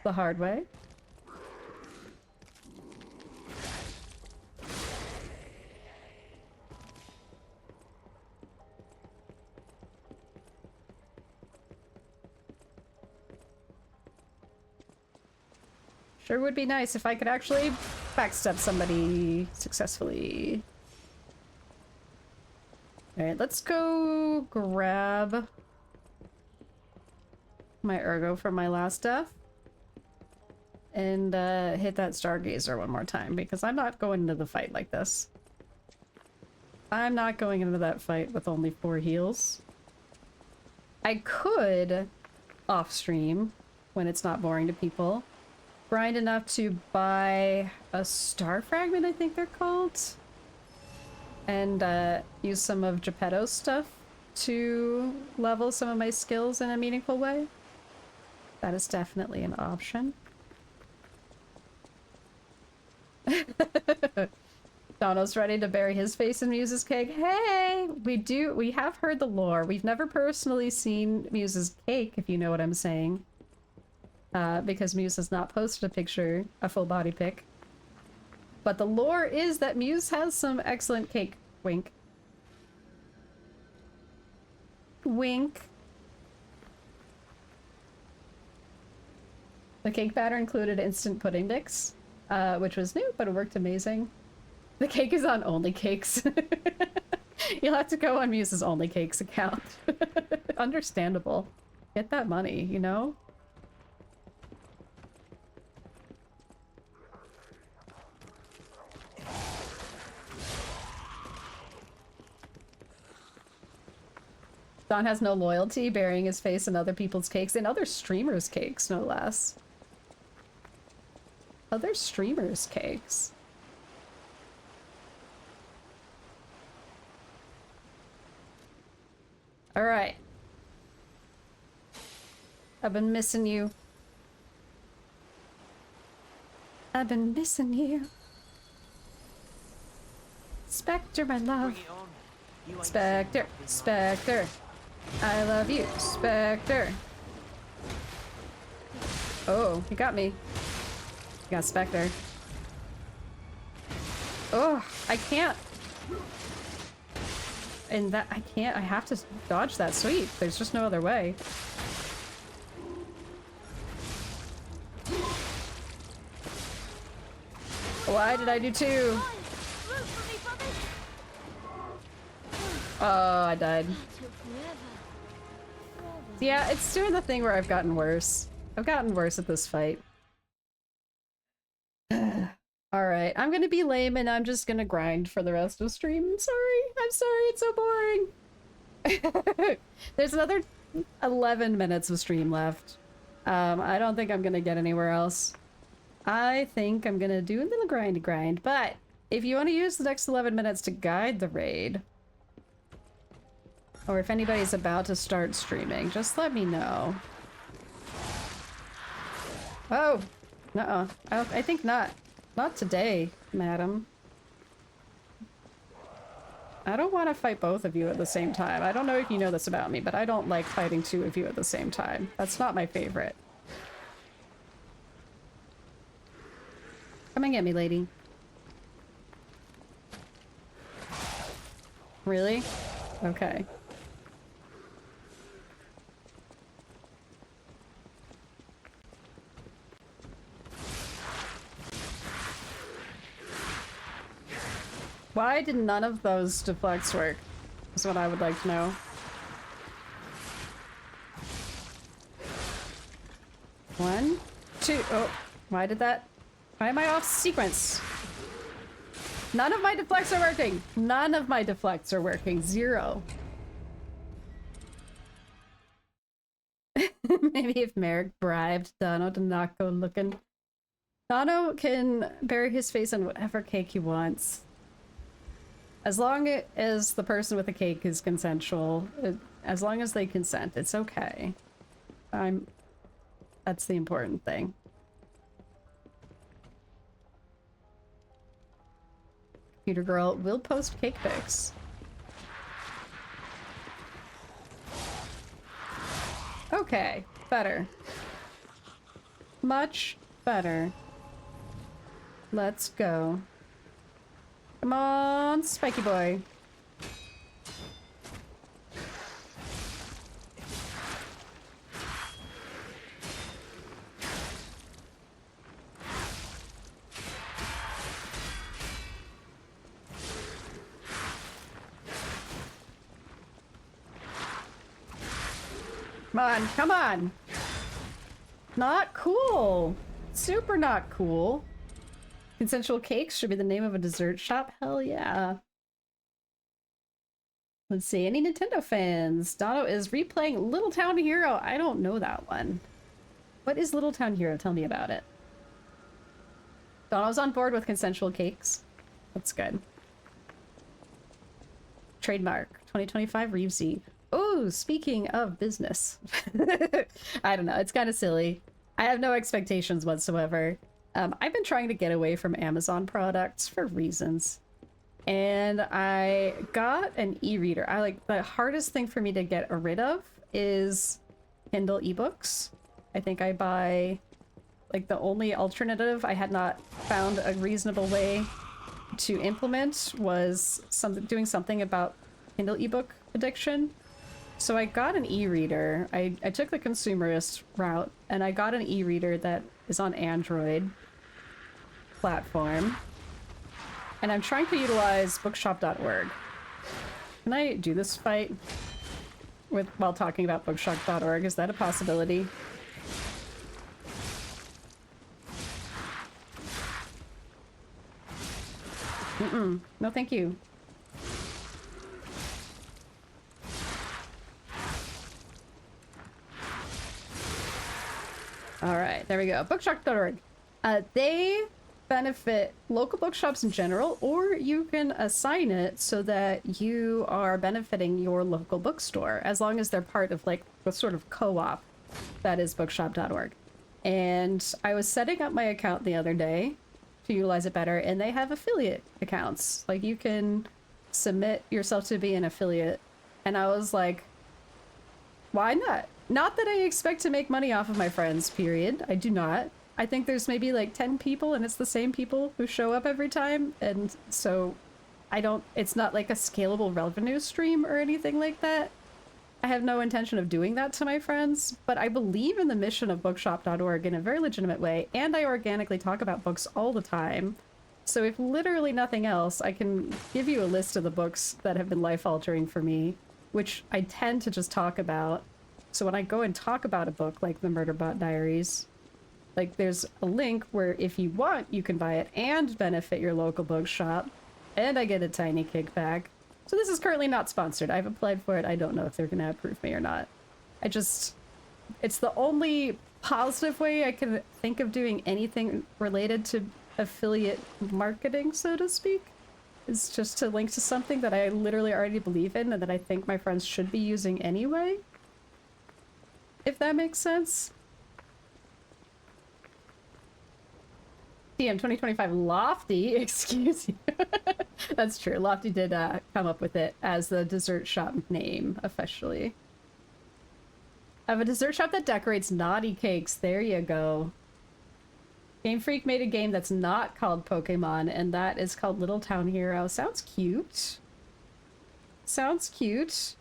A: the hard way. Sure would be nice if I could actually backstab somebody successfully. Alright, let's go grab my ergo from my last death. And hit that stargazer one more time, because I'm not going into the fight like this. I'm not going into that fight with only 4 heals. I could, off stream, when it's not boring to people, grind enough to buy a star fragment, I think they're called, and use some of Geppetto's stuff to level some of my skills in a meaningful way. That is definitely an option. Donald's ready to bury his face in Muse's cake. Hey! We have heard the lore. We've never personally seen Muse's cake, if you know what I'm saying. Because Muse has not posted a picture, a full body pic. But the lore is that Muse has some excellent cake. Wink. Wink. The cake batter included instant pudding mix, which was new, but it worked amazing. The cake is on Only Cakes. You'll have to go on Muse's Only Cakes account. Understandable. Get that money, you know? Don has no loyalty, burying his face in other people's cakes, and other streamers' cakes, no less. Other streamers' cakes. Alright. I've been missing you. I've been missing you. Spectre, my love.
E: Bring it on. You ain't
A: Spectre,
E: seen nothing like
A: Spectre. I love you, Spectre. Oh, you got me. You got Spectre. Oh, I can't. And that, I can't, I have to dodge that sweep. There's just no other way. Why did I do 2?
D: Root for me, brothers.
A: Oh, I died.
D: That took forever.
A: Yeah, it's doing the thing where I've gotten worse. I've gotten worse at this fight. Alright, I'm gonna be lame and I'm just gonna grind for the rest of the stream. I'm sorry, it's so boring. There's another 11 minutes of stream left. I don't think I'm gonna get anywhere else. I think I'm gonna do a little grind, but if you want to use the next 11 minutes to guide the raid, or if anybody's about to start streaming, just let me know. Oh, nuh-uh. I think not. Not today, madam. I don't want to fight both of you at the same time. I don't know if you know this about me, but I don't like fighting 2 of you at the same time. That's not my favorite. Come and get me, lady. Really? Okay. Why did none of those deflects work? is what I would like to know. One, two. Oh, why did that? Why am I off sequence? None of my deflects are working. None of my deflects are working. Zero. Maybe if Merrick bribed Dono to not go looking. Dono can bury his face in whatever cake he wants. As long as the person with the cake is consensual, as long as they consent, it's okay. That's the important thing. Computer girl will post cake pics. Okay, better. Much better. Let's go. Come on, spiky boy. Come on, come on. Not cool. Super not cool. Consensual cakes should be the name of a dessert shop. Hell yeah. Let's see, any Nintendo fans? Dono is replaying Little Town Hero. I don't know that one. What is Little Town Hero? Tell me about it. Dono's on board with consensual cakes. That's good. Trademark 2025 Reevesy. Oh, speaking of business. I don't know, it's kind of silly. I have no expectations whatsoever. I've been trying to get away from Amazon products for reasons. And I got an e-reader. The hardest thing for me to get rid of is Kindle ebooks. I think I buy, like, the only alternative I had not found a reasonable way to implement was doing something about Kindle ebook addiction. So I got an e-reader. I took the consumerist route, and I got an e-reader that is on Android platform. And I'm trying to utilize bookshop.org. Can I do this fight while talking about bookshop.org? Is that a possibility? No, thank you. All right, there we go. Bookshop.org. They benefit local bookshops in general, or you can assign it so that you are benefiting your local bookstore, as long as they're part of, like, the sort of co-op that is bookshop.org. And I was setting up my account the other day to utilize it better, and they have affiliate accounts. Like, you can submit yourself to be an affiliate, and I was like, why not? Not that I expect to make money off of my friends, period. I do not. I think there's maybe like 10 people and it's the same people who show up every time. And so it's not like a scalable revenue stream or anything like that. I have no intention of doing that to my friends, but I believe in the mission of bookshop.org in a very legitimate way. And I organically talk about books all the time. So if literally nothing else, I can give you a list of the books that have been life-altering for me, which I tend to just talk about. So when I go and talk about a book like the Murderbot Diaries, like, there's a link where if you want, you can buy it and benefit your local bookshop, and I get a tiny kickback. So this is currently not sponsored. I've applied for it. I don't know if they're gonna approve me or not. It's the only positive way I can think of doing anything related to affiliate marketing, so to speak, is just to link to something that I literally already believe in and that I think my friends should be using anyway. If that makes sense. TM 2025 Lofty, excuse you. That's true. Lofty did come up with it as the dessert shop name officially. I have a dessert shop that decorates naughty cakes. There you go. Game Freak made a game that's not called Pokemon, and that is called Little Town Hero. Sounds cute. Sounds cute.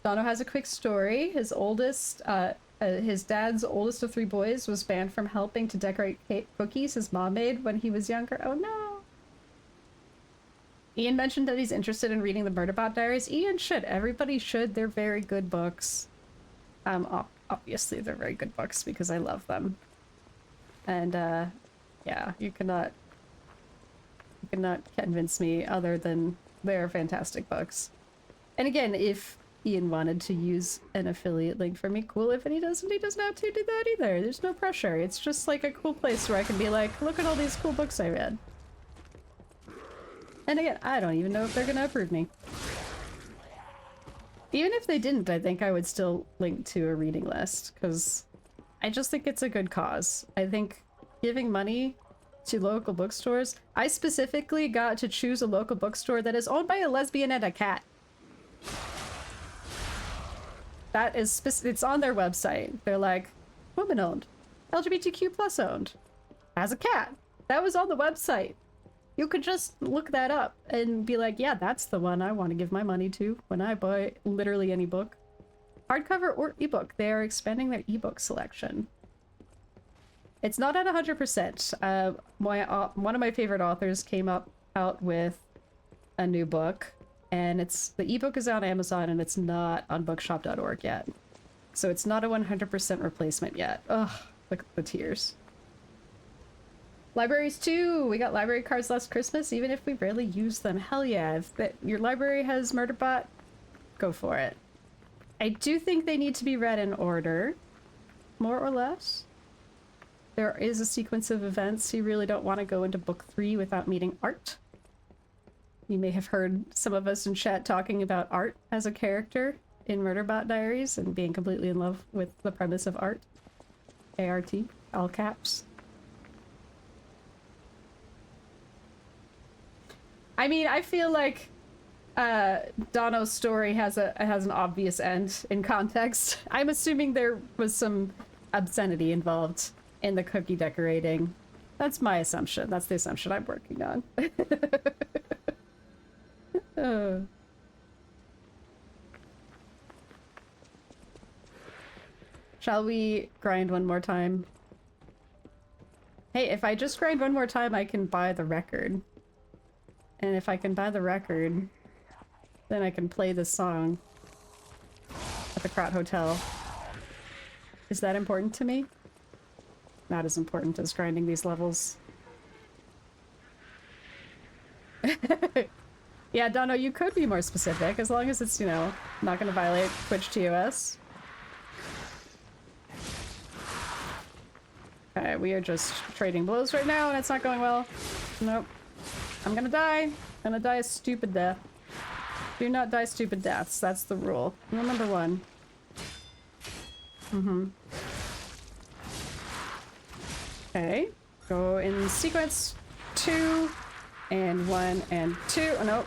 A: Dono has a quick story. His dad's oldest of 3 boys was banned from helping to decorate cookies his mom made when he was younger. Oh no. Ian mentioned that he's interested in reading the Murderbot Diaries. Ian should. Everybody should. They're very good books. Obviously they're very good books because I love them. And, yeah, you cannot convince me other than they're fantastic books. And again, if Ian wanted to use an affiliate link for me, cool. If he doesn't, he doesn't have to do that either. There's no pressure. It's just like a cool place where I can be like, look at all these cool books I read. And again, I don't even know if they're gonna approve me. Even if they didn't, I think I would still link to a reading list, because I just think it's a good cause. I think giving money to local bookstores... I specifically got to choose a local bookstore that is owned by a lesbian and a cat. That is it's on their website. They're like, woman-owned, LGBTQ+ owned, has a cat. That was on the website. You could just look that up and be like, yeah, that's the one I want to give my money to when I buy literally any book. Hardcover or ebook, they are expanding their ebook selection. It's not at 100%. One of my favorite authors came out with a new book, and the ebook is on Amazon and it's not on bookshop.org yet. So it's not a 100% replacement yet. Ugh, look at the tears. Libraries too! We got library cards last Christmas, even if we rarely use them. Hell yeah, if your library has Murderbot, go for it. I do think they need to be read in order, more or less. There is a sequence of events. You really don't want to go into book 3 without meeting Art. You may have heard some of us in chat talking about Art as a character in Murderbot Diaries and being completely in love with the premise of Art. A-R-T, all caps. I mean, I feel like Dono's story has an obvious end in context. I'm assuming there was some obscenity involved in the cookie decorating. That's my assumption. That's the assumption I'm working on. Shall we grind one more time? Hey, if I just grind one more time, I can buy the record. And if I can buy the record, then I can play this song at the Krat Hotel. Is that important to me? Not as important as grinding these levels. Yeah, Dono, you could be more specific, as long as it's, you know, not gonna violate Twitch TOS. Okay, we are just trading blows right now, and it's not going well. Nope. I'm gonna die. I'm gonna die a stupid death. Do not die stupid deaths. That's the rule. Rule number 1. Okay. Go in sequence. 2 and 1 and 2. Oh, no.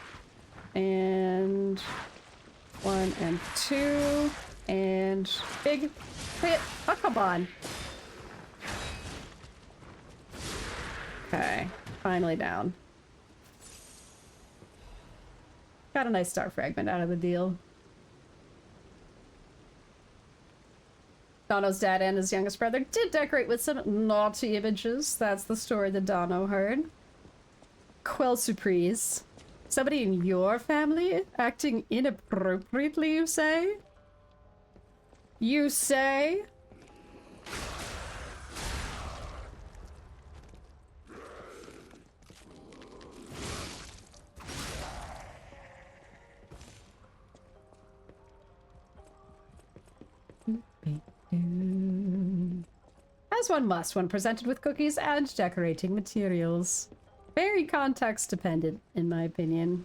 A: And 1 and 2 and big hit. Oh, come on. Okay. Finally down. Got a nice star fragment out of the deal. Dono's dad and his youngest brother did decorate with some naughty images. That's the story that Dono heard. Quelle surprise. Somebody in your family acting inappropriately, you say? You say? As one must when presented with cookies and decorating materials. Very context dependent, in my opinion.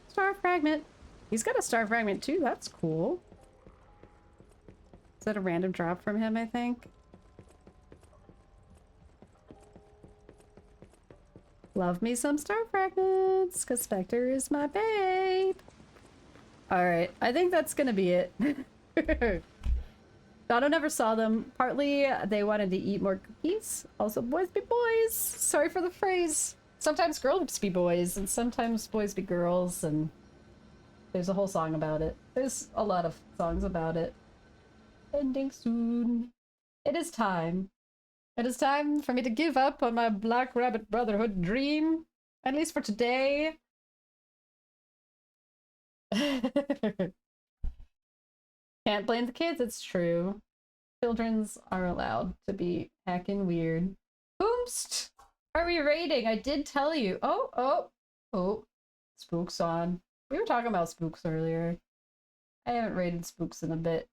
A: Star fragment. He's got a star fragment too, that's cool. Is that a random drop from him, I think? Love me some star fragments, because Spectre is my babe. Alright, I think that's gonna be it. Dono never saw them. Partly, they wanted to eat more cookies. Also, boys be boys. Sorry for the phrase. Sometimes girls be boys, and sometimes boys be girls, and there's a whole song about it. There's a lot of songs about it. Ending soon. It is time. It is time for me to give up on my Black Rabbit Brotherhood dream, at least for today. Can't blame the kids, it's true. Children's are allowed to be hacking weird. Boomst! Are we raiding? I did tell you. Oh. Spooks on. We were talking about spooks earlier. I haven't raided spooks in a bit.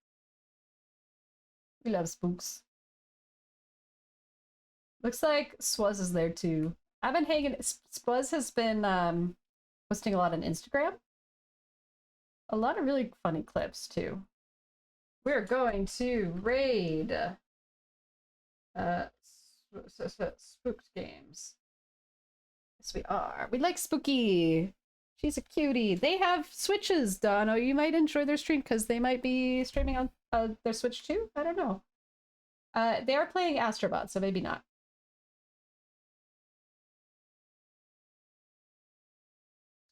A: We love spooks. Looks like Swuzz is there too. I've been hanging. Swuzz has been posting a lot on Instagram. A lot of really funny clips too. We're going to raid spooked games. Yes, we are. We like spooky. She's a cutie. They have Switches, Dono. You might enjoy their stream because they might be streaming on their Switch too. I don't know. They are playing Astrobot, so maybe not.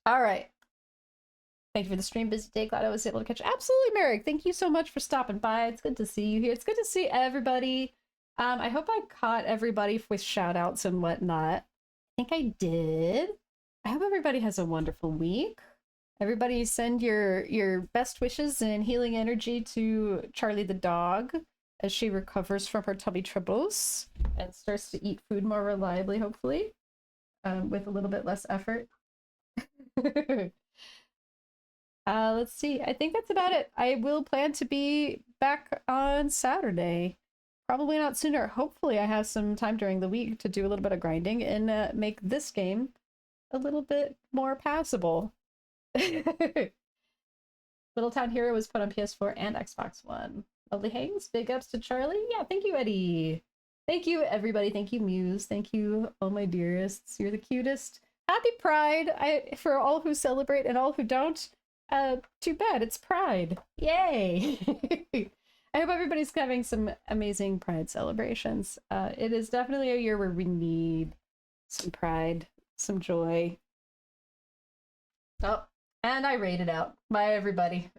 A: All right. Thank you for the stream, busy day. Glad I was able to catch. Absolutely, Merrick. Thank you so much for stopping by. It's good to see you here. It's good to see everybody. I hope I caught everybody with shout outs and whatnot. I think I did. I hope everybody has a wonderful week. Everybody send your best wishes and healing energy to Charlie the dog as she recovers from her tummy troubles and starts to eat food more reliably, hopefully, with a little bit less effort. Let's see. I think that's about it. I will plan to be back on Saturday. Probably not sooner. Hopefully I have some time during the week to do a little bit of grinding and make this game a little bit more passable. Little Town Hero was put on PS4 and Xbox One. Lovely hangs. Big ups to Charlie. Yeah, thank you, Eddie. Thank you, everybody. Thank you, Muse. Thank you, all my dearests. You're the cutest. Happy Pride! For all who celebrate and all who don't. Too bad, it's Pride. Yay! I hope everybody's having some amazing Pride celebrations. It is definitely a year where we need some pride, some joy. Oh, and I raided out. Bye, everybody.